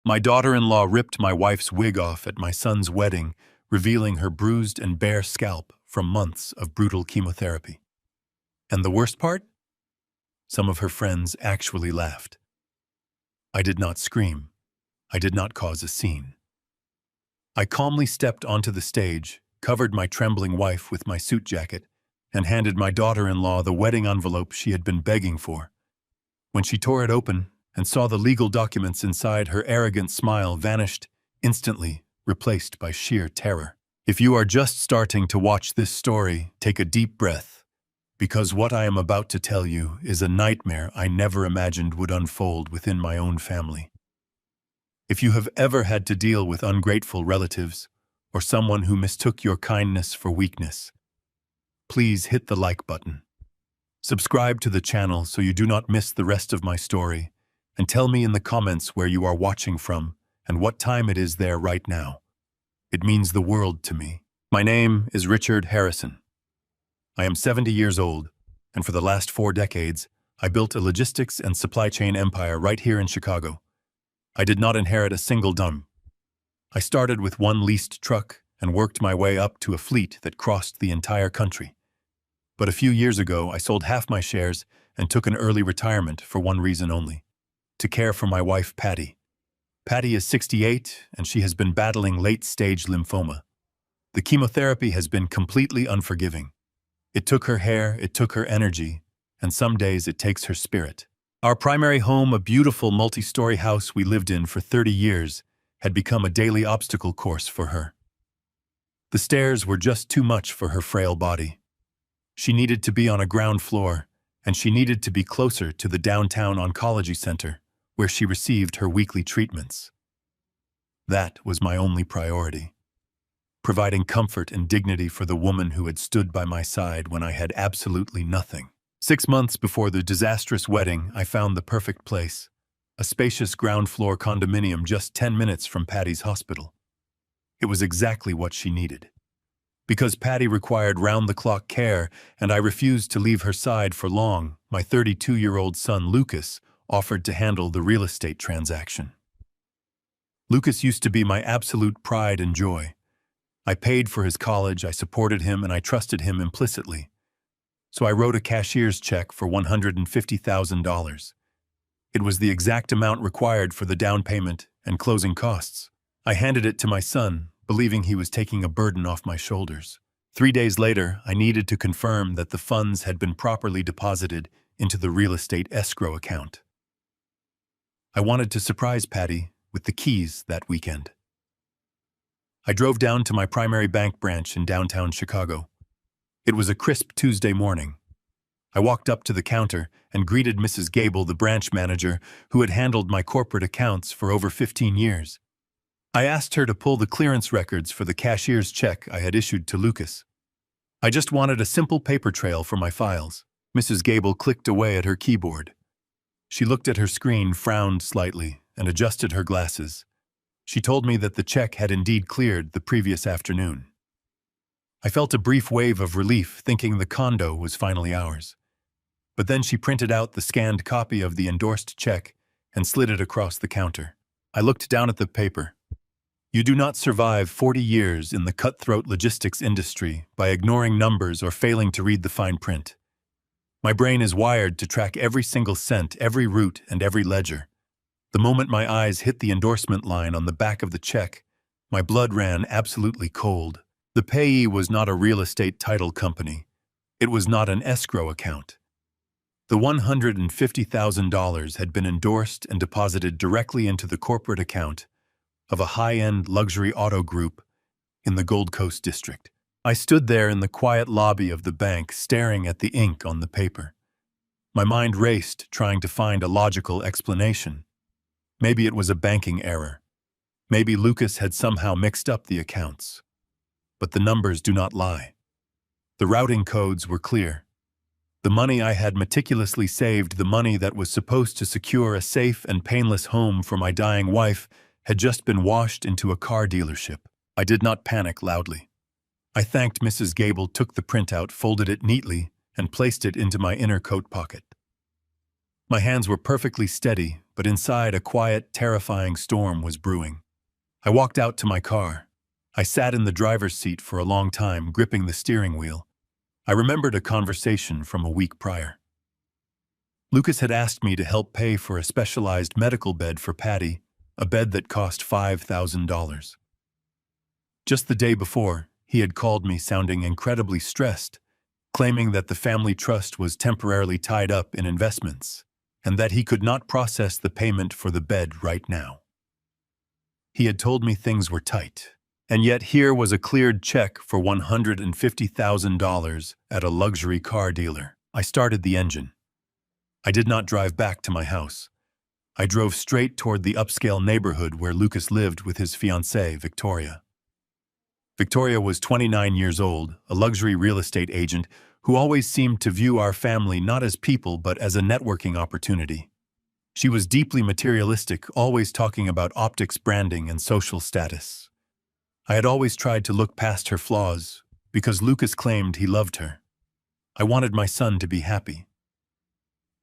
My daughter-in-law ripped my wife's wig off at my son's wedding, revealing her bruised and bare scalp from months of brutal chemotherapy. And the worst part? Some of her friends actually laughed. I did not scream. I did not cause a scene. I calmly stepped onto the stage, covered my trembling wife with my suit jacket, and handed my daughter-in-law the wedding envelope she had been begging for. When she tore it open and saw the legal documents inside, her arrogant smile vanished, instantly replaced by sheer terror. If you are just starting to watch this story, take a deep breath, because what I am about to tell you is a nightmare I never imagined would unfold within my own family. If you have ever had to deal with ungrateful relatives or someone who mistook your kindness for weakness, please hit the like button. Subscribe to the channel so you do not miss the rest of my story, and tell me in the comments where you are watching from and what time it is there right now. It means the world to me. My name is Richard Harrison. I am 70 years old, and for the last 4 decades, I built a logistics and supply chain empire right here in Chicago. I did not inherit a single dime. I started with one leased truck and worked my way up to a fleet that crossed the entire country. But a few years ago, I sold half my shares and took an early retirement for one reason only: to care for my wife, Patty. Patty is 68, and she has been battling late-stage lymphoma. The chemotherapy has been completely unforgiving. It took her hair, it took her energy, and some days it takes her spirit. Our primary home, a beautiful multi-story house we lived in for 30 years, had become a daily obstacle course for her. The stairs were just too much for her frail body. She needed to be on a ground floor, and she needed to be closer to the downtown oncology center, where she received her weekly treatments. That was my only priority: providing comfort and dignity for the woman who had stood by my side when I had absolutely nothing. 6 months before the disastrous wedding, I found the perfect place: a spacious ground-floor condominium just 10 minutes from Patty's hospital. It was exactly what she needed. Because Patty required round-the-clock care and I refused to leave her side for long, my 32-year-old son Lucas offered to handle the real estate transaction. Lucas used to be my absolute pride and joy. I paid for his college, I supported him, and I trusted him implicitly. So I wrote a cashier's check for $150,000. It was the exact amount required for the down payment and closing costs. I handed it to my son, believing he was taking a burden off my shoulders. 3 days later, I needed to confirm that the funds had been properly deposited into the real estate escrow account. I wanted to surprise Patty with the keys that weekend. I drove down to my primary bank branch in downtown Chicago. It was a crisp Tuesday morning. I walked up to the counter and greeted Mrs. Gable, the branch manager, who had handled my corporate accounts for over 15 years. I asked her to pull the clearance records for the cashier's check I had issued to Lucas. I just wanted a simple paper trail for my files. Mrs. Gable clicked away at her keyboard. She looked at her screen, frowned slightly, and adjusted her glasses. She told me that the check had indeed cleared the previous afternoon. I felt a brief wave of relief, thinking the condo was finally ours. But then she printed out the scanned copy of the endorsed check and slid it across the counter. I looked down at the paper. You do not survive 40 years in the cutthroat logistics industry by ignoring numbers or failing to read the fine print. My brain is wired to track every single cent, every route, and every ledger. The moment my eyes hit the endorsement line on the back of the check, my blood ran absolutely cold. The payee was not a real estate title company. It was not an escrow account. The $150,000 had been endorsed and deposited directly into the corporate account of a high-end luxury auto group in the Gold Coast district. I stood there in the quiet lobby of the bank, staring at the ink on the paper. My mind raced, trying to find a logical explanation. Maybe it was a banking error. Maybe Lucas had somehow mixed up the accounts. But the numbers do not lie. The routing codes were clear. The money I had meticulously saved, the money that was supposed to secure a safe and painless home for my dying wife, had just been washed into a car dealership. I did not panic loudly. I thanked Mrs. Gable, took the printout, folded it neatly, and placed it into my inner coat pocket. My hands were perfectly steady, but inside a quiet, terrifying storm was brewing. I walked out to my car. I sat in the driver's seat for a long time, gripping the steering wheel. I remembered a conversation from a week prior. Lucas had asked me to help pay for a specialized medical bed for Patty, a bed that cost $5,000. Just the day before, he had called me sounding incredibly stressed, claiming that the family trust was temporarily tied up in investments and that he could not process the payment for the bed right now. He had told me things were tight, and yet here was a cleared check for $150,000 at a luxury car dealer. I started the engine. I did not drive back to my house. I drove straight toward the upscale neighborhood where Lucas lived with his fiancée, Victoria. Victoria was 29 years old, a luxury real estate agent who always seemed to view our family not as people but as a networking opportunity. She was deeply materialistic, always talking about optics, branding, and social status. I had always tried to look past her flaws because Lucas claimed he loved her. I wanted my son to be happy.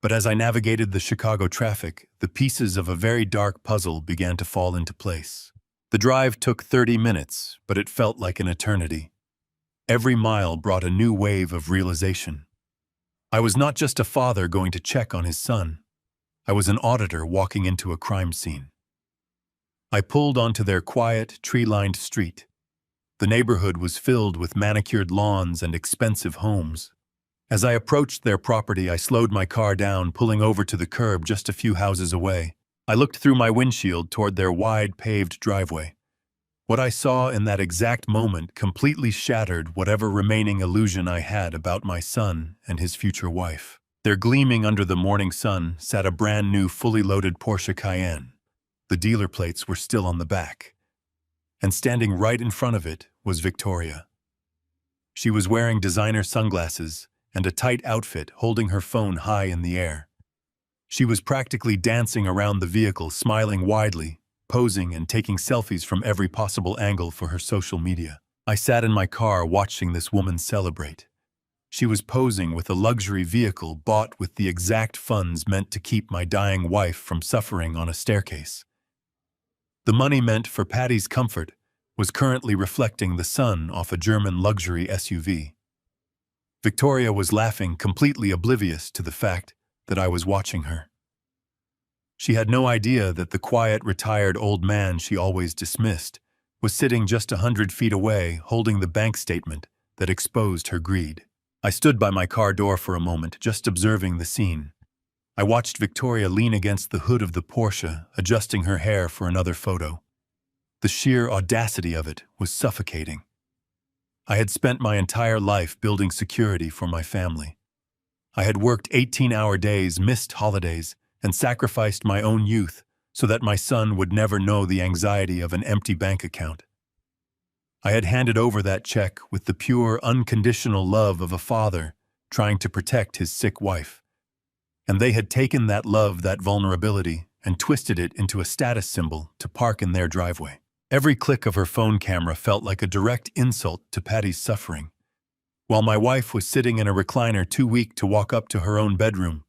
But as I navigated the Chicago traffic, the pieces of a very dark puzzle began to fall into place. The drive took 30 minutes, but it felt like an eternity. Every mile brought a new wave of realization. I was not just a father going to check on his son. I was an auditor walking into a crime scene. I pulled onto their quiet, tree-lined street. The neighborhood was filled with manicured lawns and expensive homes. As I approached their property, I slowed my car down, pulling over to the curb just a few houses away. I looked through my windshield toward their wide, paved driveway. What I saw in that exact moment completely shattered whatever remaining illusion I had about my son and his future wife. There, gleaming under the morning sun, sat a brand new, fully loaded Porsche Cayenne. The dealer plates were still on the back. And standing right in front of it was Victoria. She was wearing designer sunglasses and a tight outfit, holding her phone high in the air. She was practically dancing around the vehicle, smiling widely, posing and taking selfies from every possible angle for her social media. I sat in my car watching this woman celebrate. She was posing with a luxury vehicle bought with the exact funds meant to keep my dying wife from suffering on a staircase. The money meant for Patty's comfort was currently reflecting the sun off a German luxury SUV. Victoria was laughing, completely oblivious to the fact that I was watching her. She had no idea that the quiet, retired old man she always dismissed was sitting just 100 feet away, holding the bank statement that exposed her greed. I stood by my car door for a moment, just observing the scene. I watched Victoria lean against the hood of the Porsche, adjusting her hair for another photo. The sheer audacity of it was suffocating. I had spent my entire life building security for my family. I had worked 18-hour days, missed holidays, and sacrificed my own youth so that my son would never know the anxiety of an empty bank account. I had handed over that check with the pure, unconditional love of a father trying to protect his sick wife. And they had taken that love, that vulnerability, and twisted it into a status symbol to park in their driveway. Every click of her phone camera felt like a direct insult to Patty's suffering. While my wife was sitting in a recliner too weak to walk up to her own bedroom,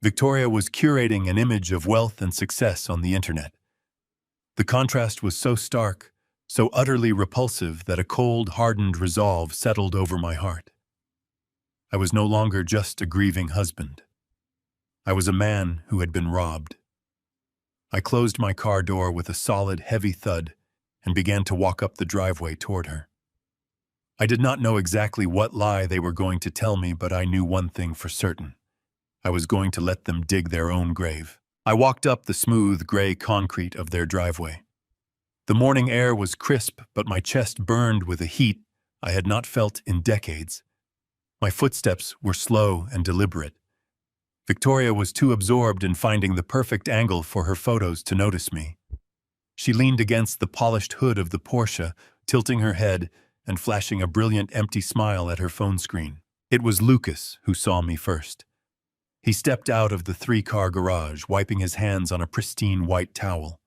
Victoria was curating an image of wealth and success on the internet. The contrast was so stark, so utterly repulsive that a cold, hardened resolve settled over my heart. I was no longer just a grieving husband. I was a man who had been robbed. I closed my car door with a solid, heavy thud and began to walk up the driveway toward her. I did not know exactly what lie they were going to tell me, but I knew one thing for certain. I was going to let them dig their own grave. I walked up the smooth, gray concrete of their driveway. The morning air was crisp, but my chest burned with a heat I had not felt in decades. My footsteps were slow and deliberate. Victoria was too absorbed in finding the perfect angle for her photos to notice me. She leaned against the polished hood of the Porsche, tilting her head and flashing a brilliant empty smile at her phone screen. It was Lucas who saw me first. He stepped out of the 3-car garage, wiping his hands on a pristine white towel.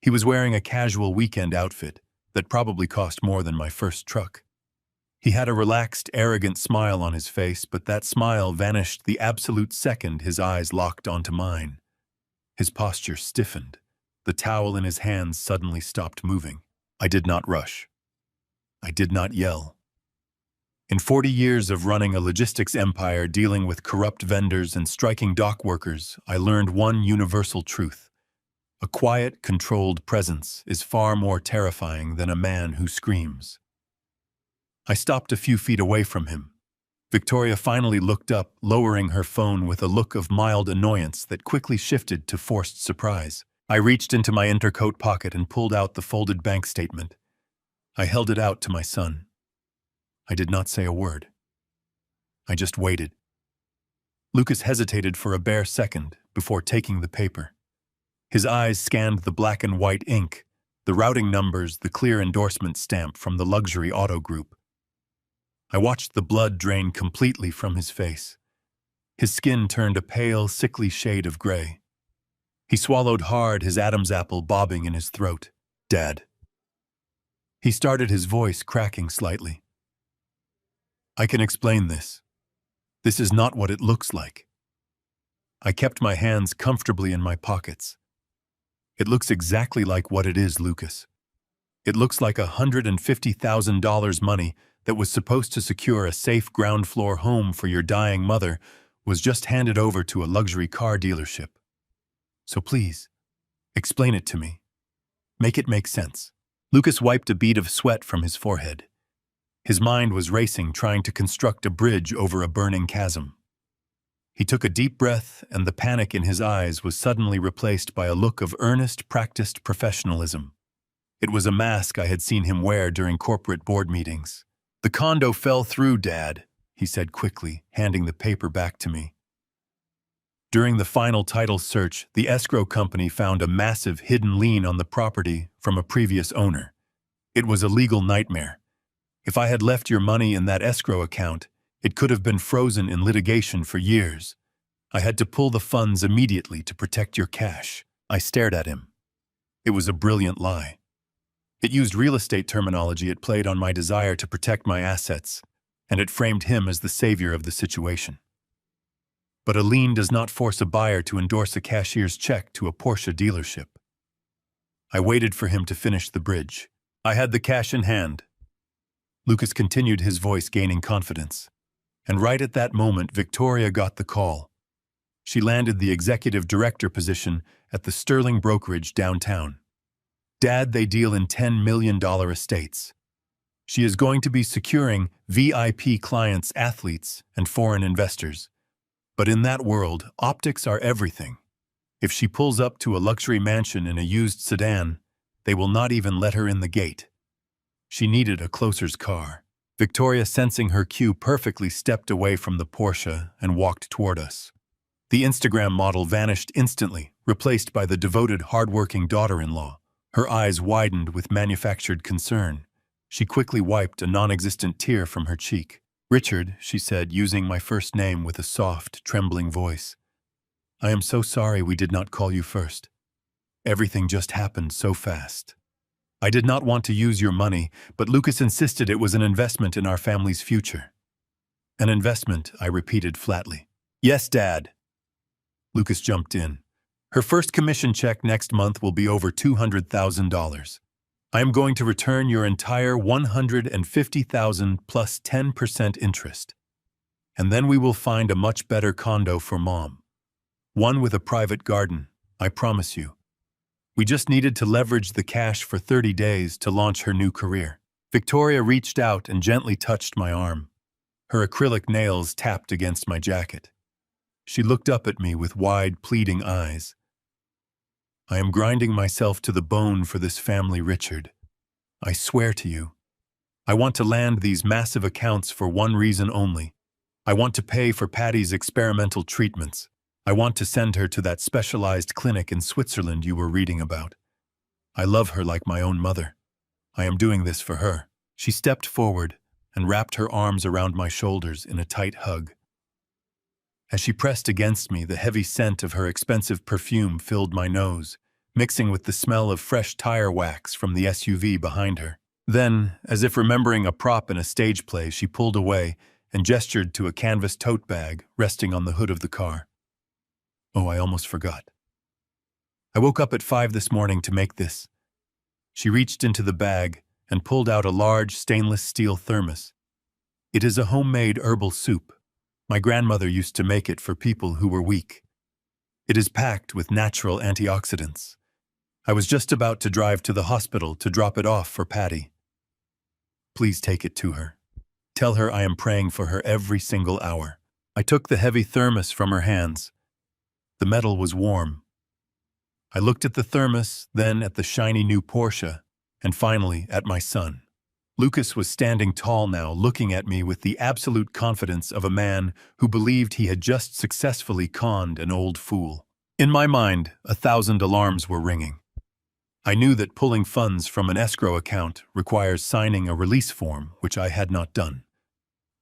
He was wearing a casual weekend outfit that probably cost more than my first truck. He had a relaxed, arrogant smile on his face, but that smile vanished the absolute second his eyes locked onto mine. His posture stiffened. The towel in his hands suddenly stopped moving. I did not rush. I did not yell. In 40 years of running a logistics empire dealing with corrupt vendors and striking dock workers, I learned one universal truth. A quiet, controlled presence is far more terrifying than a man who screams. I stopped a few feet away from him. Victoria finally looked up, lowering her phone with a look of mild annoyance that quickly shifted to forced surprise. I reached into my intercoat pocket and pulled out the folded bank statement. I held it out to my son. I did not say a word. I just waited. Lucas hesitated for a bare second before taking the paper. His eyes scanned the black and white ink, the routing numbers, the clear endorsement stamp from the luxury auto group. I watched the blood drain completely from his face. His skin turned a pale, sickly shade of gray. He swallowed hard, his Adam's apple bobbing in his throat. "Dad." He started, his voice cracking slightly. "I can explain this. This is not what it looks like." I kept my hands comfortably in my pockets. "It looks exactly like what it is, Lucas. It looks like $150,000 money that was supposed to secure a safe ground floor home for your dying mother was just handed over to a luxury car dealership. So please, explain it to me. Make it make sense." Lucas wiped a bead of sweat from his forehead. His mind was racing, trying to construct a bridge over a burning chasm. He took a deep breath, and the panic in his eyes was suddenly replaced by a look of earnest, practiced professionalism. It was a mask I had seen him wear during corporate board meetings. "The condo fell through, Dad," he said quickly, handing the paper back to me. During the final title search, the escrow company found a massive hidden lien on the property from a previous owner. It was a legal nightmare. If I had left your money in that escrow account, it could have been frozen in litigation for years. I had to pull the funds immediately to protect your cash. I stared at him. It was a brilliant lie. It used real estate terminology. It played on my desire to protect my assets, and it framed him as the savior of the situation. But a lien does not force a buyer to endorse a cashier's check to a Porsche dealership. I waited for him to finish the bridge. I had the cash in hand. Lucas continued, his voice gaining confidence. And right at that moment, Victoria got the call. She landed the executive director position at the Sterling brokerage downtown. Dad, they deal in $10 million estates. She is going to be securing VIP clients, athletes, and foreign investors. But in that world, optics are everything. If she pulls up to a luxury mansion in a used sedan, they will not even let her in the gate. She needed a closer's car. Victoria, sensing her cue perfectly, stepped away from the Porsche and walked toward us. The Instagram model vanished instantly, replaced by the devoted, hardworking daughter-in-law. Her eyes widened with manufactured concern. She quickly wiped a non-existent tear from her cheek. "Richard," she said, using my first name with a soft, trembling voice. "I am so sorry we did not call you first. Everything just happened so fast. I did not want to use your money, but Lucas insisted it was an investment in our family's future." "An investment," I repeated flatly. "Yes, Dad." Lucas jumped in. "Her first commission check next month will be over $200,000. I am going to return your entire $150,000 plus 10% interest. And then we will find a much better condo for Mom. One with a private garden, I promise you. We just needed to leverage the cash for 30 days to launch her new career." Victoria reached out and gently touched my arm. Her acrylic nails tapped against my jacket. She looked up at me with wide, pleading eyes. "I am grinding myself to the bone for this family, Richard. I swear to you. I want to land these massive accounts for one reason only. I want to pay for Patty's experimental treatments. I want to send her to that specialized clinic in Switzerland you were reading about. I love her like my own mother. I am doing this for her." She stepped forward and wrapped her arms around my shoulders in a tight hug. As she pressed against me, the heavy scent of her expensive perfume filled my nose, mixing with the smell of fresh tire wax from the SUV behind her. Then, as if remembering a prop in a stage play, she pulled away and gestured to a canvas tote bag resting on the hood of the car. "Oh, I almost forgot. I woke up at 5 this morning to make this. She reached into the bag and pulled out a large stainless steel thermos. It is a homemade herbal soup. My grandmother used to make it for people who were weak. It is packed with natural antioxidants. I was just about to drive to the hospital to drop it off for Patty. Please take it to her. Tell her I am praying for her every single hour. I took the heavy thermos from her hands. The metal was warm. I looked at the thermos, then at the shiny new Porsche, and finally at my son. Lucas was standing tall now, looking at me with the absolute confidence of a man who believed he had just successfully conned an old fool. In my mind, 1,000 alarms were ringing. I knew that pulling funds from an escrow account requires signing a release form, which I had not done.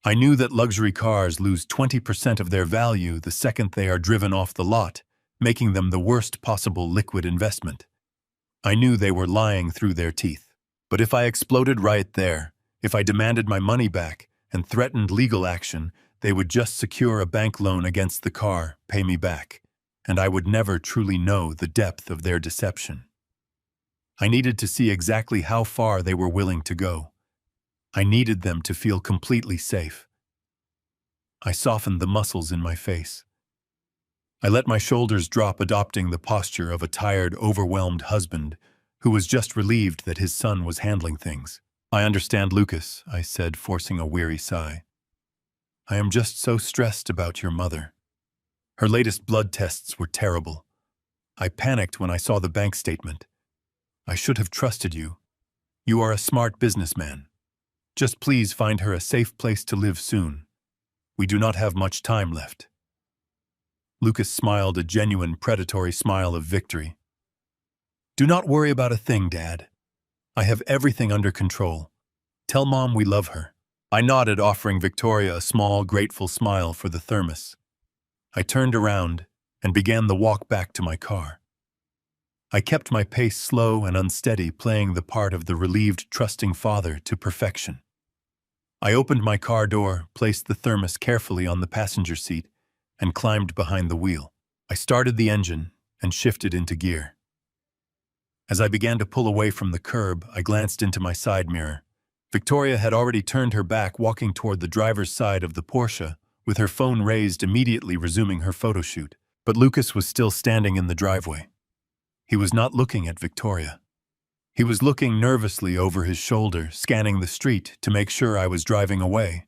I knew that luxury cars lose 20% of their value the second they are driven off the lot, making them the worst possible liquid investment. I knew they were lying through their teeth. But if I exploded right there, if I demanded my money back and threatened legal action, they would just secure a bank loan against the car, pay me back, and I would never truly know the depth of their deception. I needed to see exactly how far they were willing to go. I needed them to feel completely safe. I softened the muscles in my face. I let my shoulders drop, adopting the posture of a tired, overwhelmed husband who was just relieved that his son was handling things. I understand, Lucas, I said, forcing a weary sigh. I am just so stressed about your mother. Her latest blood tests were terrible. I panicked when I saw the bank statement. I should have trusted you. You are a smart businessman. Just please find her a safe place to live soon. We do not have much time left. Lucas smiled, a genuine predatory smile of victory. Do not worry about a thing, Dad. I have everything under control. Tell Mom we love her. I nodded, offering Victoria a small, grateful smile for the thermos. I turned around and began the walk back to my car. I kept my pace slow and unsteady, playing the part of the relieved, trusting father to perfection. I opened my car door, placed the thermos carefully on the passenger seat, and climbed behind the wheel. I started the engine and shifted into gear. As I began to pull away from the curb, I glanced into my side mirror. Victoria had already turned her back, walking toward the driver's side of the Porsche, with her phone raised, immediately resuming her photo shoot. But Lucas was still standing in the driveway. He was not looking at Victoria. He was looking nervously over his shoulder, scanning the street to make sure I was driving away.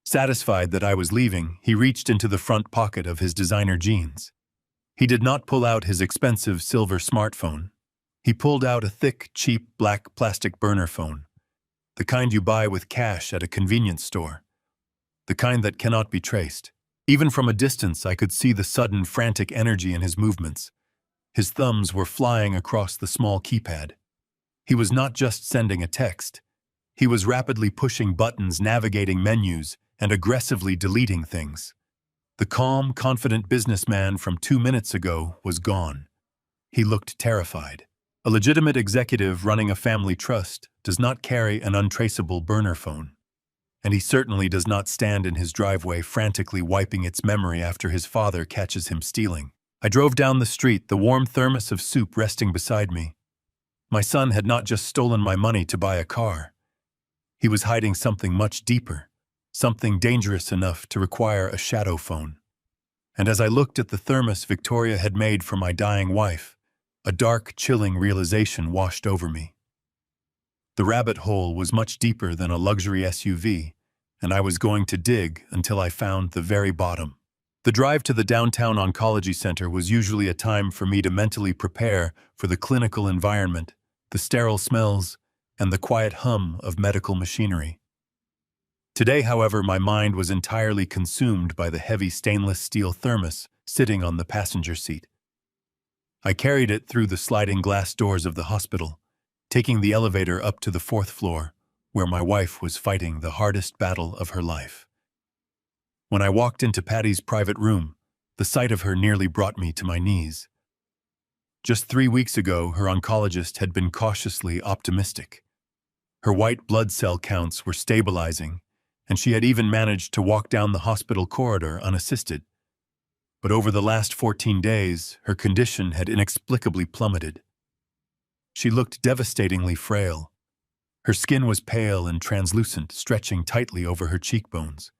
Satisfied that I was leaving, he reached into the front pocket of his designer jeans. He did not pull out his expensive silver smartphone. He pulled out a thick, cheap, black plastic burner phone, the kind you buy with cash at a convenience store, the kind that cannot be traced. Even from a distance, I could see the sudden, frantic energy in his movements. His thumbs were flying across the small keypad. He was not just sending a text. He was rapidly pushing buttons, navigating menus, and aggressively deleting things. The calm, confident businessman from 2 minutes ago was gone. He looked terrified. A legitimate executive running a family trust does not carry an untraceable burner phone. And he certainly does not stand in his driveway frantically wiping its memory after his father catches him stealing. I drove down the street, the warm thermos of soup resting beside me. My son had not just stolen my money to buy a car. He was hiding something much deeper, something dangerous enough to require a shadow phone. And as I looked at the thermos Victoria had made for my dying wife, a dark, chilling realization washed over me. The rabbit hole was much deeper than a luxury SUV, and I was going to dig until I found the very bottom. The drive to the downtown oncology center was usually a time for me to mentally prepare for the clinical environment, the sterile smells, and the quiet hum of medical machinery. Today, however, my mind was entirely consumed by the heavy stainless steel thermos sitting on the passenger seat. I carried it through the sliding glass doors of the hospital, taking the elevator up to the 4th floor, where my wife was fighting the hardest battle of her life. When I walked into Patty's private room, the sight of her nearly brought me to my knees. Just 3 weeks ago, her oncologist had been cautiously optimistic. Her white blood cell counts were stabilizing, and she had even managed to walk down the hospital corridor unassisted. But over the last 14 days, her condition had inexplicably plummeted. She looked devastatingly frail. Her skin was pale and translucent, stretching tightly over her cheekbones.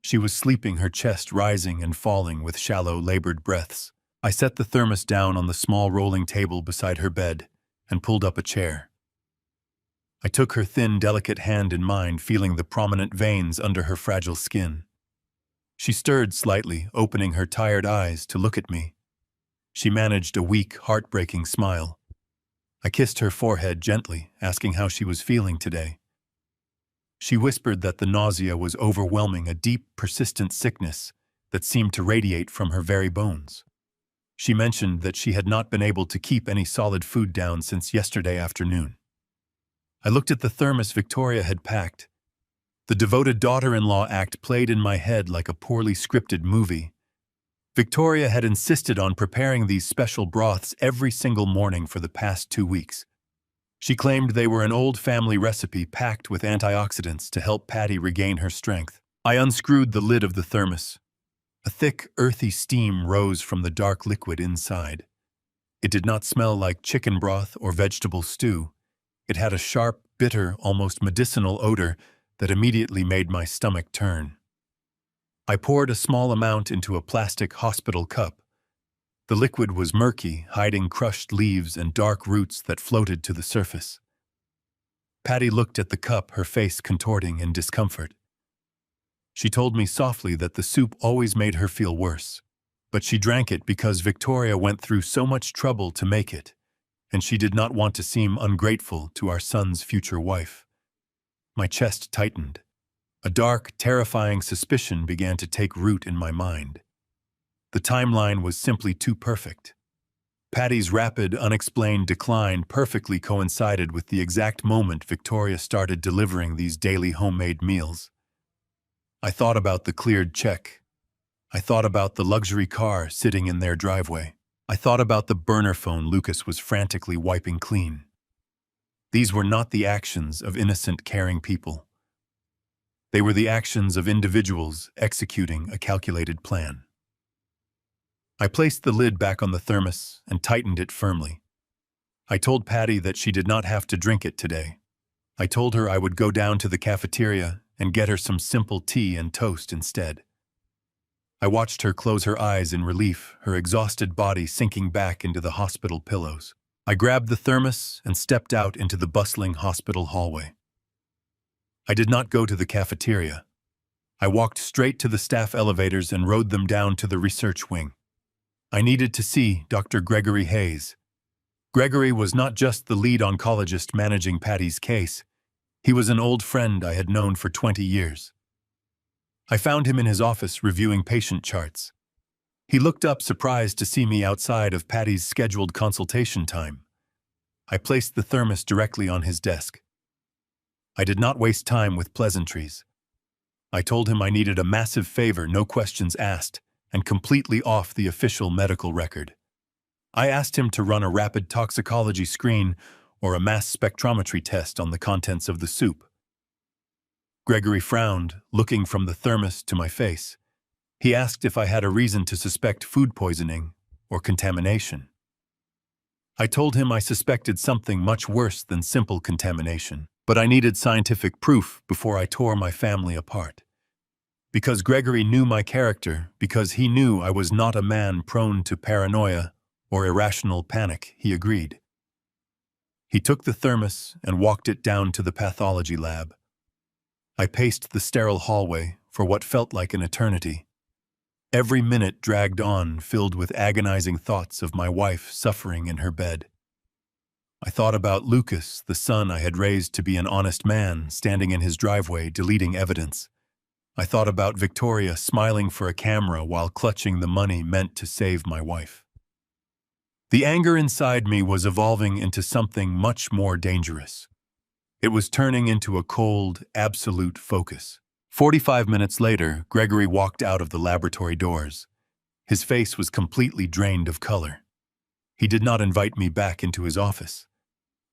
She was sleeping, her chest rising and falling with shallow, labored breaths. I set the thermos down on the small rolling table beside her bed and pulled up a chair. I took her thin, delicate hand in mine, feeling the prominent veins under her fragile skin. She stirred slightly, opening her tired eyes to look at me. She managed a weak, heartbreaking smile. I kissed her forehead gently, asking how she was feeling today. She whispered that the nausea was overwhelming, a deep, persistent sickness that seemed to radiate from her very bones. She mentioned that she had not been able to keep any solid food down since yesterday afternoon. I looked at the thermos Victoria had packed. The devoted daughter-in-law act played in my head like a poorly scripted movie. Victoria had insisted on preparing these special broths every single morning for the past 2 weeks. She claimed they were an old family recipe packed with antioxidants to help Patty regain her strength. I unscrewed the lid of the thermos. A thick, earthy steam rose from the dark liquid inside. It did not smell like chicken broth or vegetable stew. It had a sharp, bitter, almost medicinal odor that immediately made my stomach turn. I poured a small amount into a plastic hospital cup. The liquid was murky, hiding crushed leaves and dark roots that floated to the surface. Patty looked at the cup, her face contorting in discomfort. She told me softly that the soup always made her feel worse, but she drank it because Victoria went through so much trouble to make it, and she did not want to seem ungrateful to our son's future wife. My chest tightened. A dark, terrifying suspicion began to take root in my mind. The timeline was simply too perfect. Patty's rapid, unexplained decline perfectly coincided with the exact moment Victoria started delivering these daily homemade meals. I thought about the cleared check. I thought about the luxury car sitting in their driveway. I thought about the burner phone Lucas was frantically wiping clean. These were not the actions of innocent, caring people. They were the actions of individuals executing a calculated plan. I placed the lid back on the thermos and tightened it firmly. I told Patty that she did not have to drink it today. I told her I would go down to the cafeteria and get her some simple tea and toast instead. I watched her close her eyes in relief, her exhausted body sinking back into the hospital pillows. I grabbed the thermos and stepped out into the bustling hospital hallway. I did not go to the cafeteria. I walked straight to the staff elevators and rode them down to the research wing. I needed to see Dr. Gregory Hayes. Gregory was not just the lead oncologist managing Patty's case. He was an old friend I had known for 20 years. I found him in his office reviewing patient charts. He looked up surprised to see me outside of Patty's scheduled consultation time. I placed the thermos directly on his desk. I did not waste time with pleasantries. I told him I needed a massive favor, no questions asked, and completely off the official medical record. I asked him to run a rapid toxicology screen or a mass spectrometry test on the contents of the soup. Gregory frowned, looking from the thermos to my face. He asked if I had a reason to suspect food poisoning or contamination. I told him I suspected something much worse than simple contamination, but I needed scientific proof before I tore my family apart. Because Gregory knew my character, because he knew I was not a man prone to paranoia or irrational panic, he agreed. He took the thermos and walked it down to the pathology lab. I paced the sterile hallway for what felt like an eternity. Every minute dragged on, filled with agonizing thoughts of my wife suffering in her bed. I thought about Lucas, the son I had raised to be an honest man, standing in his driveway, deleting evidence. I thought about Victoria smiling for a camera while clutching the money meant to save my wife. The anger inside me was evolving into something much more dangerous. It was turning into a cold, absolute focus. 45 minutes later, Gregory walked out of the laboratory doors. His face was completely drained of color. He did not invite me back into his office.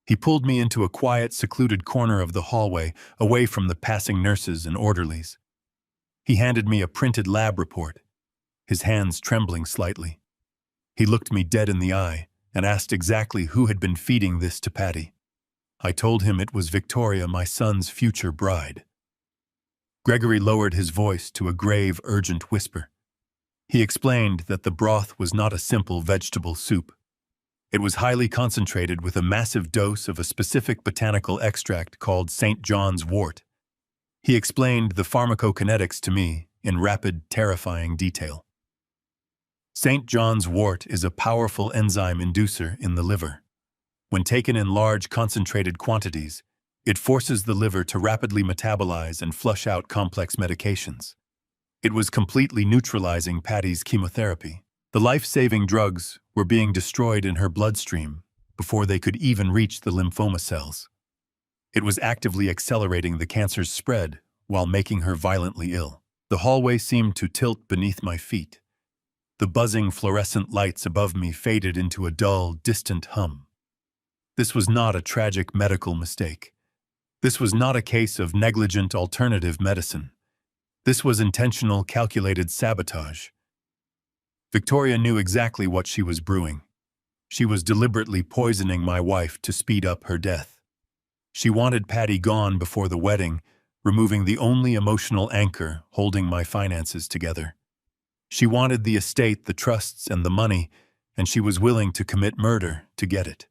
He pulled me into a quiet, secluded corner of the hallway, away from the passing nurses and orderlies. He handed me a printed lab report. his hands trembling slightly. He looked me dead in the eye and asked exactly who had been feeding this to Patty. I told him it was Victoria, my son's future bride. Gregory lowered his voice to a grave, urgent whisper. He explained that the broth was not a simple vegetable soup. It was highly concentrated with a massive dose of a specific botanical extract called St. John's wort. He explained the pharmacokinetics to me in rapid, terrifying detail. St. John's wort is a powerful enzyme inducer in the liver. When taken in large, concentrated quantities, it forces the liver to rapidly metabolize and flush out complex medications. It was completely neutralizing Patty's chemotherapy. The life-saving drugs were being destroyed in her bloodstream before they could even reach the lymphoma cells. It was actively accelerating the cancer's spread while making her violently ill. The hallway seemed to tilt beneath my feet. The buzzing fluorescent lights above me faded into a dull, distant hum. This was not a tragic medical mistake. This was not a case of negligent alternative medicine. This was intentional, calculated sabotage. Victoria knew exactly what she was brewing. She was deliberately poisoning my wife to speed up her death. She wanted Patty gone before the wedding, removing the only emotional anchor holding my finances together. She wanted the estate, the trusts, and the money, and she was willing to commit murder to get it.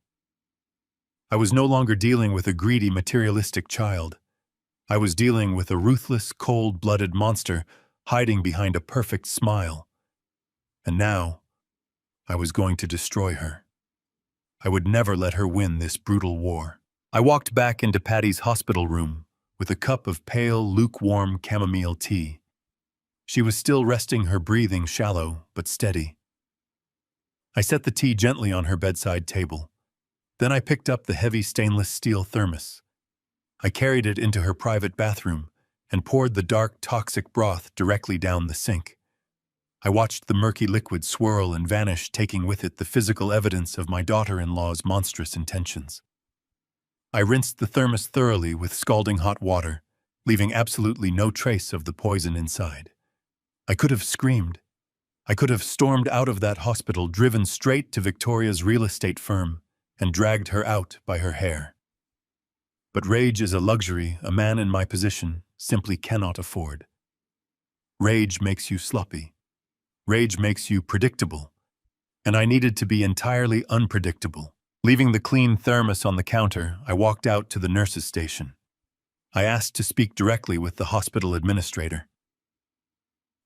I was no longer dealing with a greedy, materialistic child. I was dealing with a ruthless, cold-blooded monster hiding behind a perfect smile. And now, I was going to destroy her. I would never let her win this brutal war. I walked back into Patty's hospital room with a cup of pale, lukewarm chamomile tea. She was still resting, her breathing shallow but steady. I set the tea gently on her bedside table. Then I picked up the heavy stainless steel thermos. I carried it into her private bathroom and poured the dark, toxic broth directly down the sink. I watched the murky liquid swirl and vanish, taking with it the physical evidence of my daughter-in-law's monstrous intentions. I rinsed the thermos thoroughly with scalding hot water, leaving absolutely no trace of the poison inside. I could have screamed. I could have stormed out of that hospital, driven straight to Victoria's real estate firm, and dragged her out by her hair. But rage is a luxury a man in my position simply cannot afford. Rage makes you sloppy. Rage makes you predictable. And I needed to be entirely unpredictable. Leaving the clean thermos on the counter, I walked out to the nurse's station. I asked to speak directly with the hospital administrator.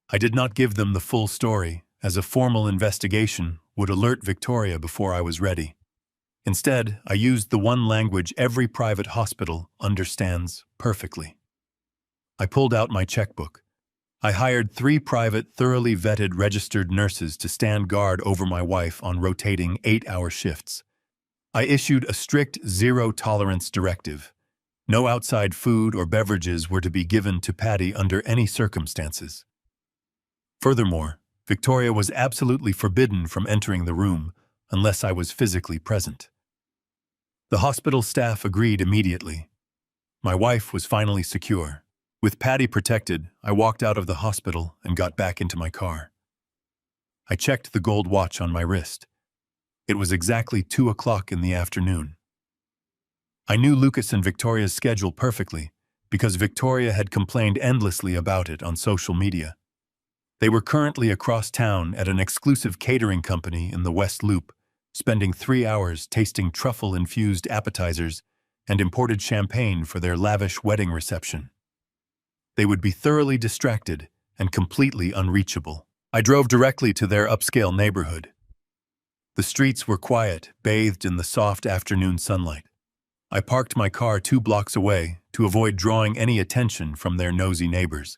I did not give them the full story, as a formal investigation would alert Victoria before I was ready. Instead, I used the one language every private hospital understands perfectly. I pulled out my checkbook. I hired 3 private, thoroughly vetted registered nurses to stand guard over my wife on rotating 8-hour shifts. I issued a strict zero-tolerance directive. No outside food or beverages were to be given to Patty under any circumstances. Furthermore, Victoria was absolutely forbidden from entering the room unless I was physically present. The hospital staff agreed immediately. My wife was finally secure. With Patty protected, I walked out of the hospital and got back into my car. I checked the gold watch on my wrist. It was exactly 2 o'clock in the afternoon. I knew Lucas and Victoria's schedule perfectly because Victoria had complained endlessly about it on social media. They were currently across town at an exclusive catering company in the West Loop, spending 3 hours tasting truffle-infused appetizers and imported champagne for their lavish wedding reception. They would be thoroughly distracted and completely unreachable. I drove directly to their upscale neighborhood. The streets were quiet, bathed in the soft afternoon sunlight. I parked my car 2 blocks away to avoid drawing any attention from their nosy neighbors.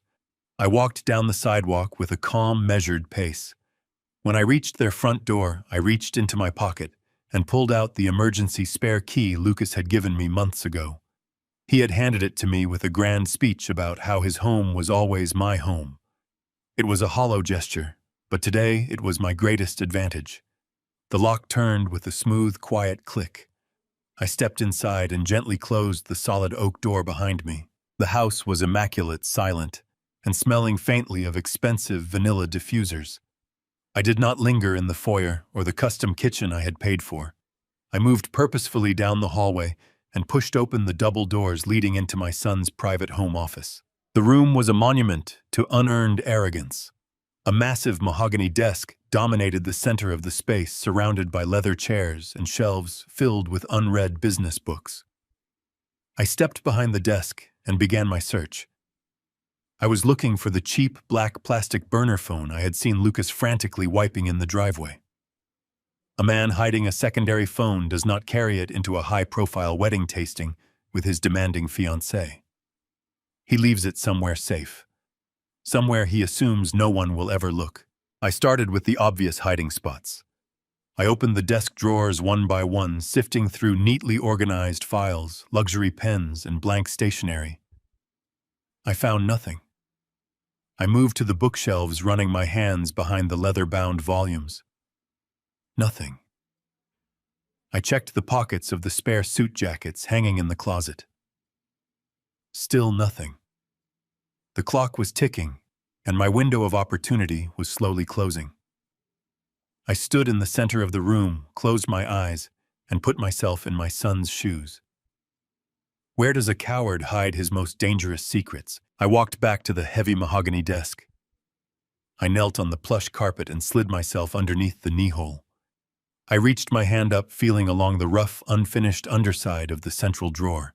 I walked down the sidewalk with a calm, measured pace. When I reached their front door, I reached into my pocket and pulled out the emergency spare key Lucas had given me months ago. He had handed it to me with a grand speech about how his home was always my home. It was a hollow gesture, but today it was my greatest advantage. The lock turned with a smooth, quiet click. I stepped inside and gently closed the solid oak door behind me. The house was immaculate, silent, and smelling faintly of expensive vanilla diffusers. I did not linger in the foyer or the custom kitchen I had paid for. I moved purposefully down the hallway and pushed open the double doors leading into my son's private home office. The room was a monument to unearned arrogance. A massive mahogany desk dominated the center of the space, surrounded by leather chairs and shelves filled with unread business books. I stepped behind the desk and began my search. I was looking for the cheap black plastic burner phone I had seen Lucas frantically wiping in the driveway. A man hiding a secondary phone does not carry it into a high-profile wedding tasting with his demanding fiancée. He leaves it somewhere safe, somewhere he assumes no one will ever look. I started with the obvious hiding spots. I opened the desk drawers one by one, sifting through neatly organized files, luxury pens, and blank stationery. I found nothing. I moved to the bookshelves, running my hands behind the leather-bound volumes. Nothing. I checked the pockets of the spare suit jackets hanging in the closet. Still nothing. The clock was ticking, and my window of opportunity was slowly closing. I stood in the center of the room, closed my eyes, and put myself in my son's shoes. Where does a coward hide his most dangerous secrets? I walked back to the heavy mahogany desk. I knelt on the plush carpet and slid myself underneath the knee-hole. I reached my hand up, feeling along the rough, unfinished underside of the central drawer.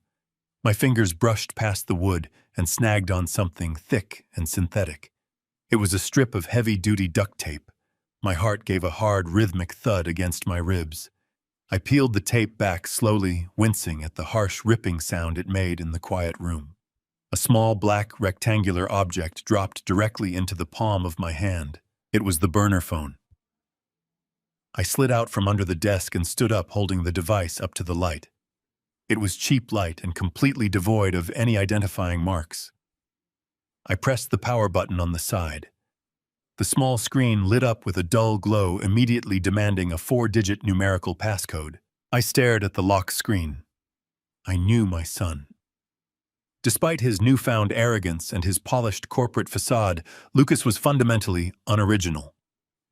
My fingers brushed past the wood and snagged on something thick and synthetic. It was a strip of heavy-duty duct tape. My heart gave a hard, rhythmic thud against my ribs. I peeled the tape back slowly, wincing at the harsh ripping sound it made in the quiet room. A small black rectangular object dropped directly into the palm of my hand. It was the burner phone. I slid out from under the desk and stood up, holding the device up to the light. It was cheap light and completely devoid of any identifying marks. I pressed the power button on the side. The small screen lit up with a dull glow, immediately demanding a 4-digit numerical passcode. I stared at the lock screen. I knew my son. Despite his newfound arrogance and his polished corporate facade, Lucas was fundamentally unoriginal.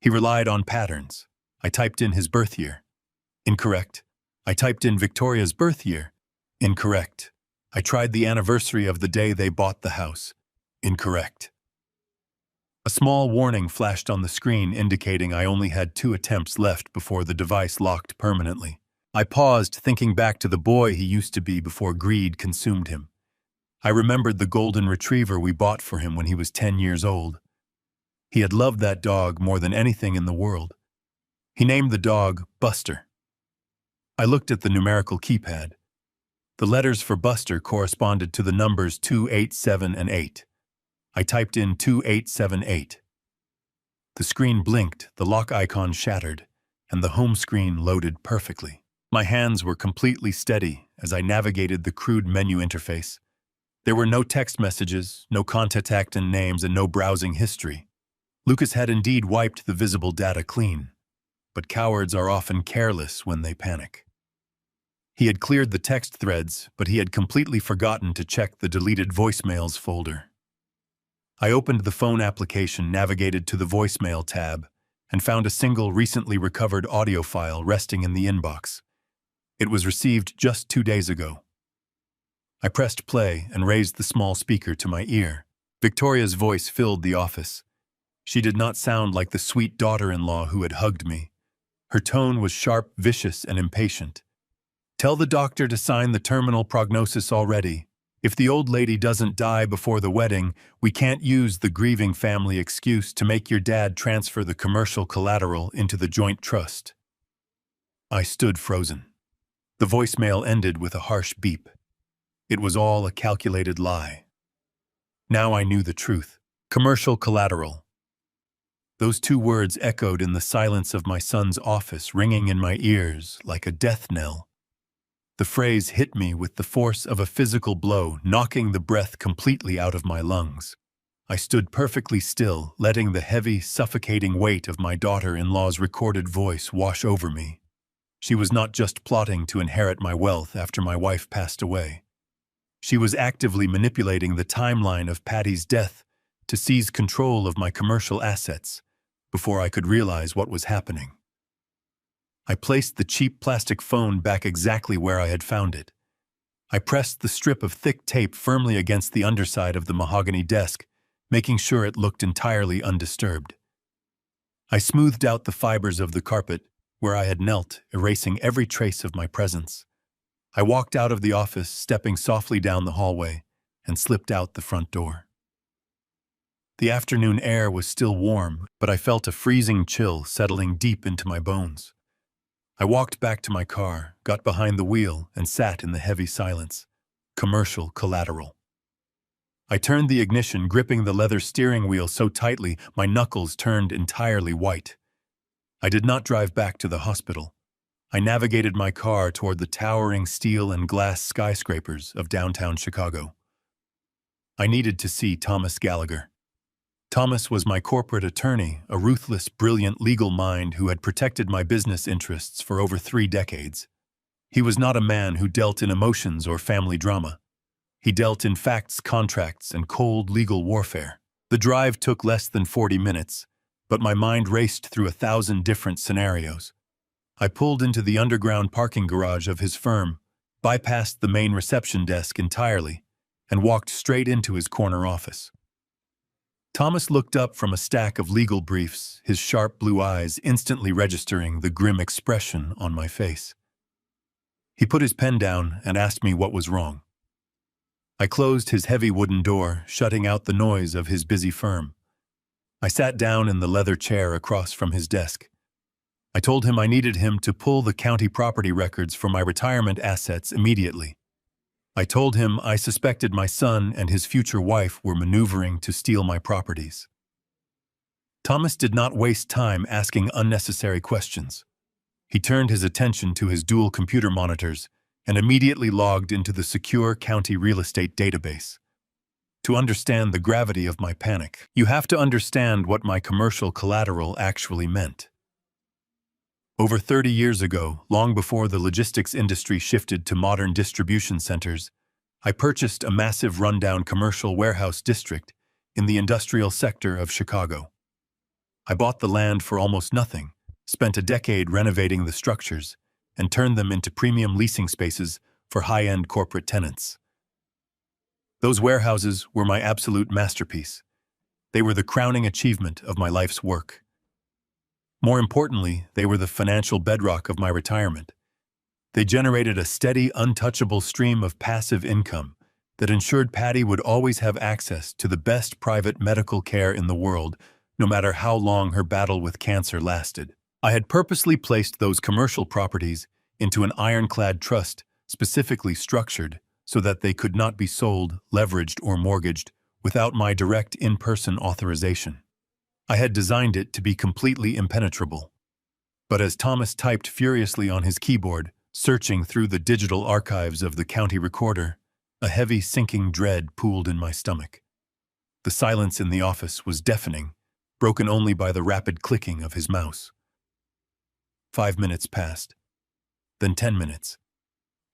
He relied on patterns. I typed in his birth year. Incorrect. I typed in Victoria's birth year. Incorrect. I tried the anniversary of the day they bought the house. Incorrect. A small warning flashed on the screen indicating I only had 2 attempts left before the device locked permanently. I paused, thinking back to the boy he used to be before greed consumed him. I remembered the golden retriever we bought for him when he was 10 years old. He had loved that dog more than anything in the world. He named the dog Buster. I looked at the numerical keypad. The letters for Buster corresponded to the numbers 2, 8, 7, and 8. I typed in 2878. The screen blinked, the lock icon shattered, and the home screen loaded perfectly. My hands were completely steady as I navigated the crude menu interface. There were no text messages, no contact names, and no browsing history. Lucas had indeed wiped the visible data clean, but cowards are often careless when they panic. He had cleared the text threads, but he had completely forgotten to check the deleted voicemails folder. I opened the phone application, navigated to the voicemail tab, and found a single recently recovered audio file resting in the inbox. It was received just 2 days ago. I pressed play and raised the small speaker to my ear. Victoria's voice filled the office. She did not sound like the sweet daughter-in-law who had hugged me. Her tone was sharp, vicious, and impatient. "Tell the doctor to sign the terminal prognosis already. If the old lady doesn't die before the wedding, we can't use the grieving family excuse to make your dad transfer the commercial collateral into the joint trust." I stood frozen. The voicemail ended with a harsh beep. It was all a calculated lie. Now I knew the truth. Commercial collateral. Those 2 words echoed in the silence of my son's office, ringing in my ears like a death knell. The phrase hit me with the force of a physical blow, knocking the breath completely out of my lungs. I stood perfectly still, letting the heavy, suffocating weight of my daughter-in-law's recorded voice wash over me. She was not just plotting to inherit my wealth after my wife passed away. She was actively manipulating the timeline of Patty's death to seize control of my commercial assets, before I could realize what was happening. I placed the cheap plastic phone back exactly where I had found it. I pressed the strip of thick tape firmly against the underside of the mahogany desk, making sure it looked entirely undisturbed. I smoothed out the fibers of the carpet where I had knelt, erasing every trace of my presence. I walked out of the office, stepping softly down the hallway, and slipped out the front door. The afternoon air was still warm, but I felt a freezing chill settling deep into my bones. I walked back to my car, got behind the wheel, and sat in the heavy silence. Commercial collateral. I turned the ignition, gripping the leather steering wheel so tightly my knuckles turned entirely white. I did not drive back to the hospital. I navigated my car toward the towering steel and glass skyscrapers of downtown Chicago. I needed to see Thomas Gallagher. Thomas was my corporate attorney, a ruthless, brilliant legal mind who had protected my business interests for over 3 decades. He was not a man who dealt in emotions or family drama. He dealt in facts, contracts, and cold legal warfare. The drive took less than 40 minutes, but my mind raced through 1,000 different scenarios. I pulled into the underground parking garage of his firm, bypassed the main reception desk entirely, and walked straight into his corner office. Thomas looked up from a stack of legal briefs, his sharp blue eyes instantly registering the grim expression on my face. He put his pen down and asked me what was wrong. I closed his heavy wooden door, shutting out the noise of his busy firm. I sat down in the leather chair across from his desk. I told him I needed him to pull the county property records for my retirement assets immediately. I told him I suspected my son and his future wife were maneuvering to steal my properties. Thomas did not waste time asking unnecessary questions. He turned his attention to his dual computer monitors and immediately logged into the secure county real estate database. To understand the gravity of my panic, you have to understand what my commercial collateral actually meant. Over 30 years ago, long before the logistics industry shifted to modern distribution centers, I purchased a massive rundown commercial warehouse district in the industrial sector of Chicago. I bought the land for almost nothing, spent a decade renovating the structures, and turned them into premium leasing spaces for high-end corporate tenants. Those warehouses were my absolute masterpiece. They were the crowning achievement of my life's work. More importantly, they were the financial bedrock of my retirement. They generated a steady, untouchable stream of passive income that ensured Patty would always have access to the best private medical care in the world, no matter how long her battle with cancer lasted. I had purposely placed those commercial properties into an ironclad trust specifically structured so that they could not be sold, leveraged, or mortgaged without my direct in-person authorization. I had designed it to be completely impenetrable. But as Thomas typed furiously on his keyboard, searching through the digital archives of the county recorder, a heavy sinking dread pooled in my stomach. The silence in the office was deafening, broken only by the rapid clicking of his mouse. 5 minutes passed. Then 10 minutes.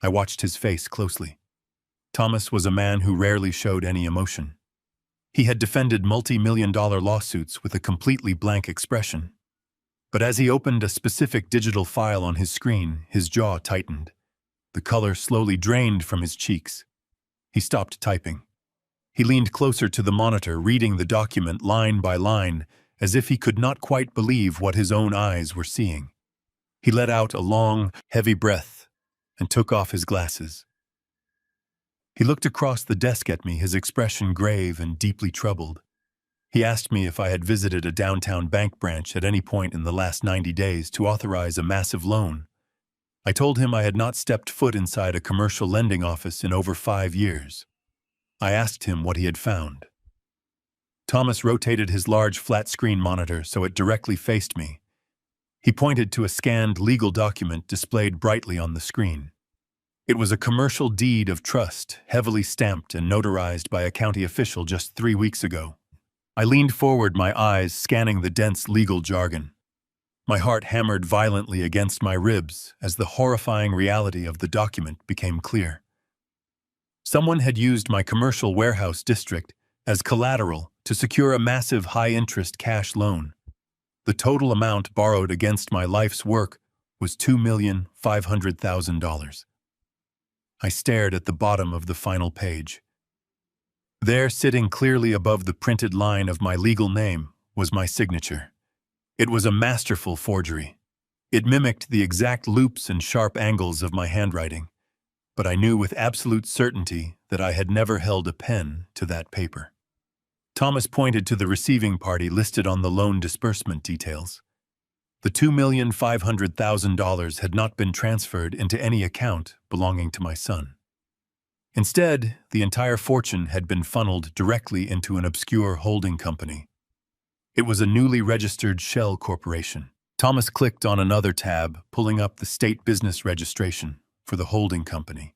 I watched his face closely. Thomas was a man who rarely showed any emotion. He had defended multi-million-dollar lawsuits with a completely blank expression. But as he opened a specific digital file on his screen, his jaw tightened. The color slowly drained from his cheeks. He stopped typing. He leaned closer to the monitor, reading the document line by line, as if he could not quite believe what his own eyes were seeing. He let out a long, heavy breath and took off his glasses. He looked across the desk at me, his expression grave and deeply troubled. He asked me if I had visited a downtown bank branch at any point in the last 90 days to authorize a massive loan. I told him I had not stepped foot inside a commercial lending office in over 5 years. I asked him what he had found. Thomas rotated his large flat-screen monitor so it directly faced me. He pointed to a scanned legal document displayed brightly on the screen. It was a commercial deed of trust, heavily stamped and notarized by a county official just 3 weeks ago. I leaned forward, my eyes scanning the dense legal jargon. My heart hammered violently against my ribs as the horrifying reality of the document became clear. Someone had used my commercial warehouse district as collateral to secure a massive high-interest cash loan. The total amount borrowed against my life's work was $2,500,000. I stared at the bottom of the final page. There, sitting clearly above the printed line of my legal name, was my signature. It was a masterful forgery. It mimicked the exact loops and sharp angles of my handwriting, but I knew with absolute certainty that I had never held a pen to that paper. Thomas pointed to the receiving party listed on the loan disbursement details. The $2,500,000 had not been transferred into any account belonging to my son. Instead, the entire fortune had been funneled directly into an obscure holding company. It was a newly registered shell corporation. Thomas clicked on another tab, pulling up the state business registration for the holding company.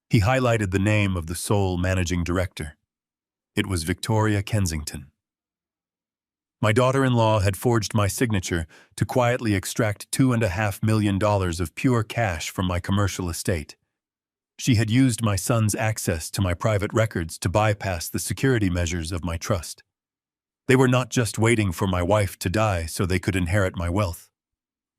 He highlighted the name of the sole managing director. It was Victoria Kensington. My daughter-in-law had forged my signature to quietly extract $2.5 million of pure cash from my commercial estate. She had used my son's access to my private records to bypass the security measures of my trust. They were not just waiting for my wife to die so they could inherit my wealth.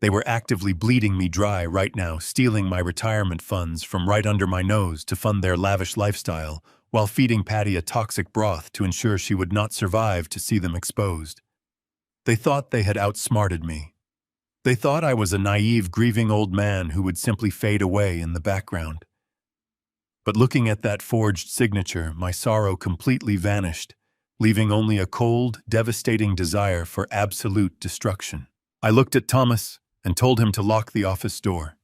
They were actively bleeding me dry right now, stealing my retirement funds from right under my nose to fund their lavish lifestyle, while feeding Patty a toxic broth to ensure she would not survive to see them exposed. They thought they had outsmarted me. They thought I was a naive, grieving old man who would simply fade away in the background. But looking at that forged signature, my sorrow completely vanished, leaving only a cold, devastating desire for absolute destruction. I looked at Thomas and told him to lock the office door.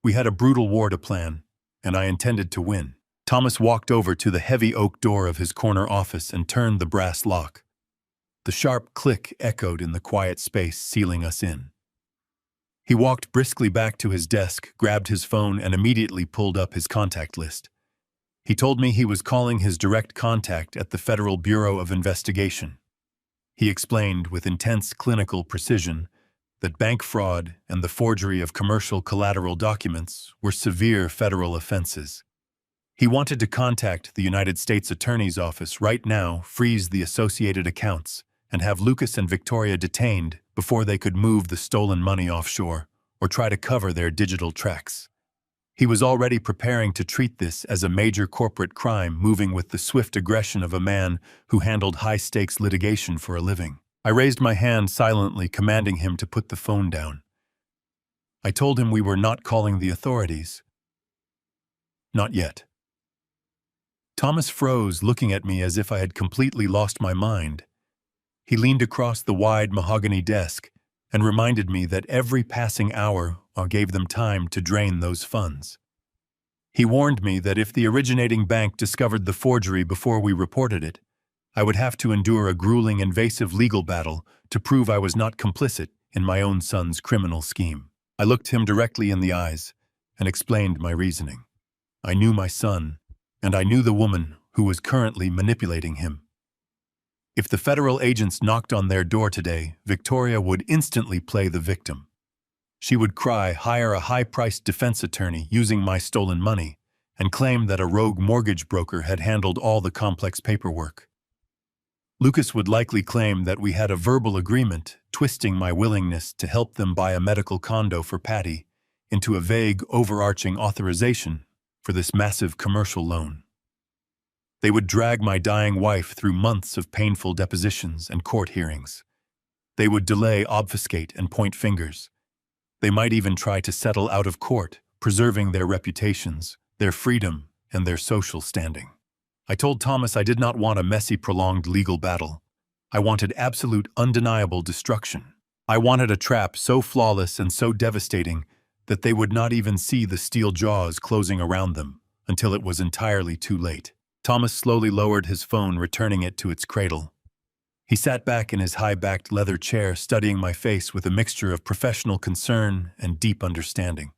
We had a brutal war to plan, and I intended to win. Thomas walked over to the heavy oak door of his corner office and turned the brass lock. The sharp click echoed in the quiet space, sealing us in. He walked briskly back to his desk, grabbed his phone, and immediately pulled up his contact list. He told me he was calling his direct contact at the Federal Bureau of Investigation. He explained with intense clinical precision that bank fraud and the forgery of commercial collateral documents were severe federal offenses. He wanted to contact the United States Attorney's Office right now, freeze the associated accounts, and have Lucas and Victoria detained before they could move the stolen money offshore or try to cover their digital tracks. He was already preparing to treat this as a major corporate crime, moving with the swift aggression of a man who handled high-stakes litigation for a living. I raised my hand silently, commanding him to put the phone down. I told him we were not calling the authorities. Not yet. Thomas froze, looking at me as if I had completely lost my mind. He leaned across the wide mahogany desk and reminded me that every passing hour gave them time to drain those funds. He warned me that if the originating bank discovered the forgery before we reported it, I would have to endure a grueling, invasive legal battle to prove I was not complicit in my own son's criminal scheme. I looked him directly in the eyes and explained my reasoning. I knew my son, and I knew the woman who was currently manipulating him. If the federal agents knocked on their door today, Victoria would instantly play the victim. She would cry, hire a high-priced defense attorney using my stolen money, and claim that a rogue mortgage broker had handled all the complex paperwork. Lucas would likely claim that we had a verbal agreement, twisting my willingness to help them buy a medical condo for Patty into a vague, overarching authorization for this massive commercial loan. They would drag my dying wife through months of painful depositions and court hearings. They would delay, obfuscate, and point fingers. They might even try to settle out of court, preserving their reputations, their freedom, and their social standing. I told Thomas I did not want a messy, prolonged legal battle. I wanted absolute, undeniable destruction. I wanted a trap so flawless and so devastating that they would not even see the steel jaws closing around them until it was entirely too late. Thomas slowly lowered his phone, returning it to its cradle. He sat back in his high-backed leather chair, studying my face with a mixture of professional concern and deep understanding.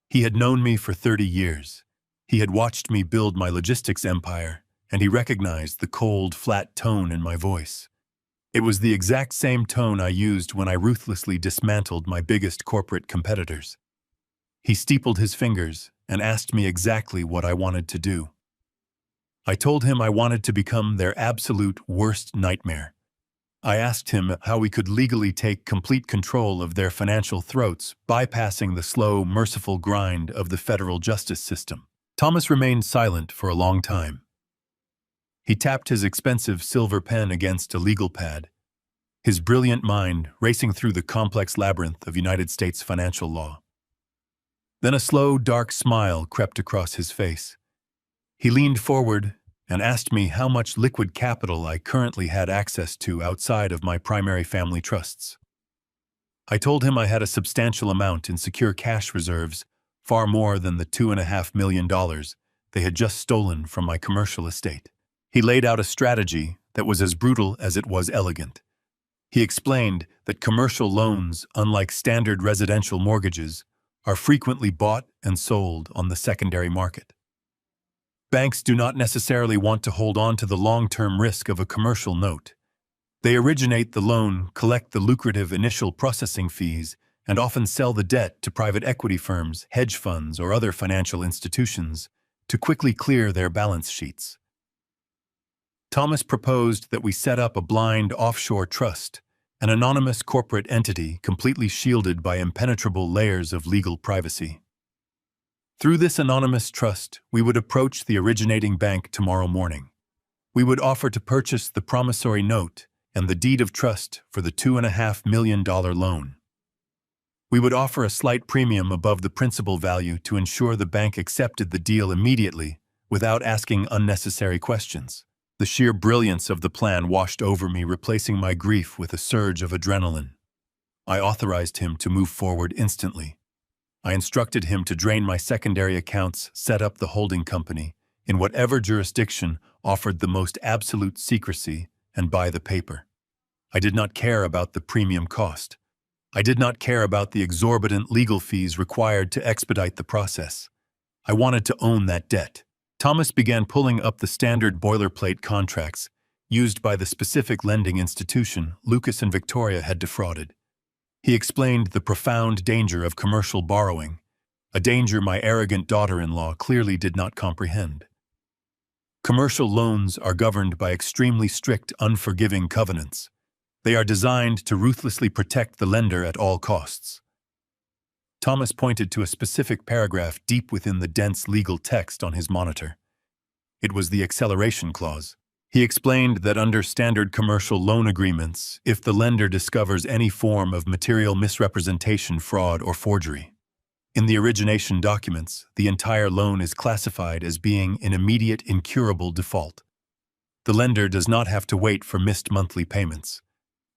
He had known me for 30 years. He had watched me build my logistics empire, and he recognized the cold, flat tone in my voice. It was the exact same tone I used when I ruthlessly dismantled my biggest corporate competitors. He steepled his fingers and asked me exactly what I wanted to do. I told him I wanted to become their absolute worst nightmare. I asked him how we could legally take complete control of their financial throats, bypassing the slow, merciful grind of the federal justice system. Thomas remained silent for a long time. He tapped his expensive silver pen against a legal pad, his brilliant mind racing through the complex labyrinth of United States financial law. Then a slow, dark smile crept across his face. He leaned forward and asked me how much liquid capital I currently had access to outside of my primary family trusts. I told him I had a substantial amount in secure cash reserves, far more than the $2.5 million they had just stolen from my commercial estate. He laid out a strategy that was as brutal as it was elegant. He explained that commercial loans, unlike standard residential mortgages, are frequently bought and sold on the secondary market. Banks do not necessarily want to hold on to the long-term risk of a commercial note. They originate the loan, collect the lucrative initial processing fees, and often sell the debt to private equity firms, hedge funds, or other financial institutions to quickly clear their balance sheets. Thomas proposed that we set up a blind offshore trust, an anonymous corporate entity completely shielded by impenetrable layers of legal privacy. Through this anonymous trust, we would approach the originating bank tomorrow morning. We would offer to purchase the promissory note and the deed of trust for the $2.5 million loan. We would offer a slight premium above the principal value to ensure the bank accepted the deal immediately without asking unnecessary questions. The sheer brilliance of the plan washed over me, replacing my grief with a surge of adrenaline. I authorized him to move forward instantly. I instructed him to drain my secondary accounts, set up the holding company, in whatever jurisdiction offered the most absolute secrecy, and buy the paper. I did not care about the premium cost. I did not care about the exorbitant legal fees required to expedite the process. I wanted to own that debt. Thomas began pulling up the standard boilerplate contracts used by the specific lending institution Lucas and Victoria had defrauded. He explained the profound danger of commercial borrowing, a danger my arrogant daughter-in-law clearly did not comprehend. Commercial loans are governed by extremely strict, unforgiving covenants. They are designed to ruthlessly protect the lender at all costs. Thomas pointed to a specific paragraph deep within the dense legal text on his monitor. It was the acceleration clause. He explained that under standard commercial loan agreements, if the lender discovers any form of material misrepresentation, fraud, or forgery, in the origination documents, the entire loan is classified as being in immediate incurable default. The lender does not have to wait for missed monthly payments.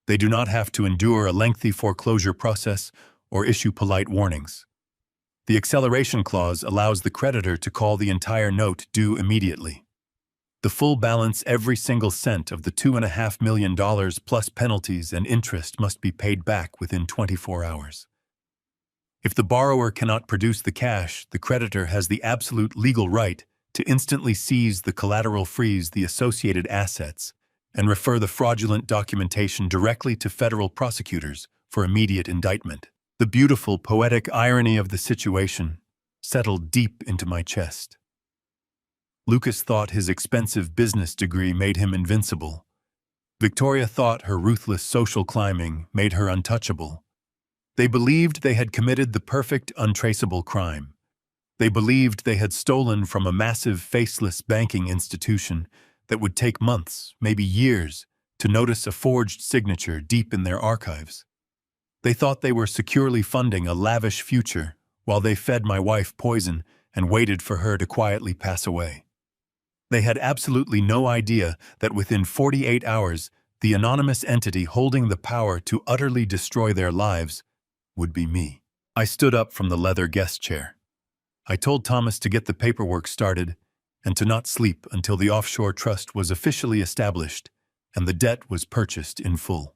They do not have to endure a lengthy foreclosure process or issue polite warnings. The acceleration clause allows the creditor to call the entire note due immediately. The full balance, every single cent of the $2.5 million plus penalties and interest must be paid back within 24 hours. If the borrower cannot produce the cash, the creditor has the absolute legal right to instantly seize the collateral, freeze the associated assets, and refer the fraudulent documentation directly to federal prosecutors for immediate indictment. The beautiful, poetic irony of the situation settled deep into my chest. Lucas thought his expensive business degree made him invincible. Victoria thought her ruthless social climbing made her untouchable. They believed they had committed the perfect, untraceable crime. They believed they had stolen from a massive, faceless banking institution that would take months, maybe years, to notice a forged signature deep in their archives. They thought they were securely funding a lavish future while they fed my wife poison and waited for her to quietly pass away. They had absolutely no idea that within 48 hours, the anonymous entity holding the power to utterly destroy their lives would be me. I stood up from the leather guest chair. I told Thomas to get the paperwork started and to not sleep until the offshore trust was officially established and the debt was purchased in full.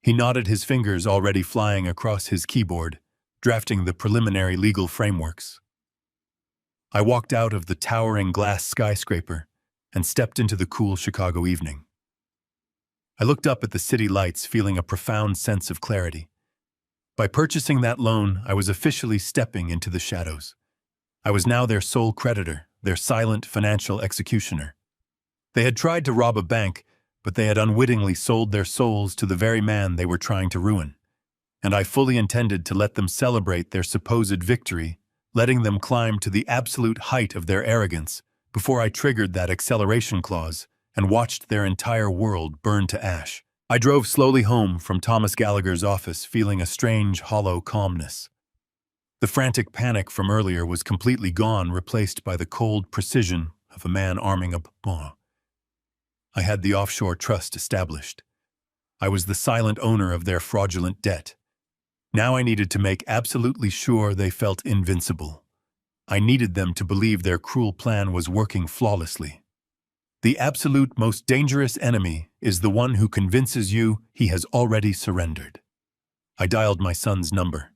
He nodded, his fingers already flying across his keyboard, drafting the preliminary legal frameworks. I walked out of the towering glass skyscraper and stepped into the cool Chicago evening. I looked up at the city lights, feeling a profound sense of clarity. By purchasing that loan, I was officially stepping into the shadows. I was now their sole creditor, their silent financial executioner. They had tried to rob a bank, but they had unwittingly sold their souls to the very man they were trying to ruin. And I fully intended to let them celebrate their supposed victory, letting them climb to the absolute height of their arrogance before I triggered that acceleration clause and watched their entire world burn to ash. I drove slowly home from Thomas Gallagher's office feeling a strange, hollow calmness. The frantic panic from earlier was completely gone, replaced by the cold precision of a man arming a bomb. I had the offshore trust established. I was the silent owner of their fraudulent debt. Now I needed to make absolutely sure they felt invincible. I needed them to believe their cruel plan was working flawlessly. The absolute most dangerous enemy is the one who convinces you he has already surrendered. I dialed my son's number.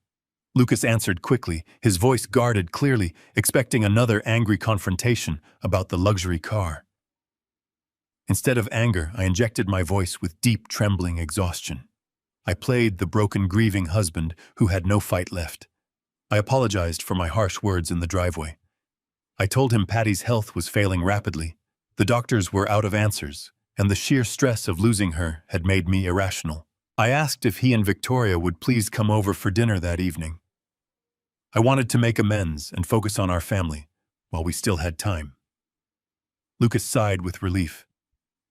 Lucas answered quickly, his voice guarded clearly, expecting another angry confrontation about the luxury car. Instead of anger, I injected my voice with deep, trembling exhaustion. I played the broken, grieving husband who had no fight left. I apologized for my harsh words in the driveway. I told him Patty's health was failing rapidly. The doctors were out of answers, and the sheer stress of losing her had made me irrational. I asked if he and Victoria would please come over for dinner that evening. I wanted to make amends and focus on our family, while we still had time. Lucas sighed with relief.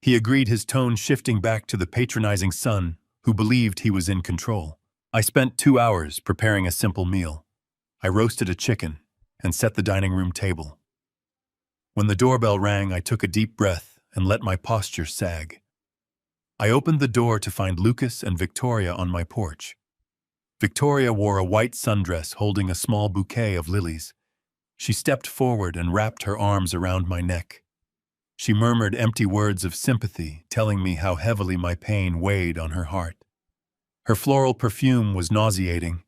He agreed, his tone shifting back to the patronizing son who believed he was in control. I spent 2 hours preparing a simple meal. I roasted a chicken and set the dining room table. When the doorbell rang, I took a deep breath and let my posture sag. I opened the door to find Lucas and Victoria on my porch. Victoria wore a white sundress holding a small bouquet of lilies. She stepped forward and wrapped her arms around my neck. She murmured empty words of sympathy, telling me how heavily my pain weighed on her heart. Her floral perfume was nauseating,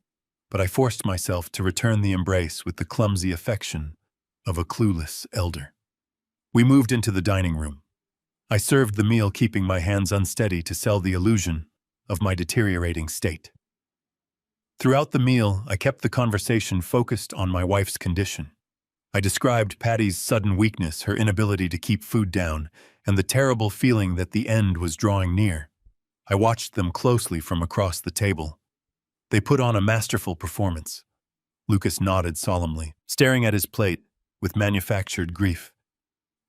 but I forced myself to return the embrace with the clumsy affection of a clueless elder. We moved into the dining room. I served the meal, keeping my hands unsteady to sell the illusion of my deteriorating state. Throughout the meal, I kept the conversation focused on my wife's condition. I described Patty's sudden weakness, her inability to keep food down, and the terrible feeling that the end was drawing near. I watched them closely from across the table. They put on a masterful performance. Lucas nodded solemnly, staring at his plate with manufactured grief.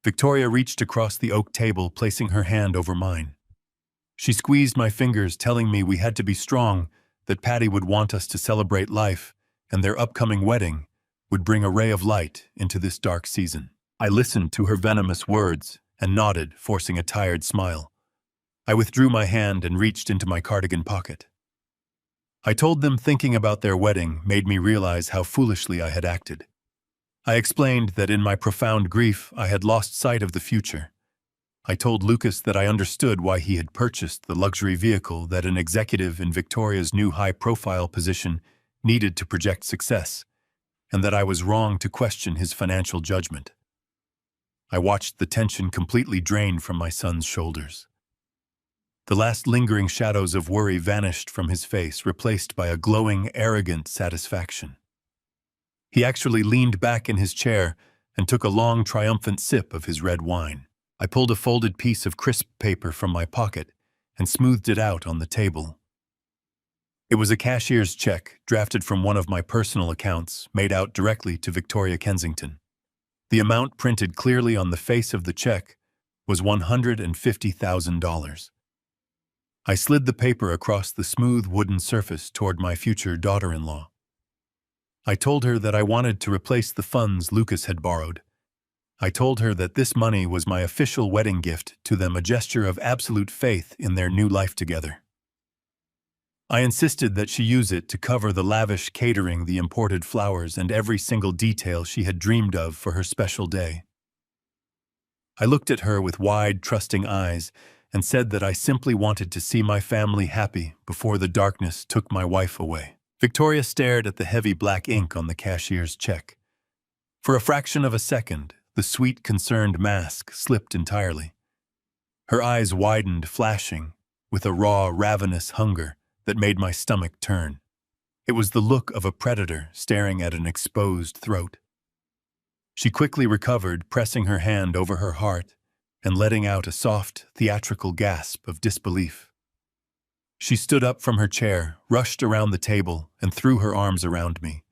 Victoria reached across the oak table, placing her hand over mine. She squeezed my fingers, telling me we had to be strong, that Patty would want us to celebrate life, and their upcoming wedding would bring a ray of light into this dark season. I listened to her venomous words and nodded, forcing a tired smile. I withdrew my hand and reached into my cardigan pocket. I told them thinking about their wedding made me realize how foolishly I had acted. I explained that in my profound grief I had lost sight of the future. I told Lucas that I understood why he had purchased the luxury vehicle that an executive in Victoria's new high-profile position needed to project success, and that I was wrong to question his financial judgment. I watched the tension completely drain from my son's shoulders. The last lingering shadows of worry vanished from his face, replaced by a glowing, arrogant satisfaction. He actually leaned back in his chair and took a long, triumphant sip of his red wine. I pulled a folded piece of crisp paper from my pocket and smoothed it out on the table. It was a cashier's check drafted from one of my personal accounts, made out directly to Victoria Kensington. The amount printed clearly on the face of the check was $150,000. I slid the paper across the smooth wooden surface toward my future daughter-in-law. I told her that I wanted to replace the funds Lucas had borrowed. I told her that this money was my official wedding gift to them, a gesture of absolute faith in their new life together. I insisted that she use it to cover the lavish catering, the imported flowers, and every single detail she had dreamed of for her special day. I looked at her with wide, trusting eyes and said that I simply wanted to see my family happy before the darkness took my wife away. Victoria stared at the heavy black ink on the cashier's check. For a fraction of a second, the sweet, concerned mask slipped entirely. Her eyes widened, flashing with a raw, ravenous hunger that made my stomach turn. It was the look of a predator staring at an exposed throat. She quickly recovered, pressing her hand over her heart and letting out a soft, theatrical gasp of disbelief. She stood up from her chair, rushed around the table, and threw her arms around me.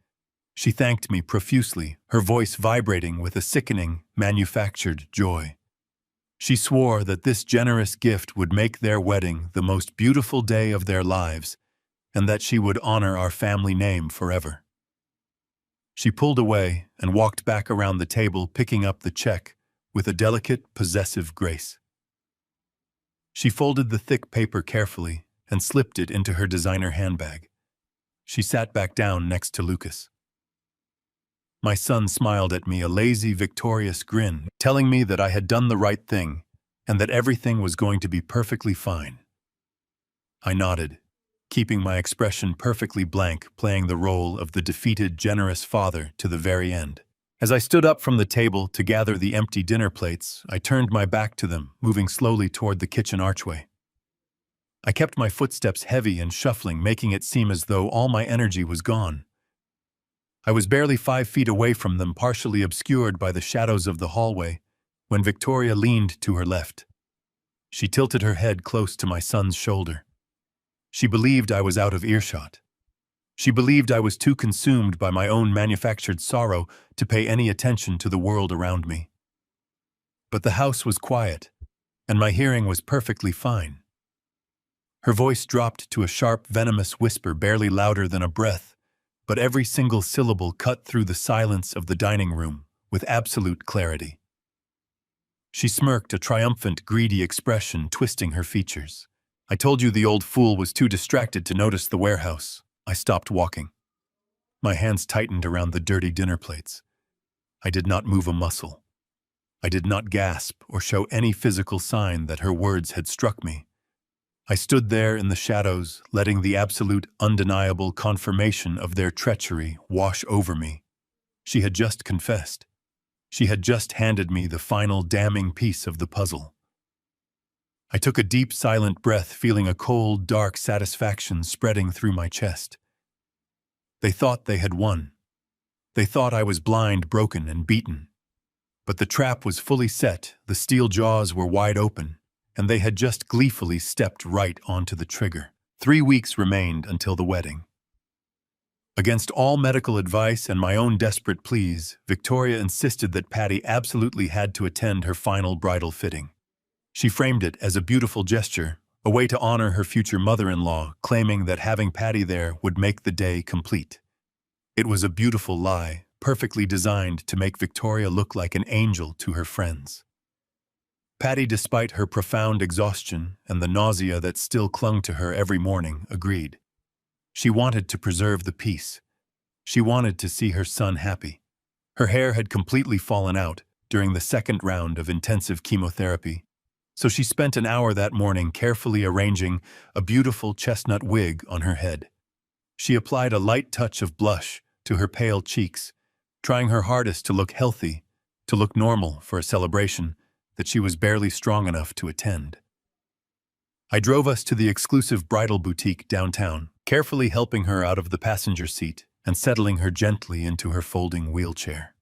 She thanked me profusely, her voice vibrating with a sickening, manufactured joy. She swore that this generous gift would make their wedding the most beautiful day of their lives, and that she would honor our family name forever. She pulled away and walked back around the table, picking up the check with a delicate, possessive grace. She folded the thick paper carefully and slipped it into her designer handbag. She sat back down next to Lucas. My son smiled at me, a lazy, victorious grin, telling me that I had done the right thing and that everything was going to be perfectly fine. I nodded, keeping my expression perfectly blank, playing the role of the defeated, generous father to the very end. As I stood up from the table to gather the empty dinner plates, I turned my back to them, moving slowly toward the kitchen archway. I kept my footsteps heavy and shuffling, making it seem as though all my energy was gone. I was barely 5 feet away from them, partially obscured by the shadows of the hallway, when Victoria leaned to her left. She tilted her head close to my son's shoulder. She believed I was out of earshot. She believed I was too consumed by my own manufactured sorrow to pay any attention to the world around me. But the house was quiet, and my hearing was perfectly fine. Her voice dropped to a sharp, venomous whisper, barely louder than a breath, but every single syllable cut through the silence of the dining room with absolute clarity. She smirked, a triumphant, greedy expression twisting her features. I told you the old fool was too distracted to notice the warehouse. I stopped walking. My hands tightened around the dirty dinner plates. I did not move a muscle. I did not gasp or show any physical sign that her words had struck me. I stood there in the shadows, letting the absolute, undeniable confirmation of their treachery wash over me. She had just confessed. She had just handed me the final damning piece of the puzzle. I took a deep, silent breath, feeling a cold, dark satisfaction spreading through my chest. They thought they had won. They thought I was blind, broken, and beaten. But the trap was fully set, the steel jaws were wide open, and they had just gleefully stepped right onto the trigger. 3 weeks remained until the wedding. Against all medical advice and my own desperate pleas, Victoria insisted that Patty absolutely had to attend her final bridal fitting. She framed it as a beautiful gesture, a way to honor her future mother-in-law, claiming that having Patty there would make the day complete. It was a beautiful lie, perfectly designed to make Victoria look like an angel to her friends. Patty, despite her profound exhaustion and the nausea that still clung to her every morning, agreed. She wanted to preserve the peace. She wanted to see her son happy. Her hair had completely fallen out during the second round of intensive chemotherapy, so she spent an hour that morning carefully arranging a beautiful chestnut wig on her head. She applied a light touch of blush to her pale cheeks, trying her hardest to look healthy, to look normal for a celebration that she was barely strong enough to attend. I drove us to the exclusive bridal boutique downtown, carefully helping her out of the passenger seat and settling her gently into her folding wheelchair.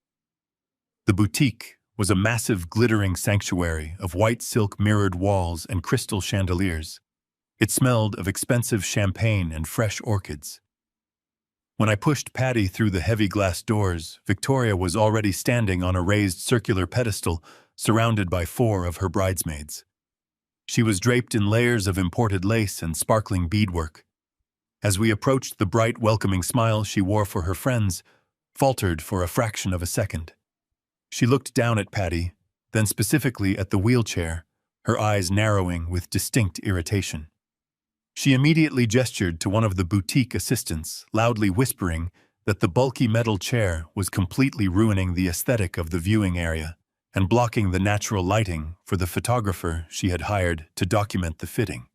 The boutique was a massive, glittering sanctuary of white silk mirrored walls and crystal chandeliers. It smelled of expensive champagne and fresh orchids. When I pushed Patty through the heavy glass doors, Victoria was already standing on a raised circular pedestal surrounded by 4 of her bridesmaids. She was draped in layers of imported lace and sparkling beadwork. As we approached, the bright, welcoming smile she wore for her friends faltered for a fraction of a second. She looked down at Patty, then specifically at the wheelchair, her eyes narrowing with distinct irritation. She immediately gestured to one of the boutique assistants, loudly whispering that the bulky metal chair was completely ruining the aesthetic of the viewing area and blocking the natural lighting for the photographer she had hired to document the fitting.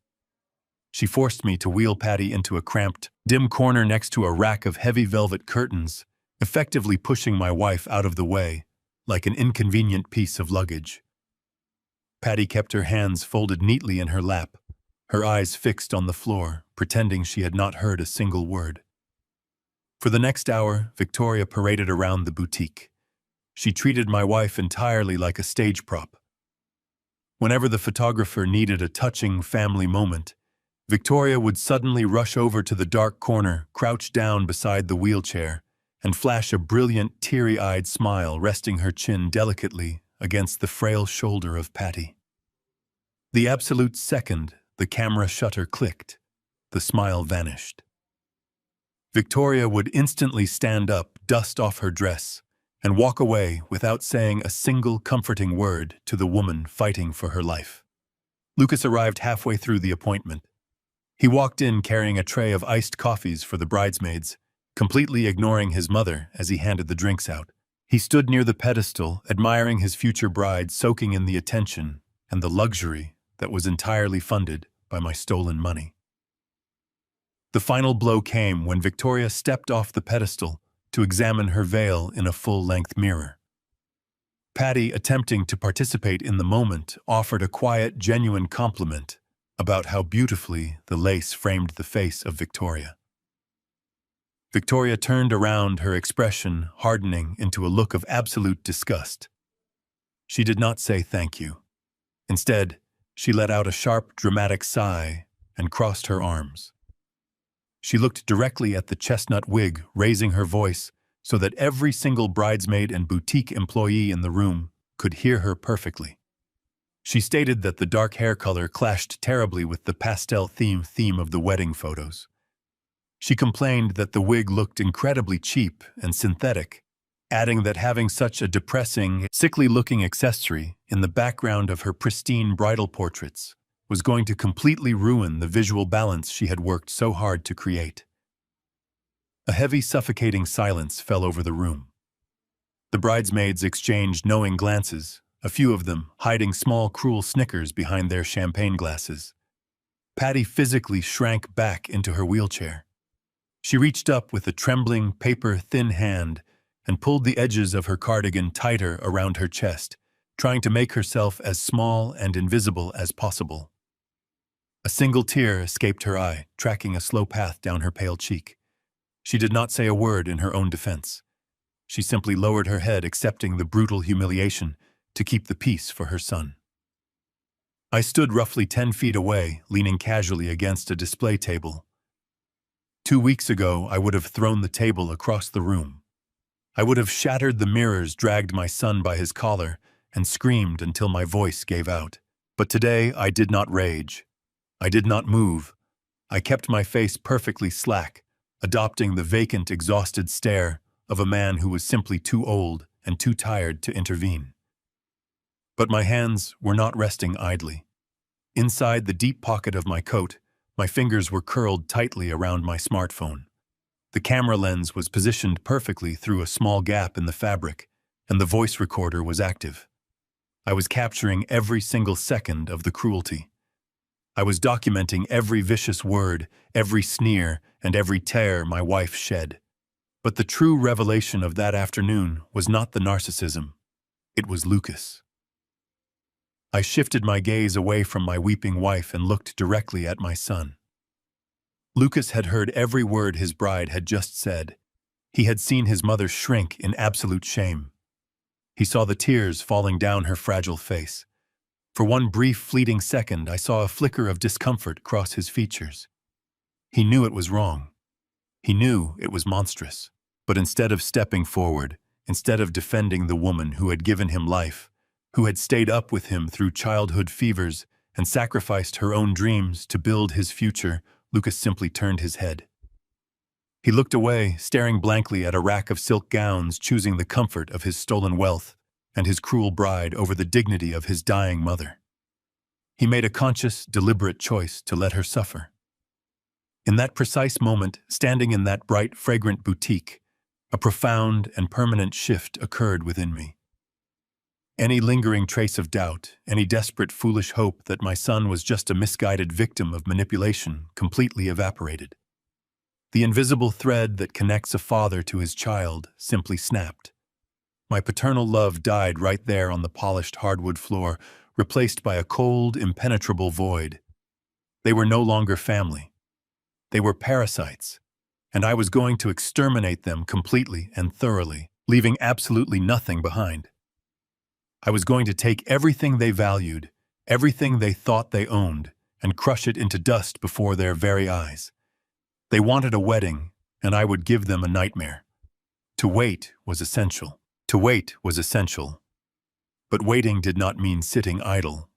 She forced me to wheel Patty into a cramped, dim corner next to a rack of heavy velvet curtains, effectively pushing my wife out of the way like an inconvenient piece of luggage. Patty kept her hands folded neatly in her lap, her eyes fixed on the floor, pretending she had not heard a single word. For the next hour, Victoria paraded around the boutique. She treated my wife entirely like a stage prop. Whenever the photographer needed a touching family moment, Victoria would suddenly rush over to the dark corner, crouch down beside the wheelchair, and flash a brilliant, teary-eyed smile, resting her chin delicately against the frail shoulder of Patty. The absolute second the camera shutter clicked, the smile vanished. Victoria would instantly stand up, dust off her dress, and walk away without saying a single comforting word to the woman fighting for her life. Lucas arrived halfway through the appointment. He walked in carrying a tray of iced coffees for the bridesmaids, completely ignoring his mother as he handed the drinks out. He stood near the pedestal, admiring his future bride, soaking in the attention and the luxury that was entirely funded by my stolen money. The final blow came when Victoria stepped off the pedestal to examine her veil in a full-length mirror. Patty, attempting to participate in the moment, offered a quiet, genuine compliment about how beautifully the lace framed the face of Victoria. Victoria turned around, her expression hardening into a look of absolute disgust. She did not say thank you. Instead, she let out a sharp, dramatic sigh and crossed her arms. She looked directly at the chestnut wig, raising her voice so that every single bridesmaid and boutique employee in the room could hear her perfectly. She stated that the dark hair color clashed terribly with the pastel theme of the wedding photos. She complained that the wig looked incredibly cheap and synthetic, adding that having such a depressing, sickly-looking accessory in the background of her pristine bridal portraits was going to completely ruin the visual balance she had worked so hard to create. A heavy, suffocating silence fell over the room. The bridesmaids exchanged knowing glances, a few of them hiding small, cruel snickers behind their champagne glasses. Patty physically shrank back into her wheelchair. She reached up with a trembling, paper-thin hand and pulled the edges of her cardigan tighter around her chest, trying to make herself as small and invisible as possible. A single tear escaped her eye, tracking a slow path down her pale cheek. She did not say a word in her own defense. She simply lowered her head, accepting the brutal humiliation to keep the peace for her son. I stood roughly 10 feet away, leaning casually against a display table. 2 weeks ago, I would have thrown the table across the room. I would have shattered the mirrors, dragged my son by his collar, and screamed until my voice gave out. But today, I did not rage. I did not move. I kept my face perfectly slack, adopting the vacant, exhausted stare of a man who was simply too old and too tired to intervene. But my hands were not resting idly. Inside the deep pocket of my coat, my fingers were curled tightly around my smartphone. The camera lens was positioned perfectly through a small gap in the fabric, and the voice recorder was active. I was capturing every single second of the cruelty. I was documenting every vicious word, every sneer, and every tear my wife shed. But the true revelation of that afternoon was not the narcissism. It was Lucas. I shifted my gaze away from my weeping wife and looked directly at my son. Lucas had heard every word his bride had just said. He had seen his mother shrink in absolute shame. He saw the tears falling down her fragile face. For one brief, fleeting second, I saw a flicker of discomfort cross his features. He knew it was wrong. He knew it was monstrous. But instead of stepping forward, instead of defending the woman who had given him life, who had stayed up with him through childhood fevers and sacrificed her own dreams to build his future, Lucas simply turned his head. He looked away, staring blankly at a rack of silk gowns, choosing the comfort of his stolen wealth and his cruel bride over the dignity of his dying mother. He made a conscious, deliberate choice to let her suffer. In that precise moment, standing in that bright, fragrant boutique, a profound and permanent shift occurred within me. Any lingering trace of doubt, any desperate, foolish hope that my son was just a misguided victim of manipulation completely evaporated. The invisible thread that connects a father to his child simply snapped. My paternal love died right there on the polished hardwood floor, replaced by a cold, impenetrable void. They were no longer family. They were parasites, and I was going to exterminate them completely and thoroughly, leaving absolutely nothing behind. I was going to take everything they valued everything they thought they owned, and crush it into dust before their very eyes. They wanted a wedding, and I would give them a nightmare. To wait was essential. To wait was essential. But waiting did not mean sitting idle.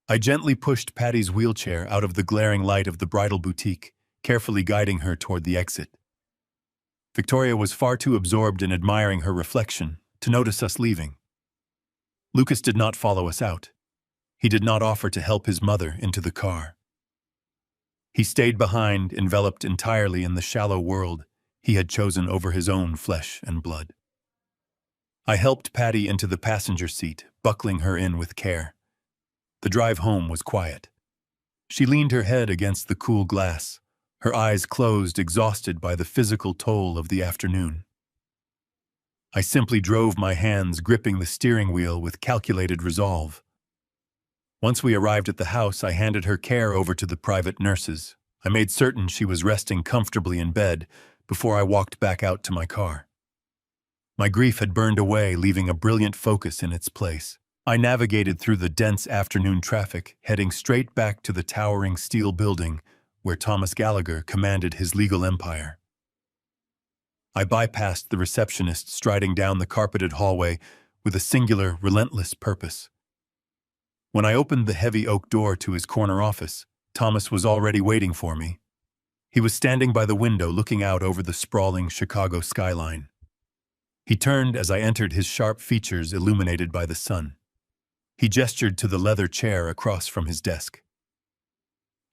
I gently pushed Patty's wheelchair out of the glaring light of the bridal boutique, carefully guiding her toward the exit. Victoria was far too absorbed in admiring her reflection to notice us leaving. Lucas did not follow us out. He did not offer to help his mother into the car. He stayed behind, enveloped entirely in the shallow world he had chosen over his own flesh and blood. I helped Patty into the passenger seat, buckling her in with care. The drive home was quiet. She leaned her head against the cool glass, her eyes closed, exhausted by the physical toll of the afternoon. I simply drove my hands, gripping the steering wheel with calculated resolve. Once we arrived at the house, I handed her care over to the private nurses. I made certain she was resting comfortably in bed before I walked back out to my car. My grief had burned away, leaving a brilliant focus in its place. I navigated through the dense afternoon traffic, heading straight back to the towering steel building where Thomas Gallagher commanded his legal empire. I bypassed the receptionist, striding down the carpeted hallway with a singular, relentless purpose. When I opened the heavy oak door to his corner office, Thomas was already waiting for me. He was standing by the window looking out over the sprawling Chicago skyline. He turned as I entered, his sharp features illuminated by the sun. He gestured to the leather chair across from his desk.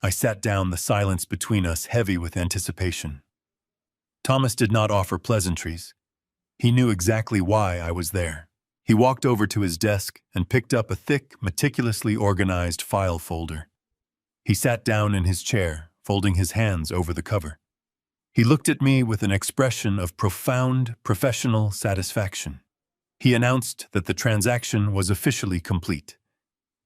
I sat down, the silence between us heavy with anticipation. Thomas did not offer pleasantries. He knew exactly why I was there. He walked over to his desk and picked up a thick, meticulously organized file folder. He sat down in his chair, folding his hands over the cover. He looked at me with an expression of profound, professional satisfaction. He announced that the transaction was officially complete.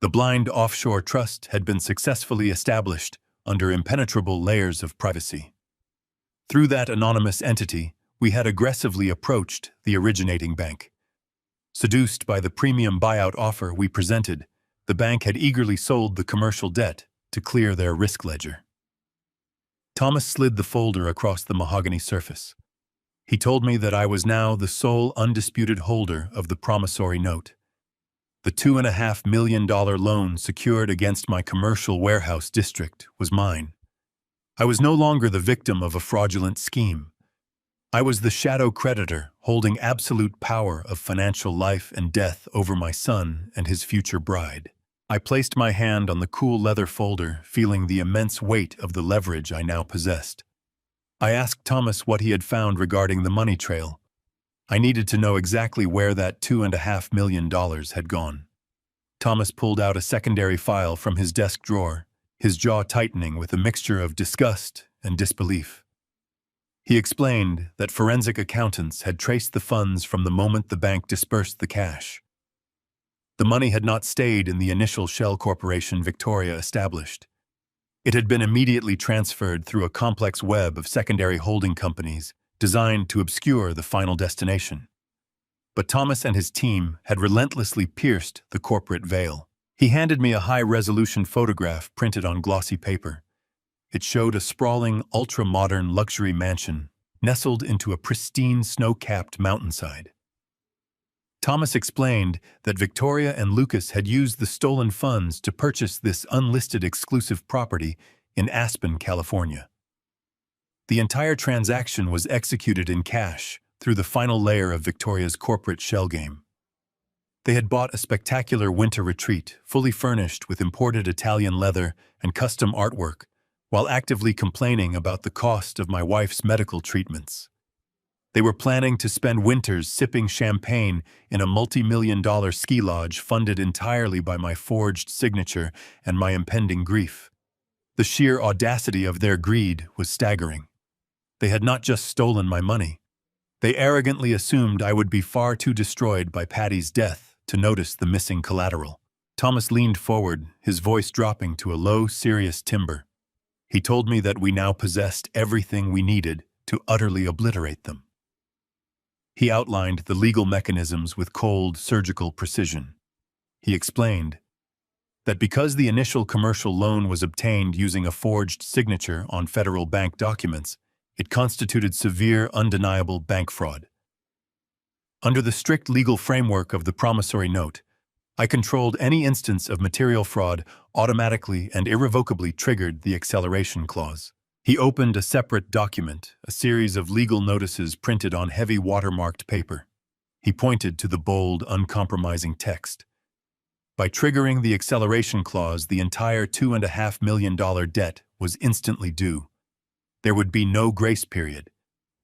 The blind offshore trust had been successfully established under impenetrable layers of privacy. Through that anonymous entity, we had aggressively approached the originating bank. Seduced by the premium buyout offer we presented, the bank had eagerly sold the commercial debt to clear their risk ledger. Thomas slid the folder across the mahogany surface. He told me that I was now the sole undisputed holder of the promissory note. The $2.5 million loan secured against my commercial warehouse district was mine. I was no longer the victim of a fraudulent scheme. I was the shadow creditor holding absolute power of financial life and death over my son and his future bride. I placed my hand on the cool leather folder, feeling the immense weight of the leverage I now possessed. I asked Thomas what he had found regarding the money trail. I needed to know exactly where that $2.5 million had gone. Thomas pulled out a secondary file from his desk drawer, his jaw tightening with a mixture of disgust and disbelief. He explained that forensic accountants had traced the funds from the moment the bank dispersed the cash. The money had not stayed in the initial shell corporation Victoria established. It had been immediately transferred through a complex web of secondary holding companies designed to obscure the final destination. But Thomas and his team had relentlessly pierced the corporate veil. He handed me a high-resolution photograph printed on glossy paper. It showed a sprawling, ultra-modern luxury mansion nestled into a pristine snow-capped mountainside. Thomas explained that Victoria and Lucas had used the stolen funds to purchase this unlisted exclusive property in Aspen, California. The entire transaction was executed in cash through the final layer of Victoria's corporate shell game. They had bought a spectacular winter retreat, fully furnished with imported Italian leather and custom artwork, while actively complaining about the cost of my wife's medical treatments. They were planning to spend winters sipping champagne in a multi-million-dollar ski lodge funded entirely by my forged signature and my impending grief. The sheer audacity of their greed was staggering. They had not just stolen my money. They arrogantly assumed I would be far too destroyed by Patty's death to notice the missing collateral. Thomas leaned forward, his voice dropping to a low, serious timbre. He told me that we now possessed everything we needed to utterly obliterate them. He outlined the legal mechanisms with cold, surgical precision. He explained, That because the initial commercial loan was obtained using a forged signature on federal bank documents, it constituted severe, undeniable bank fraud. Under the strict legal framework of the promissory note, I controlled any instance of material fraud automatically and irrevocably triggered the acceleration clause. He opened a separate document, a series of legal notices printed on heavy watermarked paper. He pointed to the bold, uncompromising text. By triggering the acceleration clause, the entire $2.5 million debt was instantly due. There would be no grace period.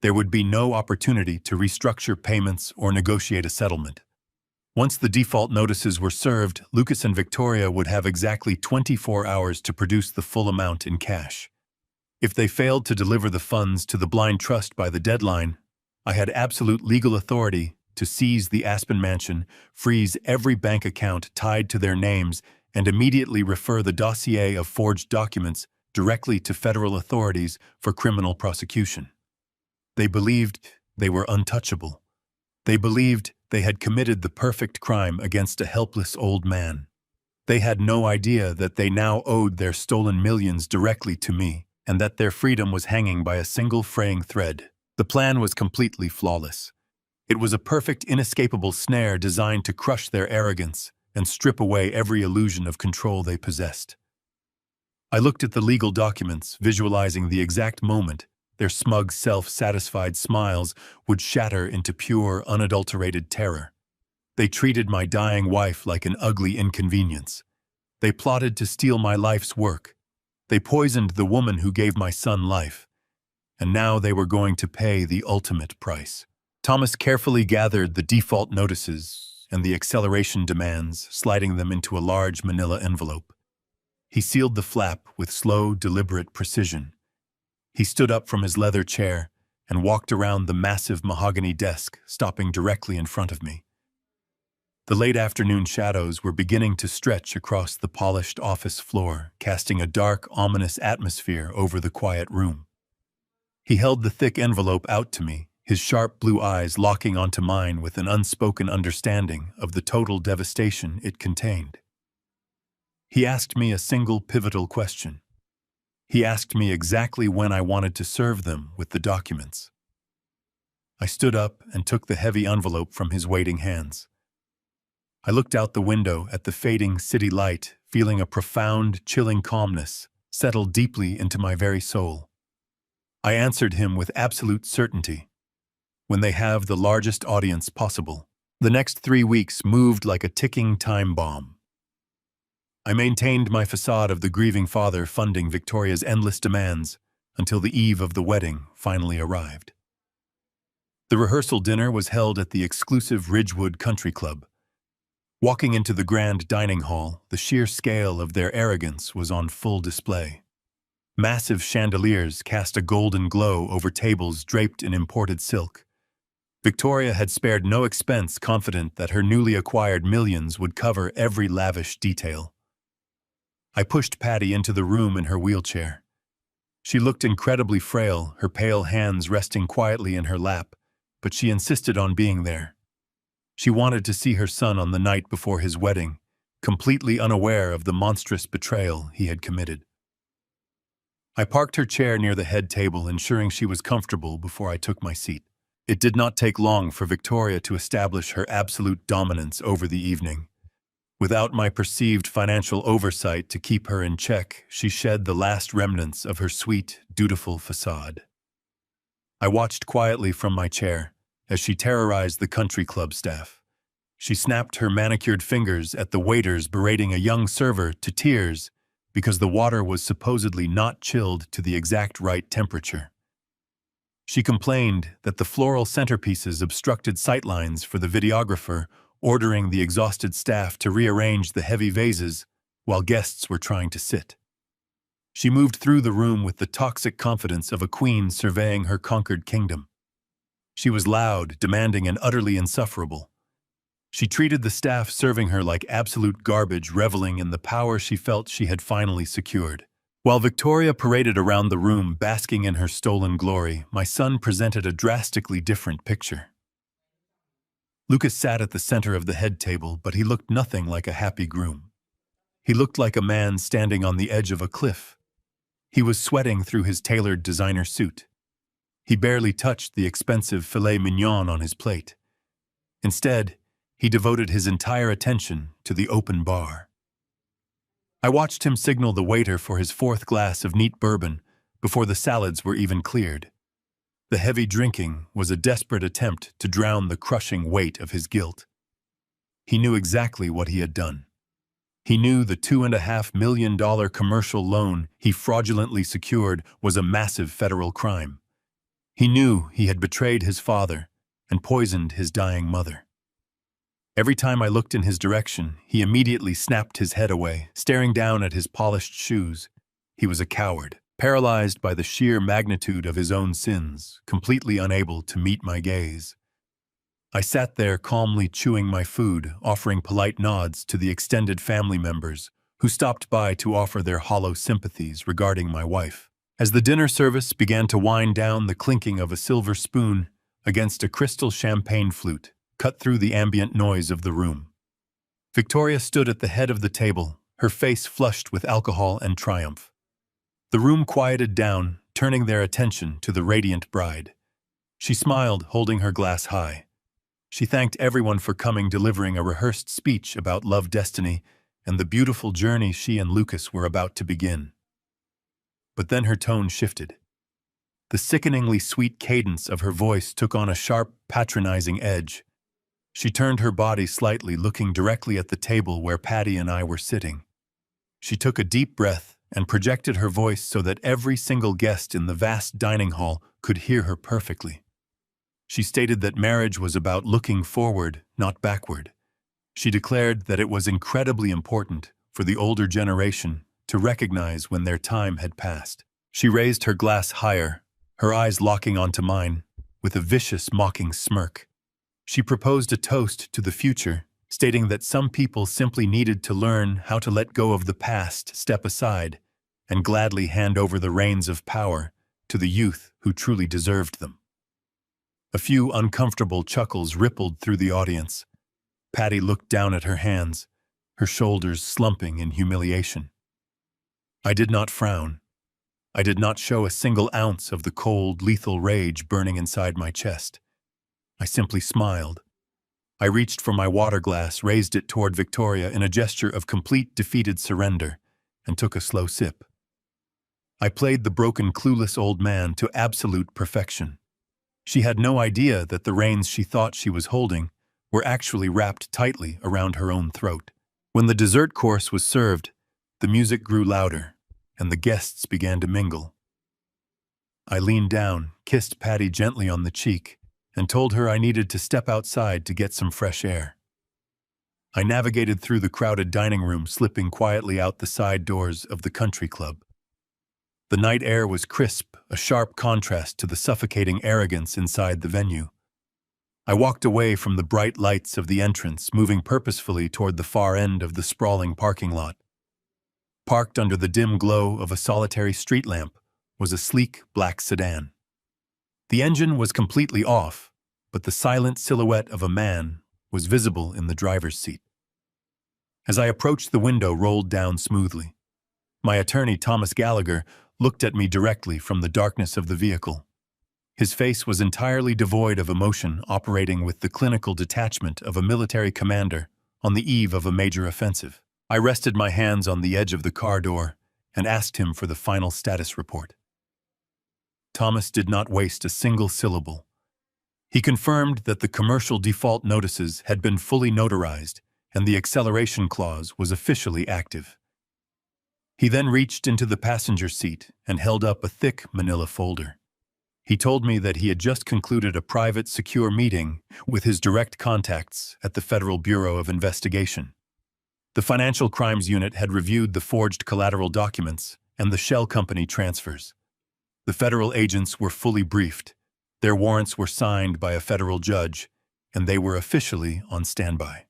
There would be no opportunity to restructure payments or negotiate a settlement. Once the default notices were served, Lucas and Victoria would have exactly 24 hours to produce the full amount in cash. If they failed to deliver the funds to the blind trust by the deadline, I had absolute legal authority to seize the Aspen mansion, freeze every bank account tied to their names, and immediately refer the dossier of forged documents directly to federal authorities for criminal prosecution. They believed they were untouchable. They believed they had committed the perfect crime against a helpless old man. They had no idea that they now owed their stolen millions directly to me, and that their freedom was hanging by a single fraying thread. The plan was completely flawless. It was a perfect, inescapable snare designed to crush their arrogance and strip away every illusion of control they possessed. I looked at the legal documents, visualizing the exact moment their smug, self-satisfied smiles would shatter into pure, unadulterated terror. They treated my dying wife like an ugly inconvenience. They plotted to steal my life's work. They poisoned the woman who gave my son life. And now they were going to pay the ultimate price. Thomas carefully gathered the default notices and the acceleration demands, sliding them into a large manila envelope. He sealed the flap with slow, deliberate precision. He stood up from his leather chair and walked around the massive mahogany desk, stopping directly in front of me. The late afternoon shadows were beginning to stretch across the polished office floor, casting a dark, ominous atmosphere over the quiet room. He held the thick envelope out to me, his sharp blue eyes locking onto mine with an unspoken understanding of the total devastation it contained. He asked me a single pivotal question. He asked me exactly when I wanted to serve them with the documents. I stood up and took the heavy envelope from his waiting hands. I looked out the window at the fading city light, feeling a profound, chilling calmness settle deeply into my very soul. I answered him with absolute certainty. When they have the largest audience possible, the next 3 weeks moved like a ticking time bomb. I maintained my facade of the grieving father funding Victoria's endless demands until the eve of the wedding finally arrived. The rehearsal dinner was held at the exclusive Ridgewood Country Club. Walking into the grand dining hall, the sheer scale of their arrogance was on full display. Massive chandeliers cast a golden glow over tables draped in imported silk. Victoria had spared no expense, confident that her newly acquired millions would cover every lavish detail. I pushed Patty into the room in her wheelchair. She looked incredibly frail, her pale hands resting quietly in her lap, but she insisted on being there. She wanted to see her son on the night before his wedding, completely unaware of the monstrous betrayal he had committed. I parked her chair near the head table, ensuring she was comfortable before I took my seat. It did not take long for Victoria to establish her absolute dominance over the evening. Without my perceived financial oversight to keep her in check, she shed the last remnants of her sweet, dutiful facade. I watched quietly from my chair as she terrorized the country club staff. She snapped her manicured fingers at the waiters, berating a young server to tears because the water was supposedly not chilled to the exact right temperature. She complained that the floral centerpieces obstructed sightlines for the videographer, ordering the exhausted staff to rearrange the heavy vases while guests were trying to sit. She moved through the room with the toxic confidence of a queen surveying her conquered kingdom. She was loud, demanding, and utterly insufferable. She treated the staff serving her like absolute garbage, reveling in the power she felt she had finally secured. While Victoria paraded around the room, basking in her stolen glory, my son presented a drastically different picture. Lucas sat at the center of the head table, but he looked nothing like a happy groom. He looked like a man standing on the edge of a cliff. He was sweating through his tailored designer suit. He barely touched the expensive filet mignon on his plate. Instead, he devoted his entire attention to the open bar. I watched him signal the waiter for his fourth glass of neat bourbon before the salads were even cleared. The heavy drinking was a desperate attempt to drown the crushing weight of his guilt. He knew exactly what he had done. He knew the $2.5 million commercial loan he fraudulently secured was a massive federal crime. He knew he had betrayed his father and poisoned his dying mother. Every time I looked in his direction, he immediately snapped his head away, staring down at his polished shoes. He was a coward, paralyzed by the sheer magnitude of his own sins, completely unable to meet my gaze. I sat there calmly chewing my food, offering polite nods to the extended family members who stopped by to offer their hollow sympathies regarding my wife. As the dinner service began to wind down, the clinking of a silver spoon against a crystal champagne flute cut through the ambient noise of the room. Victoria stood at the head of the table, her face flushed with alcohol and triumph. The room quieted down, turning their attention to the radiant bride. She smiled, holding her glass high. She thanked everyone for coming, delivering a rehearsed speech about love, destiny, and the beautiful journey she and Lucas were about to begin. But then her tone shifted. The sickeningly sweet cadence of her voice took on a sharp, patronizing edge. She turned her body slightly, looking directly at the table where Patty and I were sitting. She took a deep breath and projected her voice so that every single guest in the vast dining hall could hear her perfectly. She stated that marriage was about looking forward, not backward. She declared that it was incredibly important for the older generation to recognize when their time had passed. She raised her glass higher, her eyes locking onto mine, with a vicious, mocking smirk. She proposed a toast to the future, stating that some people simply needed to learn how to let go of the past, step aside, and gladly hand over the reins of power to the youth who truly deserved them. A few uncomfortable chuckles rippled through the audience. Patty looked down at her hands, her shoulders slumping in humiliation. I did not frown. I did not show a single ounce of the cold, lethal rage burning inside my chest. I simply smiled. I reached for my water glass, raised it toward Victoria in a gesture of complete defeated surrender, and took a slow sip. I played the broken, clueless old man to absolute perfection. She had no idea that the reins she thought she was holding were actually wrapped tightly around her own throat. When the dessert course was served, the music grew louder, and the guests began to mingle. I leaned down, kissed Patty gently on the cheek, and told her I needed to step outside to get some fresh air. I navigated through the crowded dining room, slipping quietly out the side doors of the country club. The night air was crisp, a sharp contrast to the suffocating arrogance inside the venue. I walked away from the bright lights of the entrance, moving purposefully toward the far end of the sprawling parking lot. Parked under the dim glow of a solitary street lamp was a sleek black sedan. The engine was completely off, but the silent silhouette of a man was visible in the driver's seat. As I approached, the window rolled down smoothly. My attorney, Thomas Gallagher, looked at me directly from the darkness of the vehicle. His face was entirely devoid of emotion, operating with the clinical detachment of a military commander on the eve of a major offensive. I rested my hands on the edge of the car door and asked him for the final status report. Thomas did not waste a single syllable. He confirmed that the commercial default notices had been fully notarized and the acceleration clause was officially active. He then reached into the passenger seat and held up a thick manila folder. He told me that he had just concluded a private, secure meeting with his direct contacts at the Federal Bureau of Investigation. The Financial Crimes Unit had reviewed the forged collateral documents and the shell company transfers. The federal agents were fully briefed. Their warrants were signed by a federal judge, and they were officially on standby.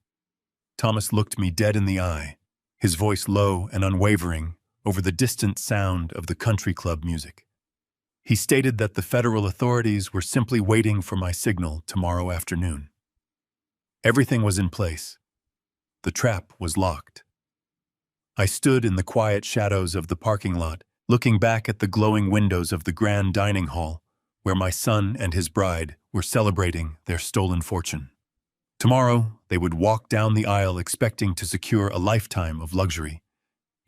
Thomas looked me dead in the eye, his voice low and unwavering over the distant sound of the country club music. He stated that the federal authorities were simply waiting for my signal tomorrow afternoon. Everything was in place. The trap was locked. I stood in the quiet shadows of the parking lot, looking back at the glowing windows of the grand dining hall, where my son and his bride were celebrating their stolen fortune. Tomorrow, they would walk down the aisle expecting to secure a lifetime of luxury.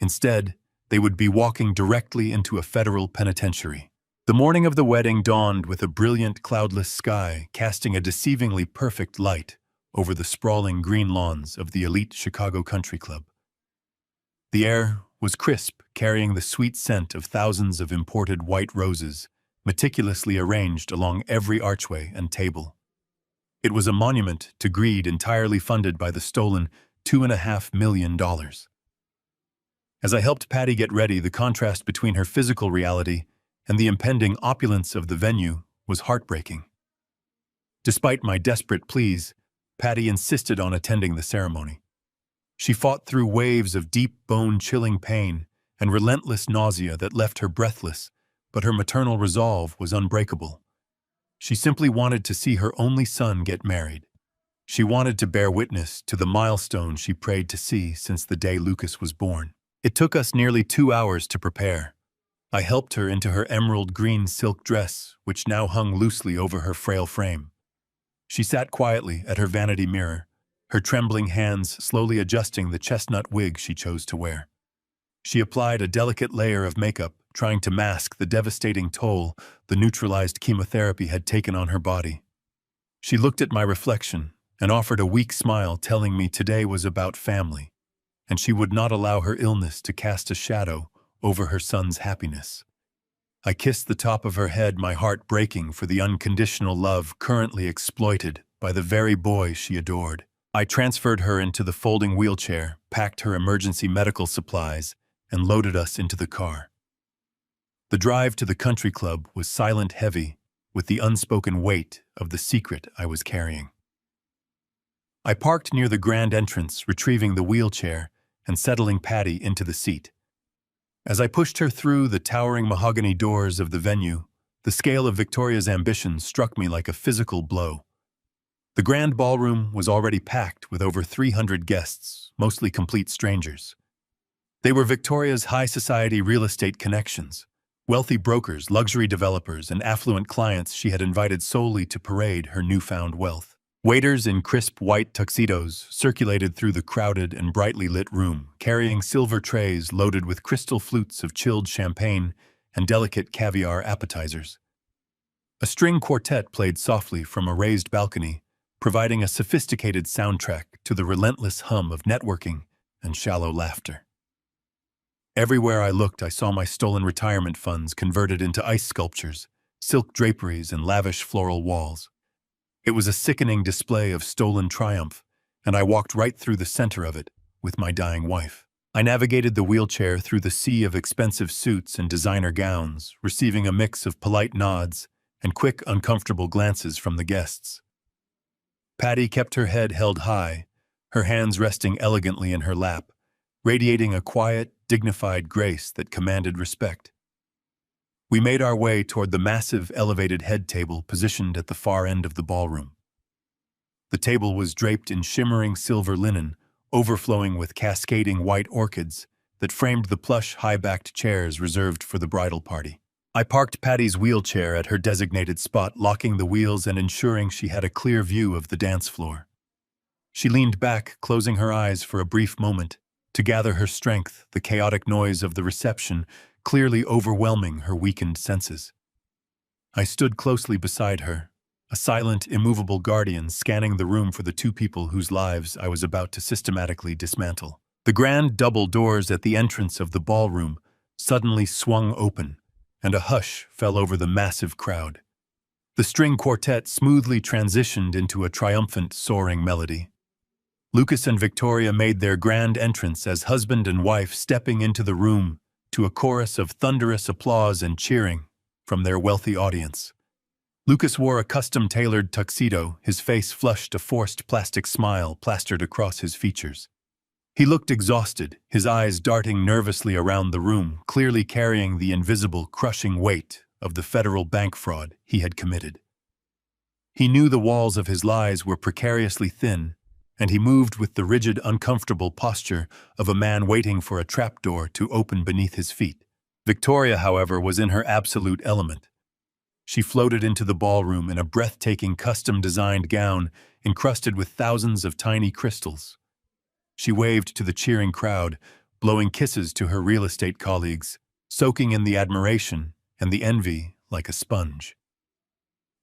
Instead, they would be walking directly into a federal penitentiary. The morning of the wedding dawned with a brilliant, cloudless sky casting a deceivingly perfect light over the sprawling green lawns of the elite Chicago Country Club. The air was crisp, carrying the sweet scent of thousands of imported white roses, meticulously arranged along every archway and table. It was a monument to greed entirely funded by the stolen $2.5 million. As I helped Patty get ready, the contrast between her physical reality and the impending opulence of the venue was heartbreaking. Despite my desperate pleas, Patty insisted on attending the ceremony. She fought through waves of deep, bone-chilling pain and relentless nausea that left her breathless, but her maternal resolve was unbreakable. She simply wanted to see her only son get married. She wanted to bear witness to the milestone she prayed to see since the day Lucas was born. It took us nearly 2 hours to prepare. I helped her into her emerald green silk dress, which now hung loosely over her frail frame. She sat quietly at her vanity mirror, her trembling hands slowly adjusting the chestnut wig she chose to wear. She applied a delicate layer of makeup, trying to mask the devastating toll the neutralized chemotherapy had taken on her body. She looked at my reflection and offered a weak smile, telling me today was about family, and she would not allow her illness to cast a shadow over her son's happiness. I kissed the top of her head, my heart breaking for the unconditional love currently exploited by the very boy she adored. I transferred her into the folding wheelchair, packed her emergency medical supplies, and loaded us into the car. The drive to the country club was silent, heavy, with the unspoken weight of the secret I was carrying. I parked near the grand entrance, retrieving the wheelchair and settling Patty into the seat. As I pushed her through the towering mahogany doors of the venue, the scale of Victoria's ambitions struck me like a physical blow. The grand ballroom was already packed with over 300 guests, mostly complete strangers. They were Victoria's high society real estate connections, wealthy brokers, luxury developers, and affluent clients she had invited solely to parade her newfound wealth. Waiters in crisp white tuxedos circulated through the crowded and brightly lit room, carrying silver trays loaded with crystal flutes of chilled champagne and delicate caviar appetizers. A string quartet played softly from a raised balcony, providing a sophisticated soundtrack to the relentless hum of networking and shallow laughter. Everywhere I looked, I saw my stolen retirement funds converted into ice sculptures, silk draperies, and lavish floral walls. It was a sickening display of stolen triumph, and I walked right through the center of it with my dying wife. I navigated the wheelchair through the sea of expensive suits and designer gowns, receiving a mix of polite nods and quick, uncomfortable glances from the guests. Patty kept her head held high, her hands resting elegantly in her lap, radiating a quiet, dignified grace that commanded respect. We made our way toward the massive elevated head table positioned at the far end of the ballroom. The table was draped in shimmering silver linen, overflowing with cascading white orchids that framed the plush, high-backed chairs reserved for the bridal party. I parked Patty's wheelchair at her designated spot, locking the wheels and ensuring she had a clear view of the dance floor. She leaned back, closing her eyes for a brief moment, to gather her strength, the chaotic noise of the reception clearly overwhelming her weakened senses. I stood closely beside her, a silent, immovable guardian scanning the room for the two people whose lives I was about to systematically dismantle. The grand double doors at the entrance of the ballroom suddenly swung open, and a hush fell over the massive crowd. The string quartet smoothly transitioned into a triumphant, soaring melody. Lucas and Victoria made their grand entrance as husband and wife, stepping into the room to a chorus of thunderous applause and cheering from their wealthy audience. Lucas wore a custom-tailored tuxedo, his face flushed, a forced plastic smile plastered across his features. He looked exhausted, his eyes darting nervously around the room, clearly carrying the invisible, crushing weight of the federal bank fraud he had committed. He knew the walls of his lies were precariously thin, and he moved with the rigid, uncomfortable posture of a man waiting for a trapdoor to open beneath his feet. Victoria, however, was in her absolute element. She floated into the ballroom in a breathtaking custom-designed gown encrusted with thousands of tiny crystals. She waved to the cheering crowd, blowing kisses to her real estate colleagues, soaking in the admiration and the envy like a sponge.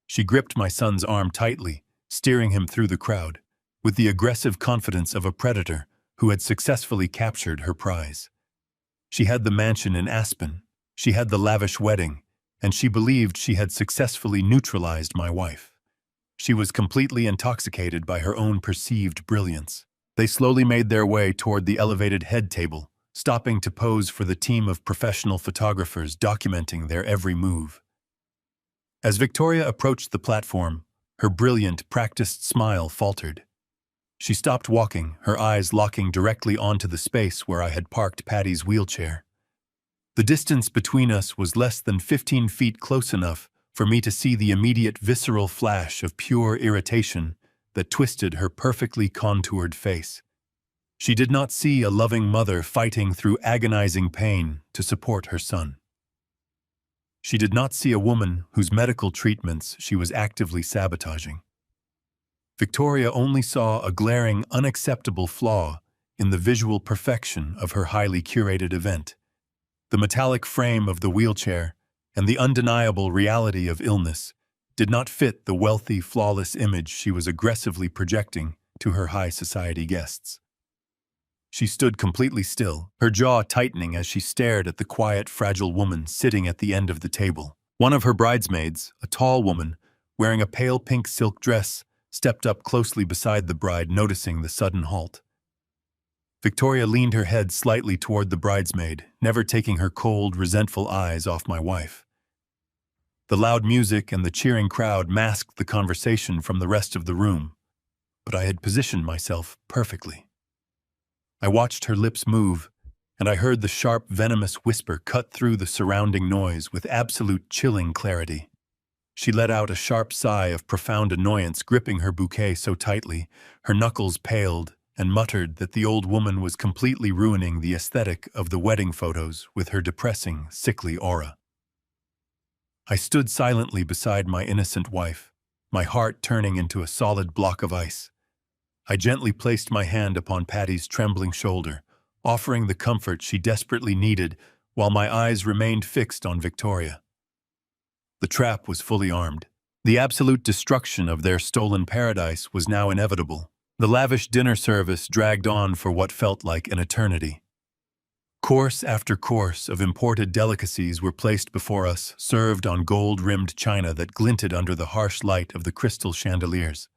She gripped my son's arm tightly, steering him through the crowd, with the aggressive confidence of a predator who had successfully captured her prize. She had the mansion in Aspen, she had the lavish wedding, and she believed she had successfully neutralized my wife. She was completely intoxicated by her own perceived brilliance. They slowly made their way toward the elevated head table, stopping to pose for the team of professional photographers documenting their every move. As Victoria approached the platform, her brilliant, practiced smile faltered. She stopped walking, her eyes locking directly onto the space where I had parked Patty's wheelchair. The distance between us was less than 15 feet, close enough for me to see the immediate visceral flash of pure irritation that twisted her perfectly contoured face. She did not see a loving mother fighting through agonizing pain to support her son. She did not see a woman whose medical treatments she was actively sabotaging. Victoria only saw a glaring, unacceptable flaw in the visual perfection of her highly curated event. The metallic frame of the wheelchair and the undeniable reality of illness did not fit the wealthy, flawless image she was aggressively projecting to her high society guests. She stood completely still, her jaw tightening as she stared at the quiet, fragile woman sitting at the end of the table. One of her bridesmaids, a tall woman, wearing a pale pink silk dress, stepped up closely beside the bride, noticing the sudden halt. Victoria leaned her head slightly toward the bridesmaid, never taking her cold, resentful eyes off my wife. The loud music and the cheering crowd masked the conversation from the rest of the room, but I had positioned myself perfectly. I watched her lips move, and I heard the sharp, venomous whisper cut through the surrounding noise with absolute chilling clarity. She let out a sharp sigh of profound annoyance, gripping her bouquet so tightly, her knuckles paled, and muttered that the old woman was completely ruining the aesthetic of the wedding photos with her depressing, sickly aura. I stood silently beside my innocent wife, my heart turning into a solid block of ice. I gently placed my hand upon Patty's trembling shoulder, offering the comfort she desperately needed while my eyes remained fixed on Victoria. The trap was fully armed. The absolute destruction of their stolen paradise was now inevitable. The lavish dinner service dragged on for what felt like an eternity. Course after course of imported delicacies were placed before us, served on gold-rimmed china that glinted under the harsh light of the crystal chandeliers.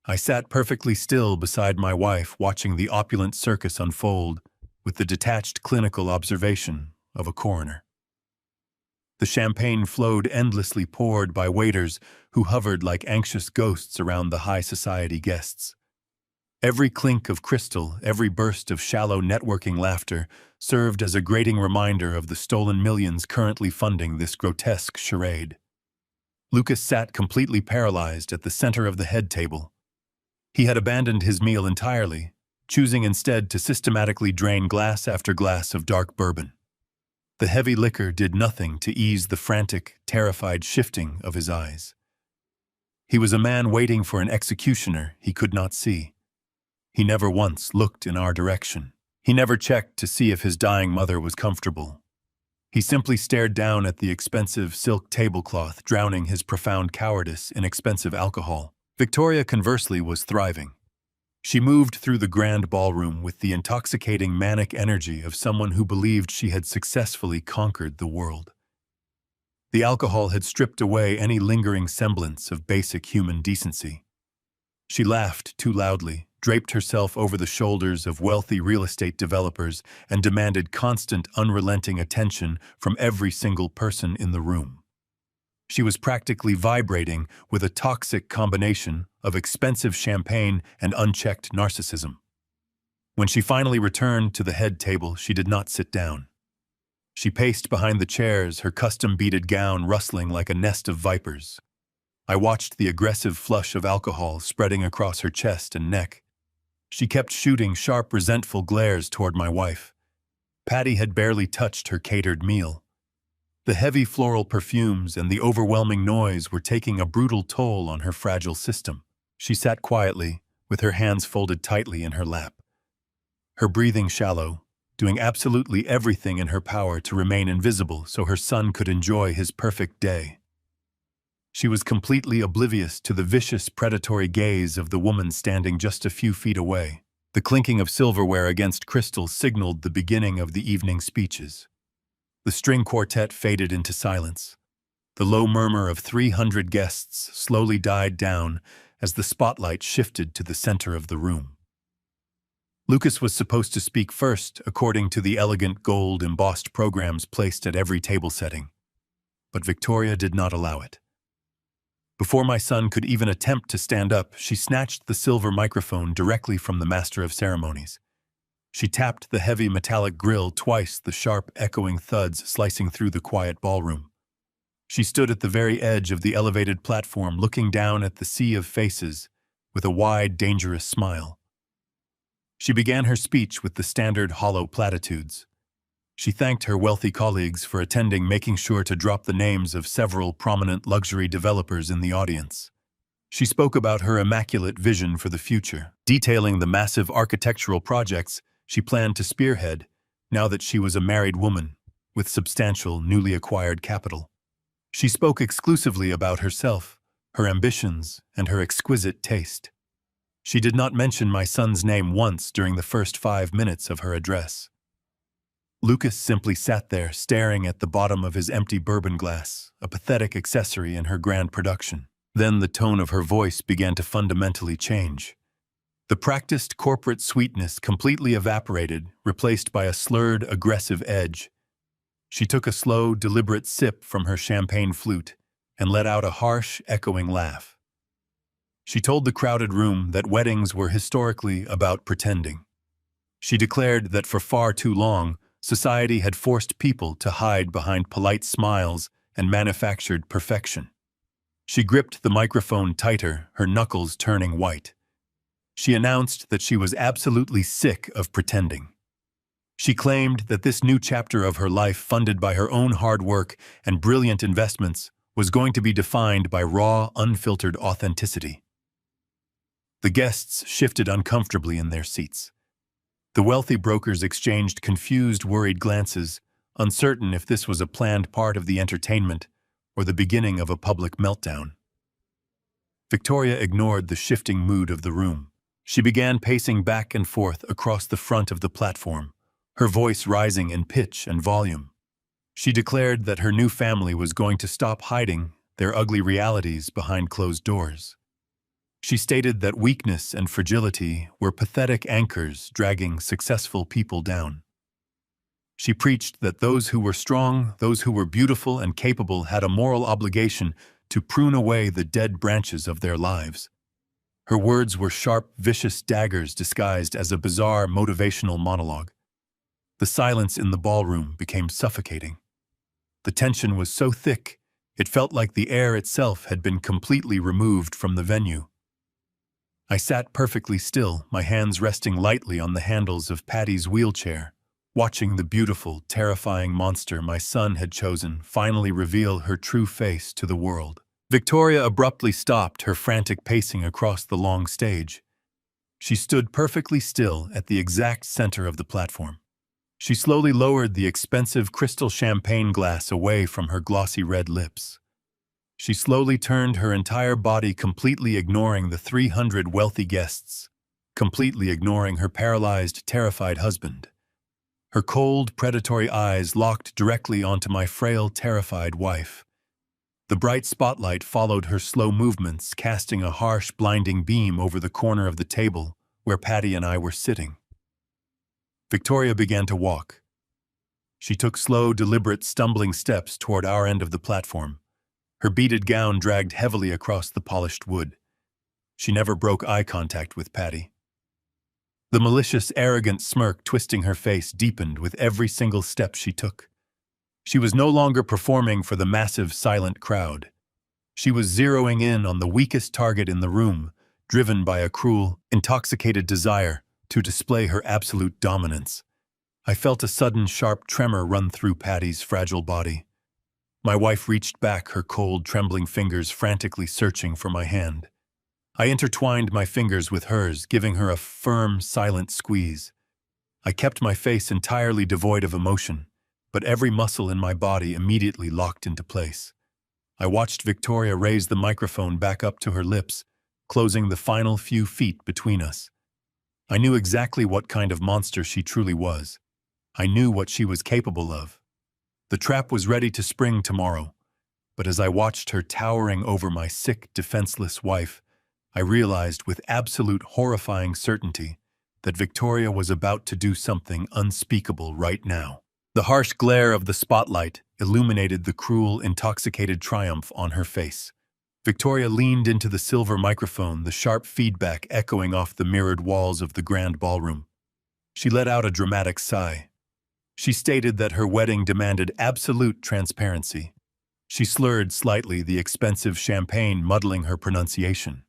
I sat perfectly still beside my wife, watching the opulent circus unfold with the detached clinical observation of a coroner. The champagne flowed endlessly, poured by waiters who hovered like anxious ghosts around the high society guests. Every clink of crystal, every burst of shallow networking laughter served as a grating reminder of the stolen millions currently funding this grotesque charade. Lucas sat completely paralyzed at the center of the head table. He had abandoned his meal entirely, choosing instead to systematically drain glass after glass of dark bourbon. The heavy liquor did nothing to ease the frantic, terrified shifting of his eyes. He was a man waiting for an executioner he could not see. He never once looked in our direction. He never checked to see if his dying mother was comfortable. He simply stared down at the expensive silk tablecloth, drowning his profound cowardice in expensive alcohol. Victoria, conversely, was thriving. She moved through the grand ballroom with the intoxicating manic energy of someone who believed she had successfully conquered the world. The alcohol had stripped away any lingering semblance of basic human decency. She laughed too loudly, draped herself over the shoulders of wealthy real estate developers, and demanded constant, unrelenting attention from every single person in the room. She was practically vibrating with a toxic combination of expensive champagne and unchecked narcissism. When she finally returned to the head table, she did not sit down. She paced behind the chairs, her custom-beaded gown rustling like a nest of vipers. I watched the aggressive flush of alcohol spreading across her chest and neck. She kept shooting sharp, resentful glares toward my wife. Patty had barely touched her catered meal. The heavy floral perfumes and the overwhelming noise were taking a brutal toll on her fragile system. She sat quietly, with her hands folded tightly in her lap. Her breathing shallow, doing absolutely everything in her power to remain invisible so her son could enjoy his perfect day. She was completely oblivious to the vicious, predatory gaze of the woman standing just a few feet away. The clinking of silverware against crystal signaled the beginning of the evening speeches. The string quartet faded into silence. The low murmur of 300 guests slowly died down as the spotlight shifted to the center of the room. Lucas was supposed to speak first, according to the elegant gold embossed programs placed at every table setting. But Victoria did not allow it. Before my son could even attempt to stand up, she snatched the silver microphone directly from the master of ceremonies. She tapped the heavy metallic grill twice, the sharp, echoing thuds slicing through the quiet ballroom. She stood at the very edge of the elevated platform, looking down at the sea of faces with a wide, dangerous smile. She began her speech with the standard hollow platitudes. She thanked her wealthy colleagues for attending, making sure to drop the names of several prominent luxury developers in the audience. She spoke about her immaculate vision for the future, detailing the massive architectural projects she planned to spearhead now that she was a married woman with substantial, newly acquired capital. She spoke exclusively about herself, her ambitions, and her exquisite taste. She did not mention my son's name once during the first 5 minutes of her address. Lucas simply sat there, staring at the bottom of his empty bourbon glass, a pathetic accessory in her grand production. Then the tone of her voice began to fundamentally change. The practiced corporate sweetness completely evaporated, replaced by a slurred, aggressive edge. She took a slow, deliberate sip from her champagne flute and let out a harsh, echoing laugh. She told the crowded room that weddings were historically about pretending. She declared that for far too long, society had forced people to hide behind polite smiles and manufactured perfection. She gripped the microphone tighter, her knuckles turning white. She announced that she was absolutely sick of pretending. She claimed that this new chapter of her life, funded by her own hard work and brilliant investments, was going to be defined by raw, unfiltered authenticity. The guests shifted uncomfortably in their seats. The wealthy brokers exchanged confused, worried glances, uncertain if this was a planned part of the entertainment or the beginning of a public meltdown. Victoria ignored the shifting mood of the room. She began pacing back and forth across the front of the platform, her voice rising in pitch and volume. She declared that her new family was going to stop hiding their ugly realities behind closed doors. She stated that weakness and fragility were pathetic anchors dragging successful people down. She preached that those who were strong, those who were beautiful and capable had a moral obligation to prune away the dead branches of their lives. Her words were sharp, vicious daggers disguised as a bizarre motivational monologue. The silence in the ballroom became suffocating. The tension was so thick, it felt like the air itself had been completely removed from the venue. I sat perfectly still, my hands resting lightly on the handles of Patty's wheelchair, watching the beautiful, terrifying monster my son had chosen finally reveal her true face to the world. Victoria abruptly stopped her frantic pacing across the long stage. She stood perfectly still at the exact center of the platform. She slowly lowered the expensive crystal champagne glass away from her glossy red lips. She slowly turned her entire body, completely ignoring the 300 wealthy guests, completely ignoring her paralyzed, terrified husband. Her cold, predatory eyes locked directly onto my frail, terrified wife. The bright spotlight followed her slow movements, casting a harsh, blinding beam over the corner of the table where Patty and I were sitting. Victoria began to walk. She took slow, deliberate, stumbling steps toward our end of the platform. Her beaded gown dragged heavily across the polished wood. She never broke eye contact with Patty. The malicious, arrogant smirk twisting her face deepened with every single step she took. She was no longer performing for the massive, silent crowd. She was zeroing in on the weakest target in the room, driven by a cruel, intoxicated desire to display her absolute dominance. I felt a sudden sharp tremor run through Patty's fragile body. My wife reached back, her cold, trembling fingers frantically searching for my hand. I intertwined my fingers with hers, giving her a firm, silent squeeze. I kept my face entirely devoid of emotion, but every muscle in my body immediately locked into place. I watched Victoria raise the microphone back up to her lips, closing the final few feet between us. I knew exactly what kind of monster she truly was. I knew what she was capable of. The trap was ready to spring tomorrow, but as I watched her towering over my sick, defenseless wife, I realized with absolute horrifying certainty that Victoria was about to do something unspeakable right now. The harsh glare of the spotlight illuminated the cruel, intoxicated triumph on her face. Victoria leaned into the silver microphone, the sharp feedback echoing off the mirrored walls of the grand ballroom. She let out a dramatic sigh. She stated that her wedding demanded absolute transparency. She slurred slightly, the expensive champagne muddling her pronunciation.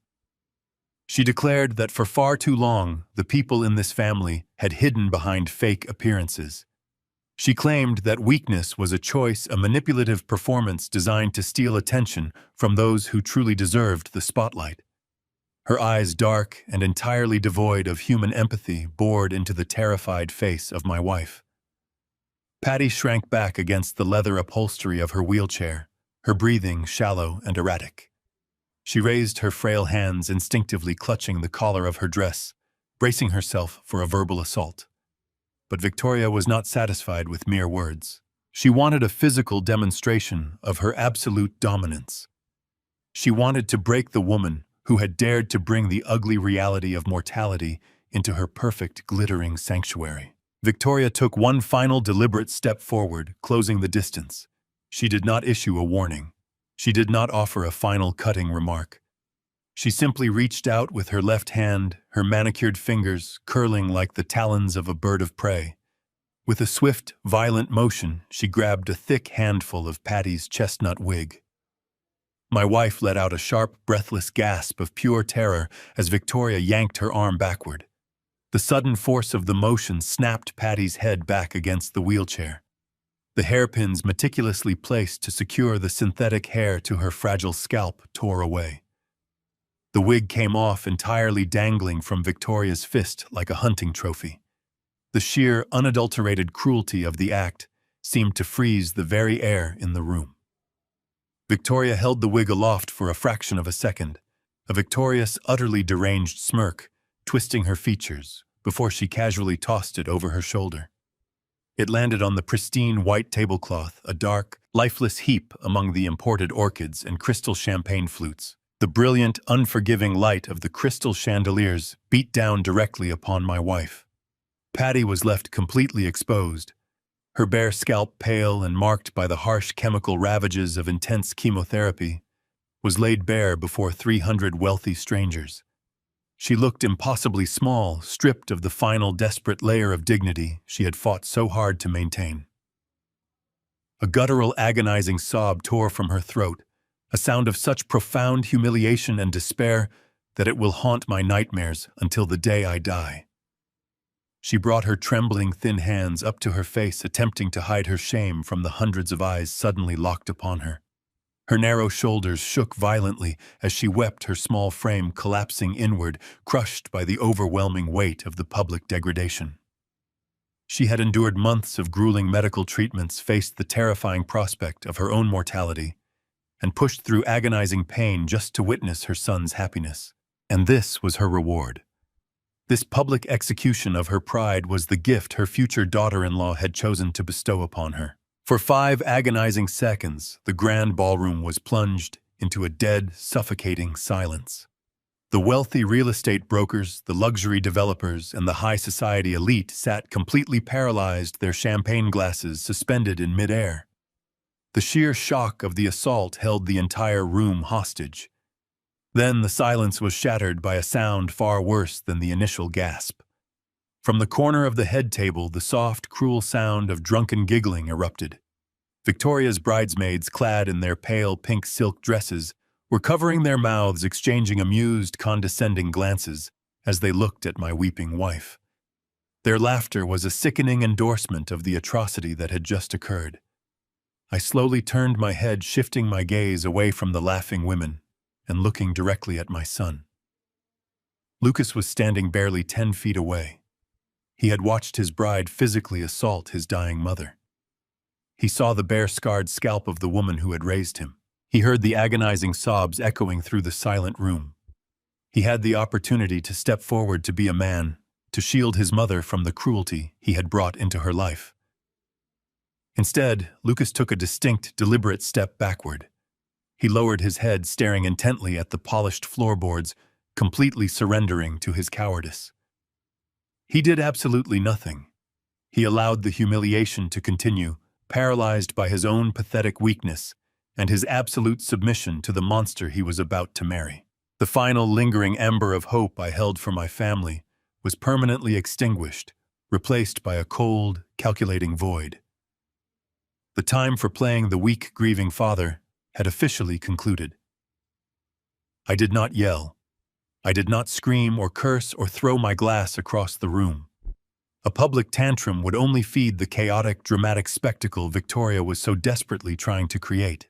She declared that for far too long, the people in this family had hidden behind fake appearances. She claimed that weakness was a choice, a manipulative performance designed to steal attention from those who truly deserved the spotlight. Her eyes, dark and entirely devoid of human empathy, bored into the terrified face of my wife. Patty shrank back against the leather upholstery of her wheelchair, her breathing shallow and erratic. She raised her frail hands, instinctively clutching the collar of her dress, bracing herself for a verbal assault. But Victoria was not satisfied with mere words. She wanted a physical demonstration of her absolute dominance. She wanted to break the woman who had dared to bring the ugly reality of mortality into her perfect, glittering sanctuary. Victoria took one final deliberate step forward, closing the distance. She did not issue a warning. She did not offer a final cutting remark. She simply reached out with her left hand, her manicured fingers curling like the talons of a bird of prey. With a swift, violent motion, she grabbed a thick handful of Patty's chestnut wig. My wife let out a sharp, breathless gasp of pure terror as Victoria yanked her arm backward. The sudden force of the motion snapped Patty's head back against the wheelchair. The hairpins meticulously placed to secure the synthetic hair to her fragile scalp tore away. The wig came off, entirely dangling from Victoria's fist like a hunting trophy. The sheer, unadulterated cruelty of the act seemed to freeze the very air in the room. Victoria held the wig aloft for a fraction of a second, a victorious, utterly deranged smirk twisting her features before she casually tossed it over her shoulder. It landed on the pristine white tablecloth, a dark, lifeless heap among the imported orchids and crystal champagne flutes. The brilliant, unforgiving light of the crystal chandeliers beat down directly upon my wife. Patty was left completely exposed, her bare scalp pale and marked by the harsh chemical ravages of intense chemotherapy, was laid bare before 300 wealthy strangers. She looked impossibly small, stripped of the final desperate layer of dignity she had fought so hard to maintain. A guttural, agonizing sob tore from her throat, a sound of such profound humiliation and despair that it will haunt my nightmares until the day I die. She brought her trembling, thin hands up to her face, attempting to hide her shame from the hundreds of eyes suddenly locked upon her. Her narrow shoulders shook violently as she wept, her small frame collapsing inward, crushed by the overwhelming weight of the public degradation. She had endured months of grueling medical treatments, faced the terrifying prospect of her own mortality, and pushed through agonizing pain just to witness her son's happiness. And this was her reward. This public execution of her pride was the gift her future daughter-in-law had chosen to bestow upon her. For 5 agonizing seconds, the grand ballroom was plunged into a dead, suffocating silence. The wealthy real estate brokers, the luxury developers, and the high society elite sat completely paralyzed, their champagne glasses suspended in midair. The sheer shock of the assault held the entire room hostage. Then the silence was shattered by a sound far worse than the initial gasp. From the corner of the head table, the soft, cruel sound of drunken giggling erupted. Victoria's bridesmaids, clad in their pale pink silk dresses, were covering their mouths, exchanging amused, condescending glances as they looked at my weeping wife. Their laughter was a sickening endorsement of the atrocity that had just occurred. I slowly turned my head, shifting my gaze away from the laughing women and looking directly at my son. Lucas was standing barely 10 feet away. He had watched his bride physically assault his dying mother. He saw the bare-scarred scalp of the woman who had raised him. He heard the agonizing sobs echoing through the silent room. He had the opportunity to step forward, to be a man, to shield his mother from the cruelty he had brought into her life. Instead, Lucas took a distinct, deliberate step backward. He lowered his head, staring intently at the polished floorboards, completely surrendering to his cowardice. He did absolutely nothing. He allowed the humiliation to continue, paralyzed by his own pathetic weakness and his absolute submission to the monster he was about to marry. The final lingering ember of hope I held for my family was permanently extinguished, replaced by a cold, calculating void. The time for playing the weak, grieving father had officially concluded. I did not yell. I did not scream or curse or throw my glass across the room. A public tantrum would only feed the chaotic, dramatic spectacle Victoria was so desperately trying to create.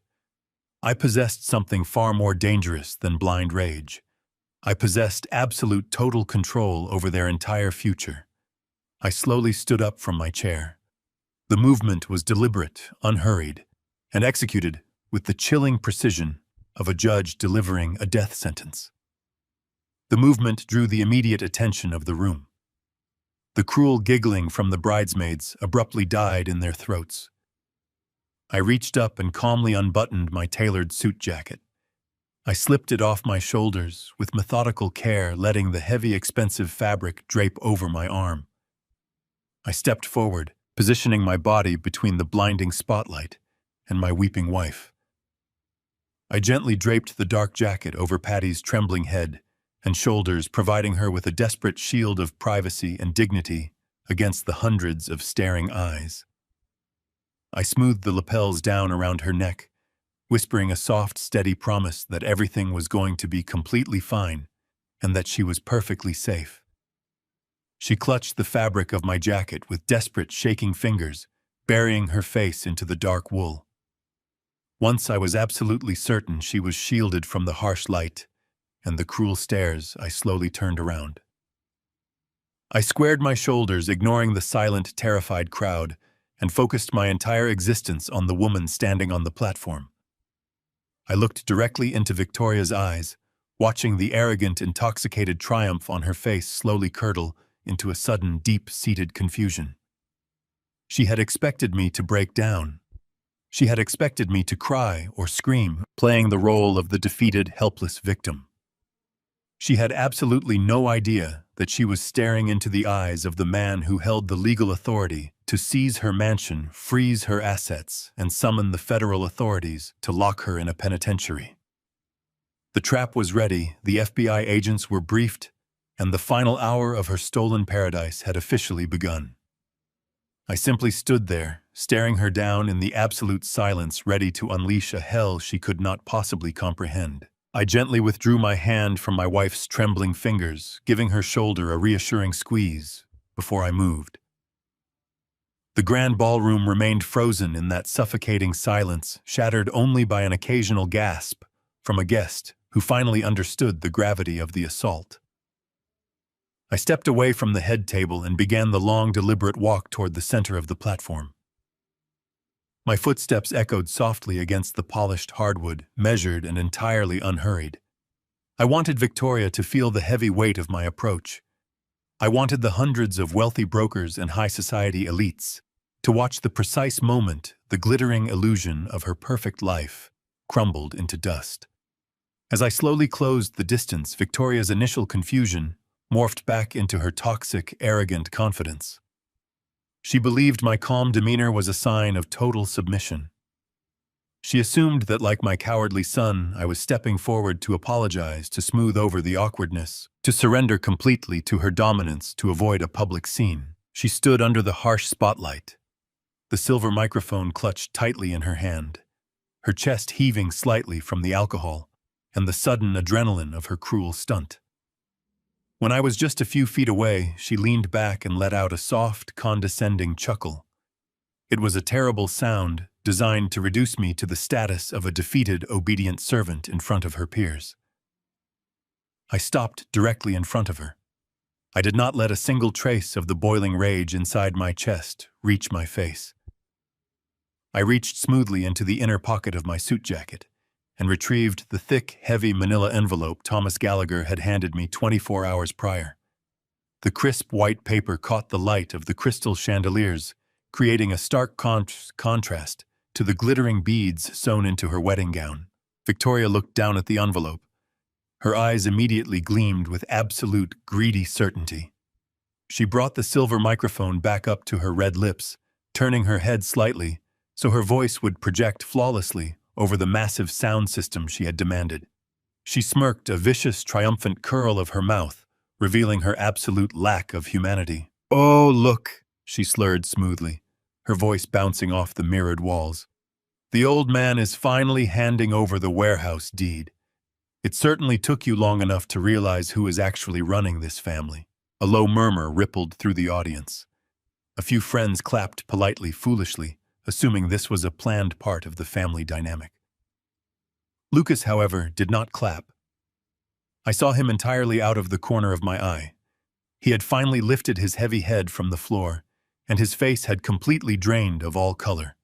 I possessed something far more dangerous than blind rage. I possessed absolute, total control over their entire future. I slowly stood up from my chair. The movement was deliberate, unhurried, and executed with the chilling precision of a judge delivering a death sentence. The movement drew the immediate attention of the room. The cruel giggling from the bridesmaids abruptly died in their throats. I reached up and calmly unbuttoned my tailored suit jacket. I slipped it off my shoulders with methodical care, letting the heavy, expensive fabric drape over my arm. I stepped forward, positioning my body between the blinding spotlight and my weeping wife. I gently draped the dark jacket over Patty's trembling head and shoulders, providing her with a desperate shield of privacy and dignity against the hundreds of staring eyes. I smoothed the lapels down around her neck, whispering a soft, steady promise that everything was going to be completely fine and that she was perfectly safe. She clutched the fabric of my jacket with desperate, shaking fingers, burying her face into the dark wool. Once I was absolutely certain she was shielded from the harsh light and the cruel stares, I slowly turned around. I squared my shoulders, ignoring the silent, terrified crowd, and focused my entire existence on the woman standing on the platform. I looked directly into Victoria's eyes, watching the arrogant, intoxicated triumph on her face slowly curdle into a sudden, deep-seated confusion. She had expected me to break down. She had expected me to cry or scream, playing the role of the defeated, helpless victim. She had absolutely no idea that she was staring into the eyes of the man who held the legal authority to seize her mansion, freeze her assets, and summon the federal authorities to lock her in a penitentiary. The trap was ready, the FBI agents were briefed, and the final hour of her stolen paradise had officially begun. I simply stood there, staring her down in the absolute silence, ready to unleash a hell she could not possibly comprehend. I gently withdrew my hand from my wife's trembling fingers, giving her shoulder a reassuring squeeze before I moved. The grand ballroom remained frozen in that suffocating silence, shattered only by an occasional gasp from a guest who finally understood the gravity of the assault. I stepped away from the head table and began the long, deliberate walk toward the center of the platform. My footsteps echoed softly against the polished hardwood, measured and entirely unhurried. I wanted Victoria to feel the heavy weight of my approach. I wanted the hundreds of wealthy brokers and high society elites to watch the precise moment the glittering illusion of her perfect life crumbled into dust. As I slowly closed the distance, Victoria's initial confusion morphed back into her toxic, arrogant confidence. She believed my calm demeanor was a sign of total submission. She assumed that, like my cowardly son, I was stepping forward to apologize, to smooth over the awkwardness, to surrender completely to her dominance to avoid a public scene. She stood under the harsh spotlight, the silver microphone clutched tightly in her hand, her chest heaving slightly from the alcohol, and the sudden adrenaline of her cruel stunt. When I was just a few feet away, she leaned back and let out a soft, condescending chuckle. It was a terrible sound designed to reduce me to the status of a defeated, obedient servant in front of her peers. I stopped directly in front of her. I did not let a single trace of the boiling rage inside my chest reach my face. I reached smoothly into the inner pocket of my suit jacket and retrieved the thick, heavy manila envelope Thomas Gallagher had handed me 24 hours prior. The crisp white paper caught the light of the crystal chandeliers, creating a stark contrast to the glittering beads sewn into her wedding gown. Victoria looked down at the envelope. Her eyes immediately gleamed with absolute, greedy certainty. She brought the silver microphone back up to her red lips, turning her head slightly so her voice would project flawlessly over the massive sound system she had demanded. She smirked a vicious, triumphant curl of her mouth, revealing her absolute lack of humanity. "Oh, look," she slurred smoothly, her voice bouncing off the mirrored walls. "The old man is finally handing over the warehouse deed. It certainly took you long enough to realize who is actually running this family." A low murmur rippled through the audience. A few friends clapped politely, foolishly, assuming this was a planned part of the family dynamic. Lucas, however, did not clap. I saw him entirely out of the corner of my eye. He had finally lifted his heavy head from the floor, and his face had completely drained of all color.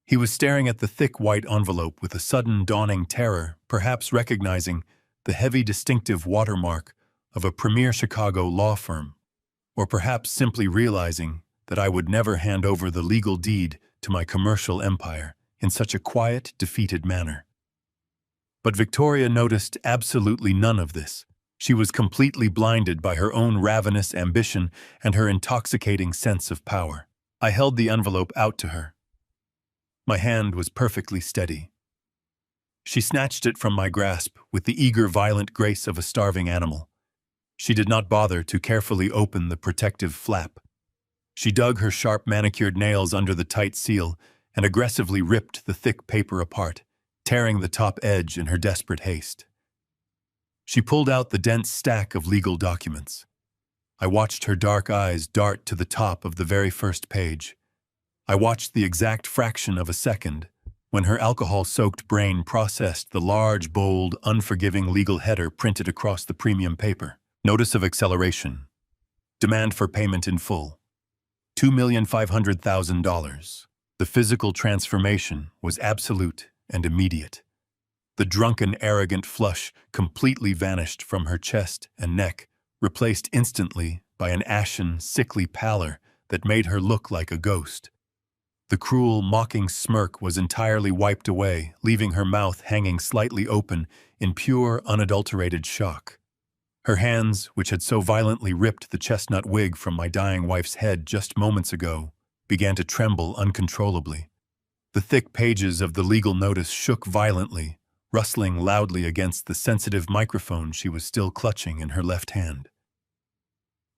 He was staring at the thick white envelope with a sudden dawning terror, perhaps recognizing the heavy distinctive watermark of a premier Chicago law firm, or perhaps simply realizing that I would never hand over the legal deed to my commercial empire in such a quiet, defeated manner. But Victoria noticed absolutely none of this. She was completely blinded by her own ravenous ambition and her intoxicating sense of power. I held the envelope out to her. My hand was perfectly steady. She snatched it from my grasp with the eager, violent grace of a starving animal. She did not bother to carefully open the protective flap. She dug her sharp manicured nails under the tight seal and aggressively ripped the thick paper apart, tearing the top edge in her desperate haste. She pulled out the dense stack of legal documents. I watched her dark eyes dart to the top of the very first page. I watched the exact fraction of a second when her alcohol-soaked brain processed the large, bold, unforgiving legal header printed across the premium paper. Notice of acceleration. Demand for payment in full. $2,500,000. The physical transformation was absolute and immediate. The drunken, arrogant flush completely vanished from her chest and neck, replaced instantly by an ashen, sickly pallor that made her look like a ghost. The cruel, mocking smirk was entirely wiped away, leaving her mouth hanging slightly open in pure, unadulterated shock. Her hands, which had so violently ripped the chestnut wig from my dying wife's head just moments ago, began to tremble uncontrollably. The thick pages of the legal notice shook violently, rustling loudly against the sensitive microphone she was still clutching in her left hand.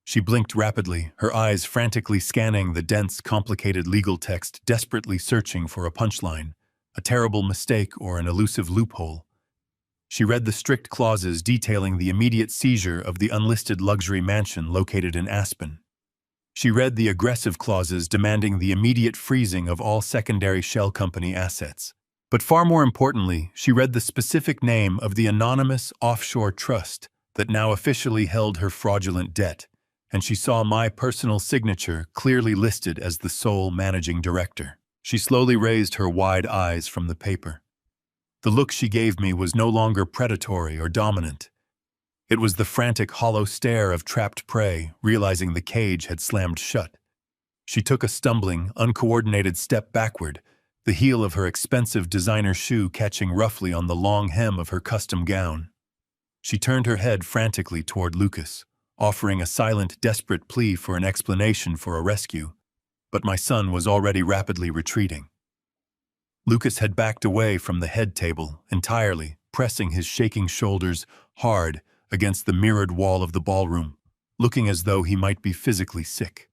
She blinked rapidly, her eyes frantically scanning the dense, complicated legal text, desperately searching for a punchline, a terrible mistake, or an elusive loophole. She read the strict clauses detailing the immediate seizure of the unlisted luxury mansion located in Aspen. She read the aggressive clauses demanding the immediate freezing of all secondary shell company assets. But far more importantly, she read the specific name of the anonymous offshore trust that now officially held her fraudulent debt, and she saw my personal signature clearly listed as the sole managing director. She slowly raised her wide eyes from the paper. The look she gave me was no longer predatory or dominant. It was the frantic, hollow stare of trapped prey, realizing the cage had slammed shut. She took a stumbling, uncoordinated step backward, the heel of her expensive designer shoe catching roughly on the long hem of her custom gown. She turned her head frantically toward Lucas, offering a silent, desperate plea for an explanation for a rescue, but my son was already rapidly retreating. Lucas had backed away from the head table entirely, pressing his shaking shoulders hard against the mirrored wall of the ballroom, looking as though he might be physically sick.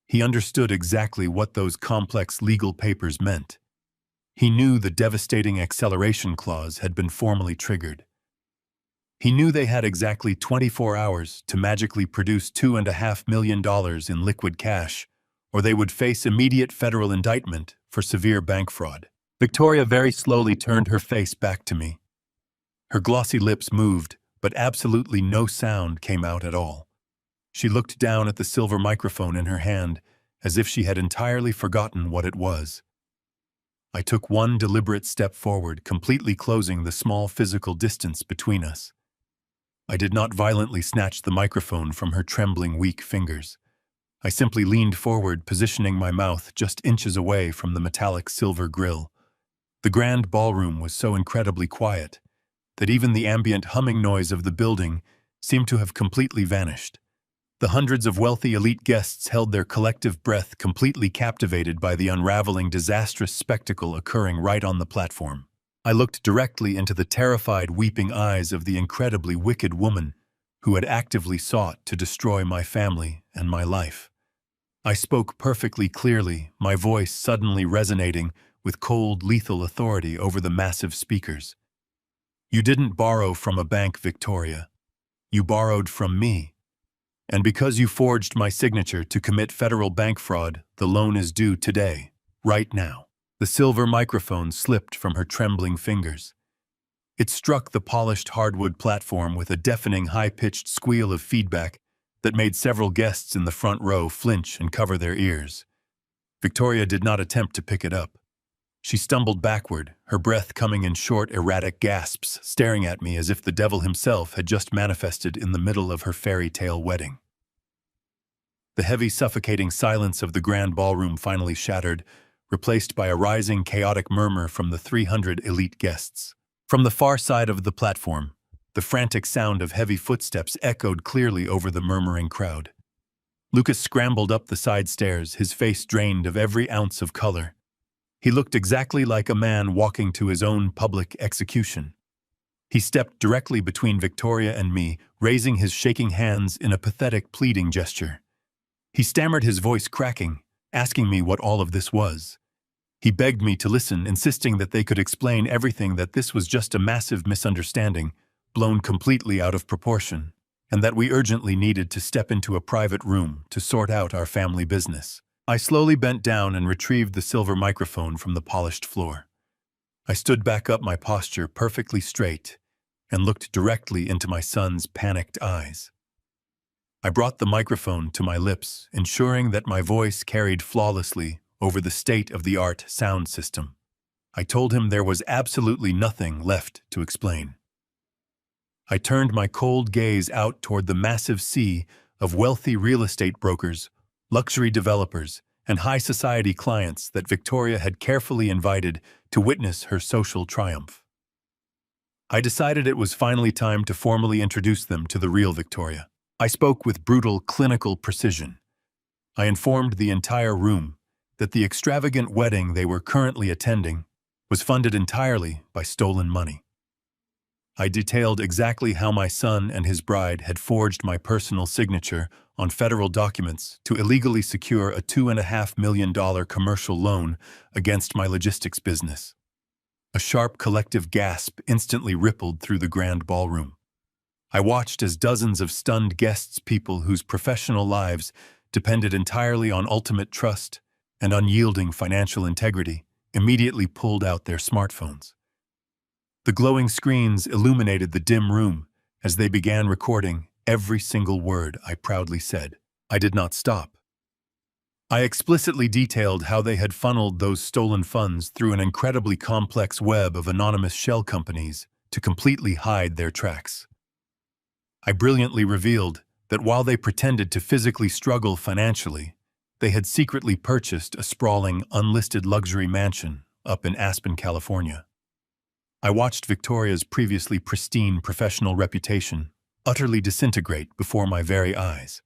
He understood exactly what those complex legal papers meant. He knew the devastating acceleration clause had been formally triggered. He knew they had exactly 24 hours to magically produce $2.5 million in liquid cash, or they would face immediate federal indictment for severe bank fraud. Victoria very slowly turned her face back to me. Her glossy lips moved, but absolutely no sound came out at all. She looked down at the silver microphone in her hand, as if she had entirely forgotten what it was. I took one deliberate step forward, completely closing the small physical distance between us. I did not violently snatch the microphone from her trembling, weak fingers. I simply leaned forward, positioning my mouth just inches away from the metallic silver grill. The grand ballroom was so incredibly quiet that even the ambient humming noise of the building seemed to have completely vanished. The hundreds of wealthy elite guests held their collective breath, completely captivated by the unraveling, disastrous spectacle occurring right on the platform. I looked directly into the terrified, weeping eyes of the incredibly wicked woman who had actively sought to destroy my family and my life. I spoke perfectly clearly, my voice suddenly resonating with cold, lethal authority over the massive speakers. You didn't borrow from a bank, Victoria. You borrowed from me. And because you forged my signature to commit federal bank fraud, the loan is due today, right now. The silver microphone slipped from her trembling fingers. It struck the polished hardwood platform with a deafening, high-pitched squeal of feedback that made several guests in the front row flinch and cover their ears. Victoria did not attempt to pick it up. She stumbled backward, her breath coming in short, erratic gasps, staring at me as if the devil himself had just manifested in the middle of her fairy tale wedding. The heavy, suffocating silence of the grand ballroom finally shattered, replaced by a rising, chaotic murmur from the 300 elite guests. From the far side of the platform, the frantic sound of heavy footsteps echoed clearly over the murmuring crowd. Lucas scrambled up the side stairs, his face drained of every ounce of color. He looked exactly like a man walking to his own public execution. He stepped directly between Victoria and me, raising his shaking hands in a pathetic, pleading gesture. He stammered, his voice cracking, asking me what all of this was. He begged me to listen, insisting that they could explain everything, that this was just a massive misunderstanding, blown completely out of proportion, and that we urgently needed to step into a private room to sort out our family business. I slowly bent down and retrieved the silver microphone from the polished floor. I stood back up, my posture perfectly straight, and looked directly into my son's panicked eyes. I brought the microphone to my lips, ensuring that my voice carried flawlessly over the state-of-the-art sound system. I told him there was absolutely nothing left to explain. I turned my cold gaze out toward the massive sea of wealthy real estate brokers, luxury developers, and high society clients that Victoria had carefully invited to witness her social triumph. I decided it was finally time to formally introduce them to the real Victoria. I spoke with brutal, clinical precision. I informed the entire room that the extravagant wedding they were currently attending was funded entirely by stolen money. I detailed exactly how my son and his bride had forged my personal signature on federal documents to illegally secure a $2.5 million commercial loan against my logistics business. A sharp collective gasp instantly rippled through the grand ballroom. I watched as dozens of stunned guests, people whose professional lives depended entirely on ultimate trust and unyielding financial integrity, immediately pulled out their smartphones. The glowing screens illuminated the dim room as they began recording every single word I proudly said. I did not stop. I explicitly detailed how they had funneled those stolen funds through an incredibly complex web of anonymous shell companies to completely hide their tracks. I brilliantly revealed that while they pretended to physically struggle financially, they had secretly purchased a sprawling, unlisted luxury mansion up in Aspen, California. I watched Victoria's previously pristine professional reputation utterly disintegrate before my very eyes.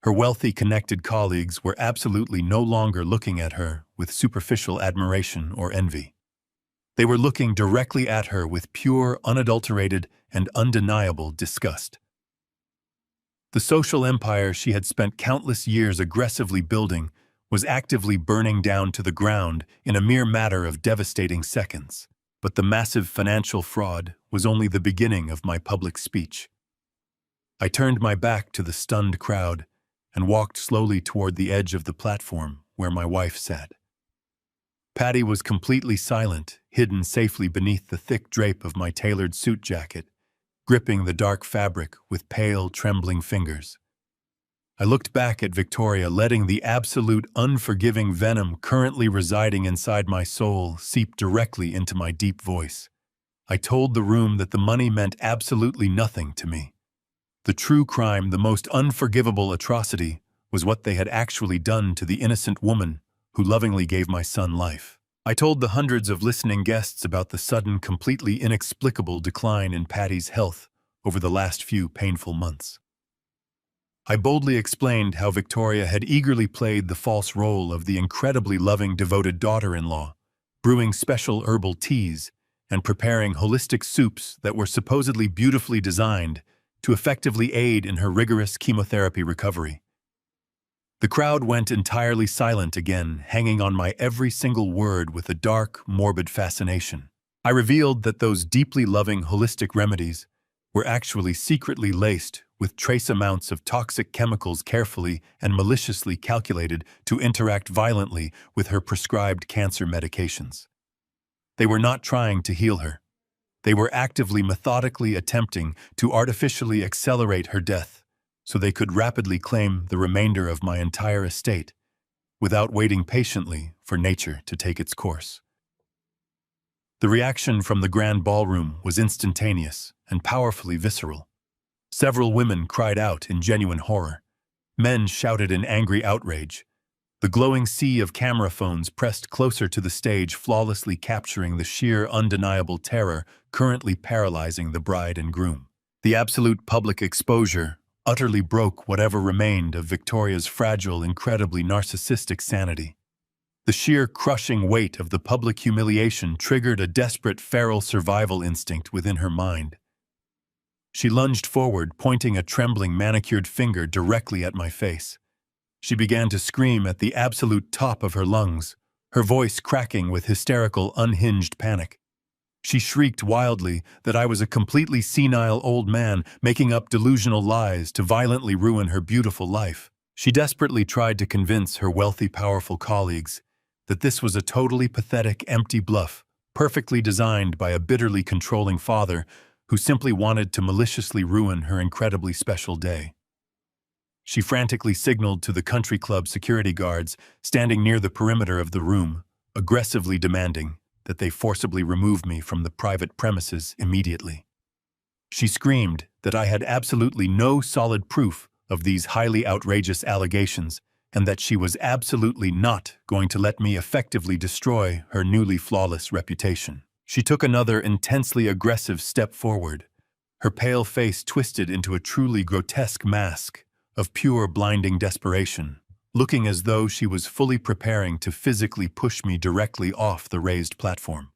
Her wealthy, connected colleagues were absolutely no longer looking at her with superficial admiration or envy. They were looking directly at her with pure, unadulterated, and undeniable disgust. The social empire she had spent countless years aggressively building was actively burning down to the ground in a mere matter of devastating seconds. But the massive financial fraud was only the beginning of my public speech. I turned my back to the stunned crowd and walked slowly toward the edge of the platform where my wife sat. Patty was completely silent, hidden safely beneath the thick drape of my tailored suit jacket, gripping the dark fabric with pale, trembling fingers. I looked back at Victoria, letting the absolute unforgiving venom currently residing inside my soul seep directly into my deep voice. I told the room that the money meant absolutely nothing to me. The true crime, the most unforgivable atrocity, was what they had actually done to the innocent woman who lovingly gave my son life. I told the hundreds of listening guests about the sudden, completely inexplicable decline in Patty's health over the last few painful months. I boldly explained how Victoria had eagerly played the false role of the incredibly loving, devoted daughter-in-law, brewing special herbal teas and preparing holistic soups that were supposedly beautifully designed to effectively aid in her rigorous chemotherapy recovery. The crowd went entirely silent again, hanging on my every single word with a dark, morbid fascination. I revealed that those deeply loving holistic remedies were actually secretly laced with trace amounts of toxic chemicals carefully and maliciously calculated to interact violently with her prescribed cancer medications. They were not trying to heal her. They were actively, methodically attempting to artificially accelerate her death so they could rapidly claim the remainder of my entire estate without waiting patiently for nature to take its course. The reaction from the grand ballroom was instantaneous and powerfully visceral. Several women cried out in genuine horror. Men shouted in angry outrage. The glowing sea of camera phones pressed closer to the stage, flawlessly capturing the sheer, undeniable terror currently paralyzing the bride and groom. The absolute public exposure utterly broke whatever remained of Victoria's fragile, incredibly narcissistic sanity. The sheer crushing weight of the public humiliation triggered a desperate feral survival instinct within her mind. She lunged forward, pointing a trembling, manicured finger directly at my face. She began to scream at the absolute top of her lungs, her voice cracking with hysterical, unhinged panic. She shrieked wildly that I was a completely senile old man making up delusional lies to violently ruin her beautiful life. She desperately tried to convince her wealthy, powerful colleagues that this was a totally pathetic, empty bluff, perfectly designed by a bitterly controlling father who simply wanted to maliciously ruin her incredibly special day. She frantically signaled to the country club security guards standing near the perimeter of the room, aggressively demanding that they forcibly remove me from the private premises immediately. She screamed that I had absolutely no solid proof of these highly outrageous allegations and that she was absolutely not going to let me effectively destroy her newly flawless reputation. She took another intensely aggressive step forward, her pale face twisted into a truly grotesque mask of pure, blinding desperation, looking as though she was fully preparing to physically push me directly off the raised platform.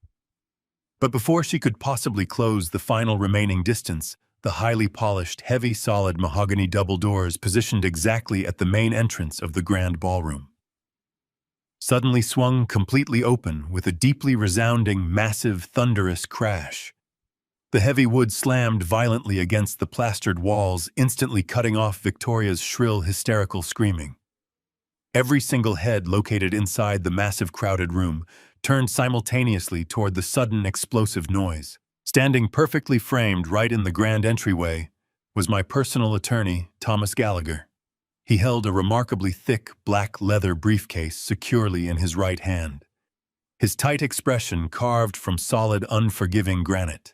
But before she could possibly close the final remaining distance, the highly polished, heavy, solid mahogany double doors positioned exactly at the main entrance of the grand ballroom suddenly swung completely open with a deeply resounding, massive, thunderous crash. The heavy wood slammed violently against the plastered walls, instantly cutting off Victoria's shrill, hysterical screaming. Every single head located inside the massive crowded room turned simultaneously toward the sudden explosive noise. Standing perfectly framed right in the grand entryway was my personal attorney, Thomas Gallagher. He held a remarkably thick black leather briefcase securely in his right hand, his tight expression carved from solid, unforgiving granite.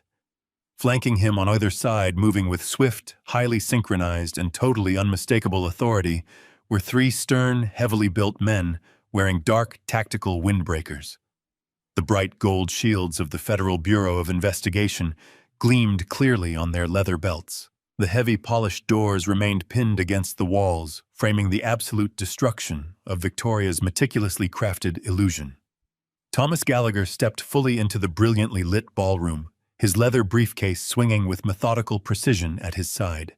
Flanking him on either side, moving with swift, highly synchronized, and totally unmistakable authority, were three stern, heavily built men wearing dark, tactical windbreakers. The bright gold shields of the Federal Bureau of Investigation gleamed clearly on their leather belts. The heavy, polished doors remained pinned against the walls, framing the absolute destruction of Victoria's meticulously crafted illusion. Thomas Gallagher stepped fully into the brilliantly lit ballroom, his leather briefcase swinging with methodical precision at his side.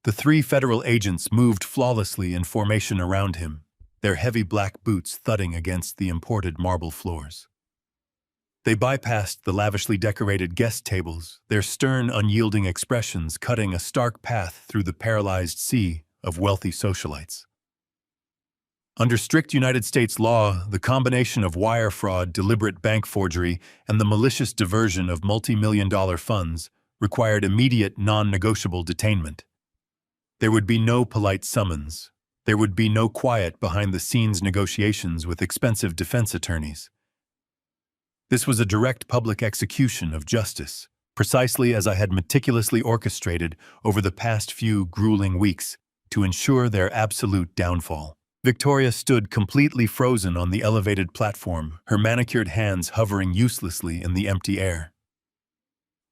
The three federal agents moved flawlessly in formation around him, their heavy black boots thudding against the imported marble floors. They bypassed the lavishly decorated guest tables, their stern, unyielding expressions cutting a stark path through the paralyzed sea of wealthy socialites. Under strict United States law, the combination of wire fraud, deliberate bank forgery, and the malicious diversion of multi-million-dollar funds required immediate, non-negotiable detainment. There would be no polite summons. There would be no quiet behind-the-scenes negotiations with expensive defense attorneys. This was a direct public execution of justice, precisely as I had meticulously orchestrated over the past few grueling weeks to ensure their absolute downfall. Victoria stood completely frozen on the elevated platform, her manicured hands hovering uselessly in the empty air.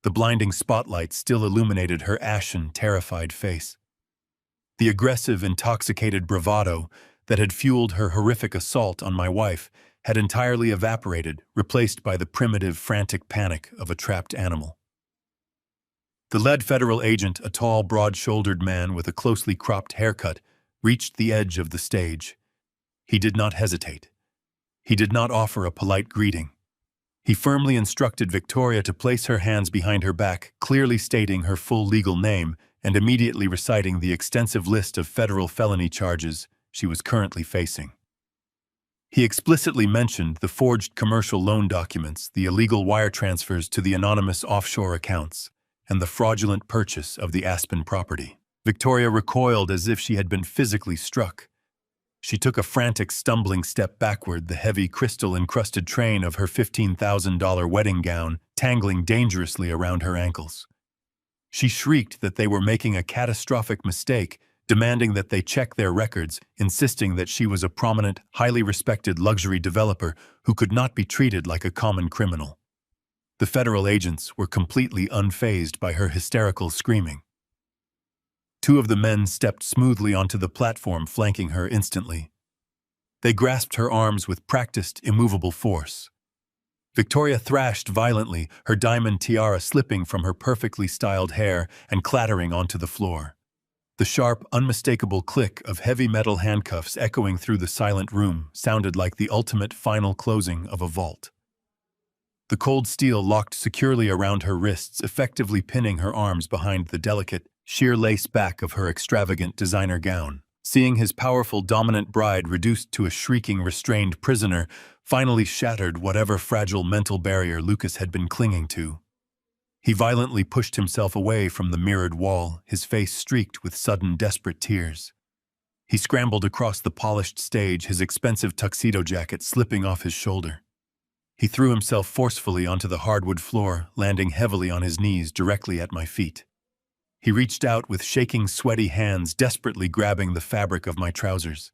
The blinding spotlight still illuminated her ashen, terrified face. The aggressive, intoxicated bravado that had fueled her horrific assault on my wife had entirely evaporated, replaced by the primitive, frantic panic of a trapped animal. The lead federal agent, a tall, broad-shouldered man with a closely cropped haircut, reached the edge of the stage. He did not hesitate. He did not offer a polite greeting. He firmly instructed Victoria to place her hands behind her back, clearly stating her full legal name and immediately reciting the extensive list of federal felony charges she was currently facing. He explicitly mentioned the forged commercial loan documents, the illegal wire transfers to the anonymous offshore accounts, and the fraudulent purchase of the Aspen property. Victoria recoiled as if she had been physically struck. She took a frantic, stumbling step backward, the heavy, crystal-encrusted train of her $15,000 wedding gown tangling dangerously around her ankles. She shrieked that they were making a catastrophic mistake, demanding that they check their records, insisting that she was a prominent, highly respected luxury developer who could not be treated like a common criminal. The federal agents were completely unfazed by her hysterical screaming. Two of the men stepped smoothly onto the platform, flanking her instantly. They grasped her arms with practiced, immovable force. Victoria thrashed violently, her diamond tiara slipping from her perfectly styled hair and clattering onto the floor. The sharp, unmistakable click of heavy metal handcuffs echoing through the silent room sounded like the ultimate final closing of a vault. The cold steel locked securely around her wrists, effectively pinning her arms behind the delicate, sheer lace back of her extravagant designer gown. Seeing his powerful, dominant bride reduced to a shrieking, restrained prisoner finally shattered whatever fragile mental barrier Lucas had been clinging to. He violently pushed himself away from the mirrored wall, his face streaked with sudden, desperate tears. He scrambled across the polished stage, his expensive tuxedo jacket slipping off his shoulder. He threw himself forcefully onto the hardwood floor, landing heavily on his knees directly at my feet. He reached out with shaking, sweaty hands, desperately grabbing the fabric of my trousers.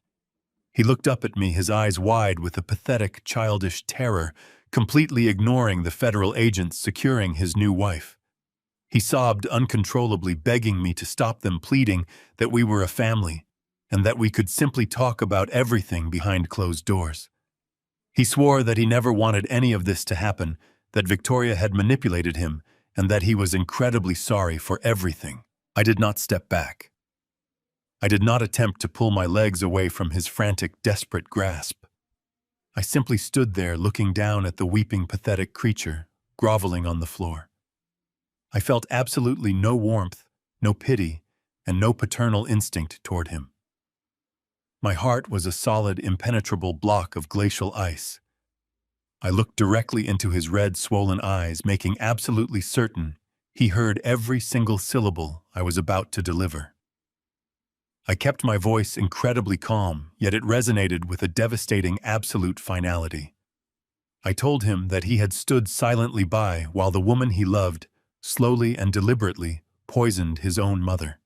He looked up at me, his eyes wide with a pathetic, childish terror, completely ignoring the federal agents securing his new wife. He sobbed uncontrollably, begging me to stop them, pleading that we were a family and that we could simply talk about everything behind closed doors. He swore that he never wanted any of this to happen, that Victoria had manipulated him, and that he was incredibly sorry for everything. I did not step back. I did not attempt to pull my legs away from his frantic, desperate grasp. I simply stood there looking down at the weeping, pathetic creature, groveling on the floor. I felt absolutely no warmth, no pity, and no paternal instinct toward him. My heart was a solid, impenetrable block of glacial ice. I looked directly into his red, swollen eyes, making absolutely certain he heard every single syllable I was about to deliver. I kept my voice incredibly calm, yet it resonated with a devastating absolute finality. I told him that he had stood silently by while the woman he loved, slowly and deliberately, poisoned his own mother.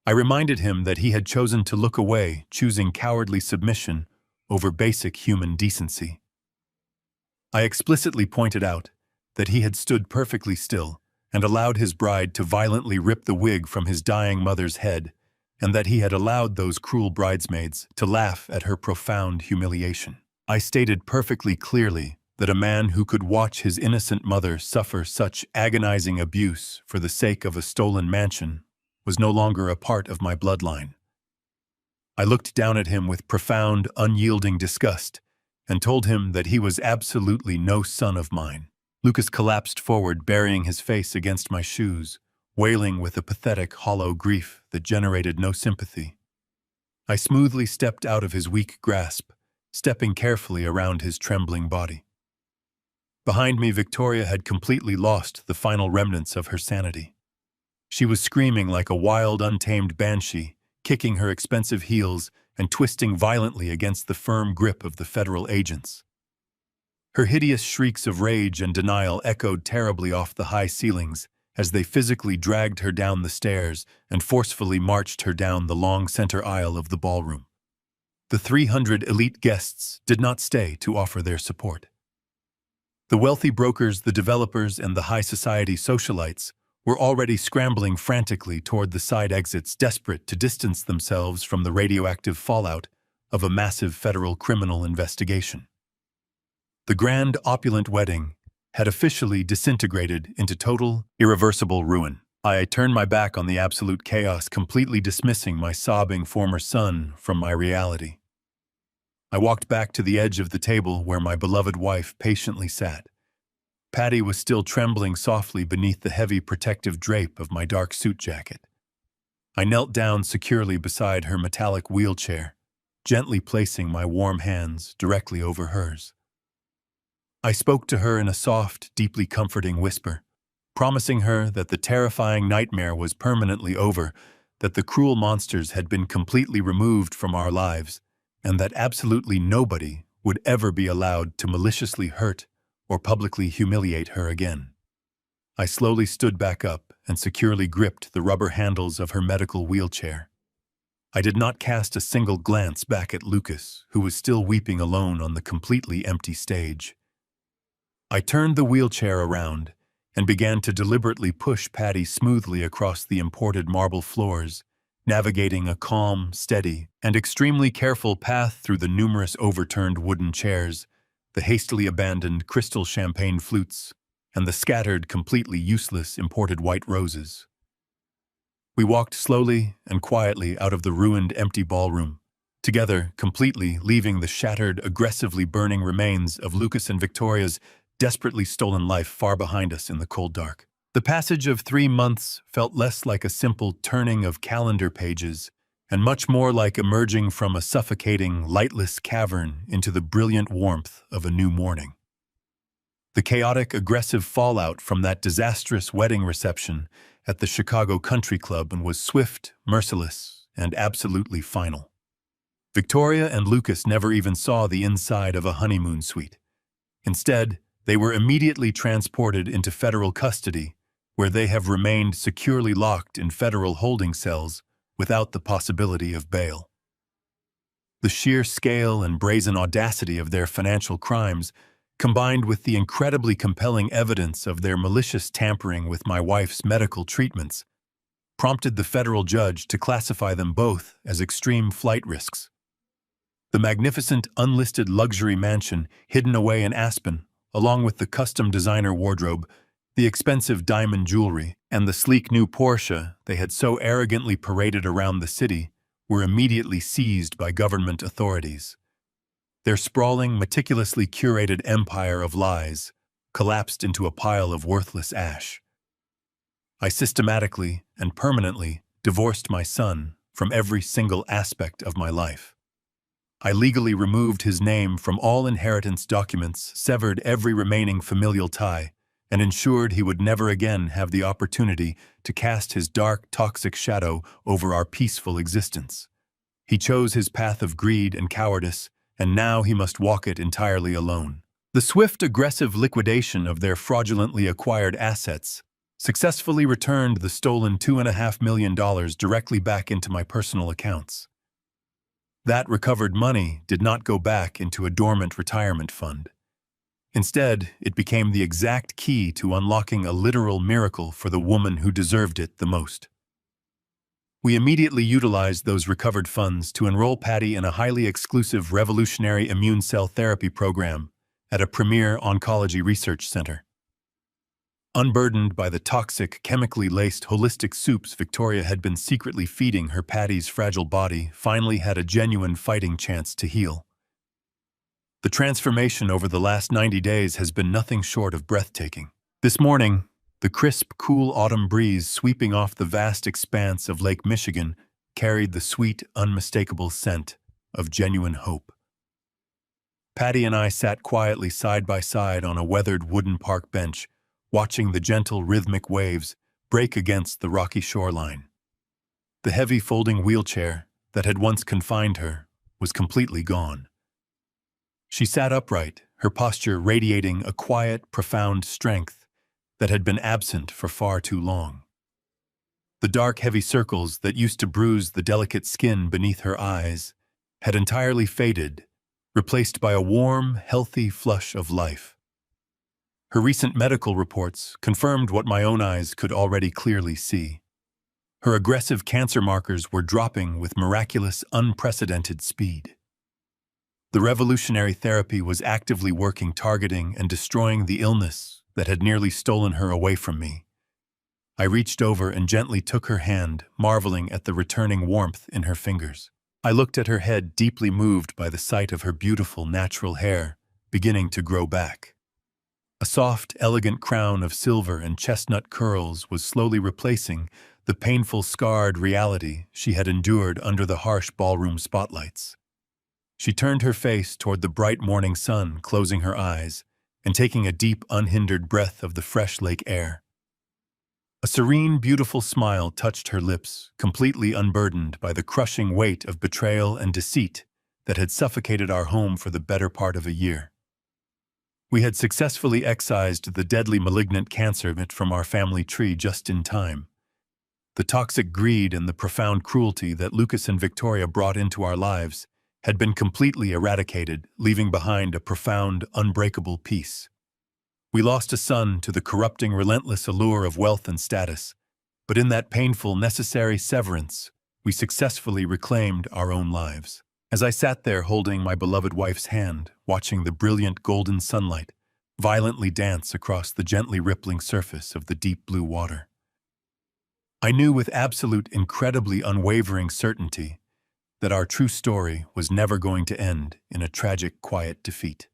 I reminded him that he had chosen to look away, choosing cowardly submission over basic human decency. I explicitly pointed out that he had stood perfectly still and allowed his bride to violently rip the wig from his dying mother's head, and that he had allowed those cruel bridesmaids to laugh at her profound humiliation. I stated perfectly clearly that a man who could watch his innocent mother suffer such agonizing abuse for the sake of a stolen mansion was no longer a part of my bloodline. I looked down at him with profound, unyielding disgust and told him that he was absolutely no son of mine. Lucas collapsed forward, burying his face against my shoes, wailing with a pathetic, hollow grief that generated no sympathy. I smoothly stepped out of his weak grasp, stepping carefully around his trembling body. Behind me, Victoria had completely lost the final remnants of her sanity. She was screaming like a wild, untamed banshee, kicking her expensive heels and twisting violently against the firm grip of the federal agents. Her hideous shrieks of rage and denial echoed terribly off the high ceilings as they physically dragged her down the stairs and forcefully marched her down the long center aisle of the ballroom. The 300 elite guests did not stay to offer their support. The wealthy brokers, the developers, and the high society socialites were already scrambling frantically toward the side exits, desperate to distance themselves from the radioactive fallout of a massive federal criminal investigation. The grand, opulent wedding had officially disintegrated into total, irreversible ruin. I turned my back on the absolute chaos, completely dismissing my sobbing former son from my reality. I walked back to the edge of the table where my beloved wife patiently sat. Patty was still trembling softly beneath the heavy protective drape of my dark suit jacket. I knelt down securely beside her metallic wheelchair, gently placing my warm hands directly over hers. I spoke to her in a soft, deeply comforting whisper, promising her that the terrifying nightmare was permanently over, that the cruel monsters had been completely removed from our lives, and that absolutely nobody would ever be allowed to maliciously hurt or publicly humiliate her again. I slowly stood back up and securely gripped the rubber handles of her medical wheelchair. I did not cast a single glance back at Lucas, who was still weeping alone on the completely empty stage. I turned the wheelchair around and began to deliberately push Patty smoothly across the imported marble floors, navigating a calm, steady, and extremely careful path through the numerous overturned wooden chairs, the hastily abandoned crystal champagne flutes, and the scattered, completely useless imported white roses. We walked slowly and quietly out of the ruined, empty ballroom, together, completely leaving the shattered, aggressively burning remains of Lucas and Victoria's desperately stolen life far behind us in the cold dark. The passage of 3 months felt less like a simple turning of calendar pages and much more like emerging from a suffocating, lightless cavern into the brilliant warmth of a new morning. The chaotic, aggressive fallout from that disastrous wedding reception at the Chicago Country Club was swift, merciless, and absolutely final. Victoria and Lucas never even saw the inside of a honeymoon suite. Instead, they were immediately transported into federal custody, where they have remained securely locked in federal holding cells without the possibility of bail. The sheer scale and brazen audacity of their financial crimes, combined with the incredibly compelling evidence of their malicious tampering with my wife's medical treatments, prompted the federal judge to classify them both as extreme flight risks. The magnificent, unlisted luxury mansion hidden away in Aspen, along with the custom designer wardrobe, the expensive diamond jewelry, and the sleek new Porsche they had so arrogantly paraded around the city, were immediately seized by government authorities. Their sprawling, meticulously curated empire of lies collapsed into a pile of worthless ash. I systematically and permanently divorced my son from every single aspect of my life. I legally removed his name from all inheritance documents, severed every remaining familial tie, and ensured he would never again have the opportunity to cast his dark, toxic shadow over our peaceful existence. He chose his path of greed and cowardice, and now he must walk it entirely alone. The swift, aggressive liquidation of their fraudulently acquired assets successfully returned the stolen $2.5 million directly back into my personal accounts. That recovered money did not go back into a dormant retirement fund. Instead, it became the exact key to unlocking a literal miracle for the woman who deserved it the most. We immediately utilized those recovered funds to enroll Patty in a highly exclusive revolutionary immune cell therapy program at a premier oncology research center. Unburdened by the toxic, chemically laced holistic soups Victoria had been secretly feeding her Patty's fragile body, finally had a genuine fighting chance to heal. The transformation over the last 90 days has been nothing short of breathtaking. This morning, the crisp, cool autumn breeze sweeping off the vast expanse of Lake Michigan carried the sweet, unmistakable scent of genuine hope. Patty and I sat quietly side by side on a weathered wooden park bench, watching the gentle, rhythmic waves break against the rocky shoreline. The heavy folding wheelchair that had once confined her was completely gone. She sat upright, her posture radiating a quiet, profound strength that had been absent for far too long. The dark, heavy circles that used to bruise the delicate skin beneath her eyes had entirely faded, replaced by a warm, healthy flush of life. Her recent medical reports confirmed what my own eyes could already clearly see. Her aggressive cancer markers were dropping with miraculous, unprecedented speed. The revolutionary therapy was actively working, targeting and destroying the illness that had nearly stolen her away from me. I reached over and gently took her hand, marveling at the returning warmth in her fingers. I looked at her head, deeply moved by the sight of her beautiful, natural hair beginning to grow back. A soft, elegant crown of silver and chestnut curls was slowly replacing the painful, scarred reality she had endured under the harsh ballroom spotlights. She turned her face toward the bright morning sun, closing her eyes and taking a deep, unhindered breath of the fresh lake air. A serene, beautiful smile touched her lips, completely unburdened by the crushing weight of betrayal and deceit that had suffocated our home for the better part of a year. We had successfully excised the deadly malignant cancer from our family tree just in time. The toxic greed and the profound cruelty that Lucas and Victoria brought into our lives had been completely eradicated, leaving behind a profound, unbreakable peace. We lost a son to the corrupting, relentless allure of wealth and status, but in that painful, necessary severance, we successfully reclaimed our own lives. As I sat there holding my beloved wife's hand, watching the brilliant golden sunlight violently dance across the gently rippling surface of the deep blue water, I knew with absolute, incredibly unwavering certainty that our true story was never going to end in a tragic, quiet defeat.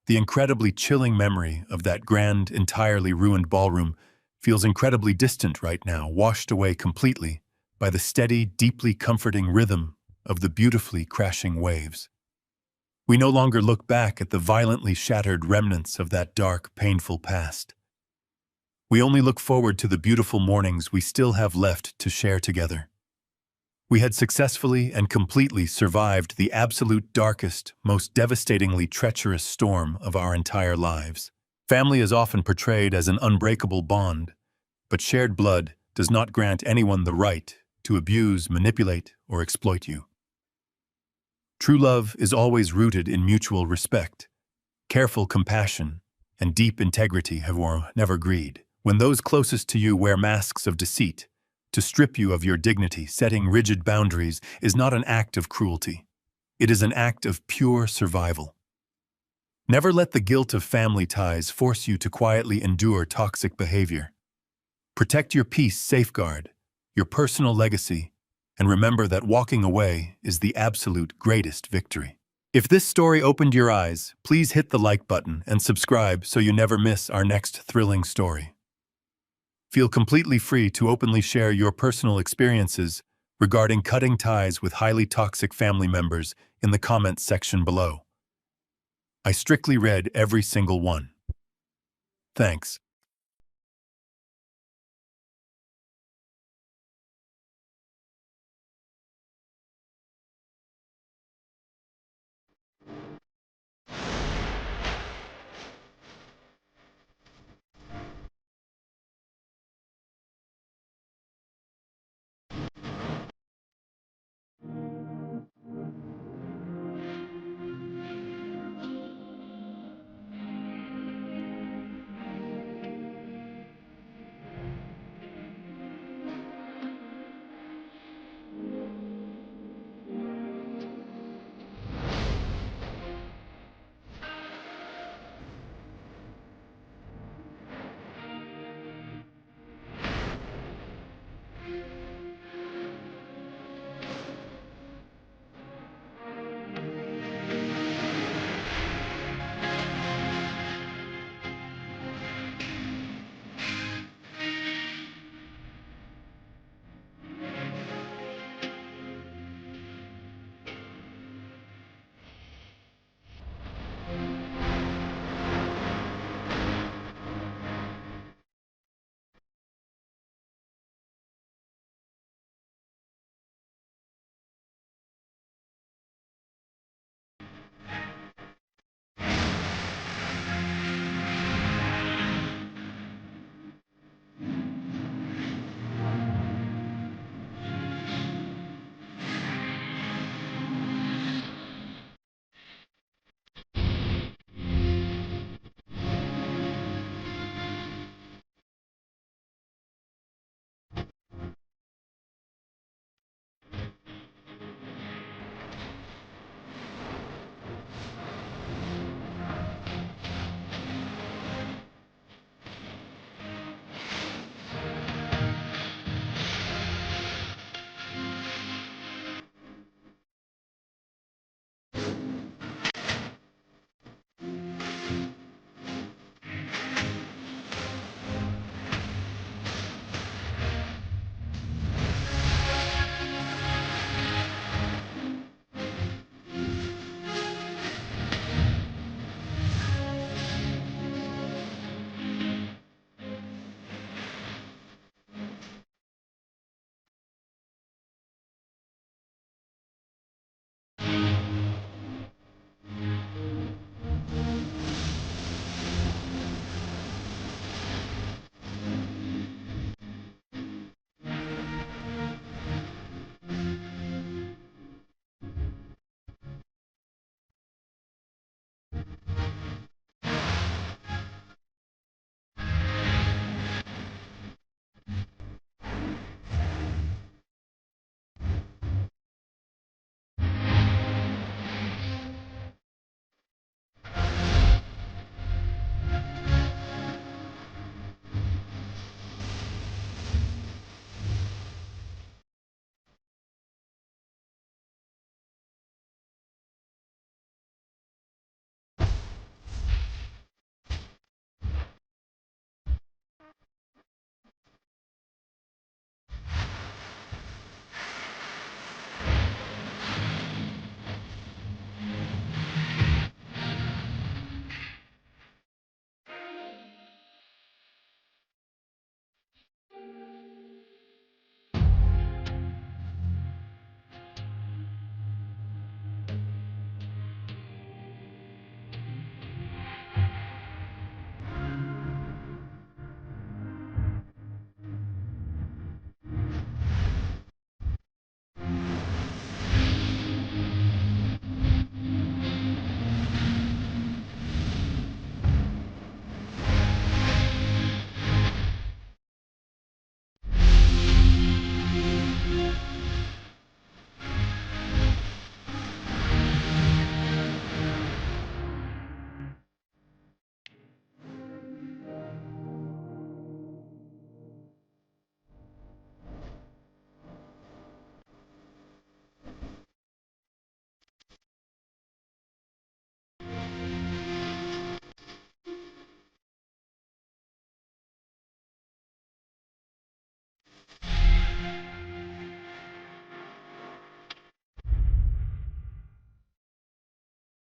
The incredibly chilling memory of that grand, entirely ruined ballroom feels incredibly distant right now, washed away completely by the steady, deeply comforting rhythm of the beautifully crashing waves. We no longer look back at the violently shattered remnants of that dark, painful past. We only look forward to the beautiful mornings we still have left to share together. We had successfully and completely survived the absolute darkest, most devastatingly treacherous storm of our entire lives. Family is often portrayed as an unbreakable bond, but shared blood does not grant anyone the right to abuse, manipulate, or exploit you. True love is always rooted in mutual respect, careful compassion, and deep integrity, never greed. When those closest to you wear masks of deceit, to strip you of your dignity, setting rigid boundaries is not an act of cruelty. It is an act of pure survival. Never let the guilt of family ties force you to quietly endure toxic behavior. Protect your peace, safeguard your personal legacy, and remember that walking away is the absolute greatest victory. If this story opened your eyes, please hit the like button and subscribe so you never miss our next thrilling story. Feel completely free to openly share your personal experiences regarding cutting ties with highly toxic family members in the comments section below. I strictly read every single one. Thanks.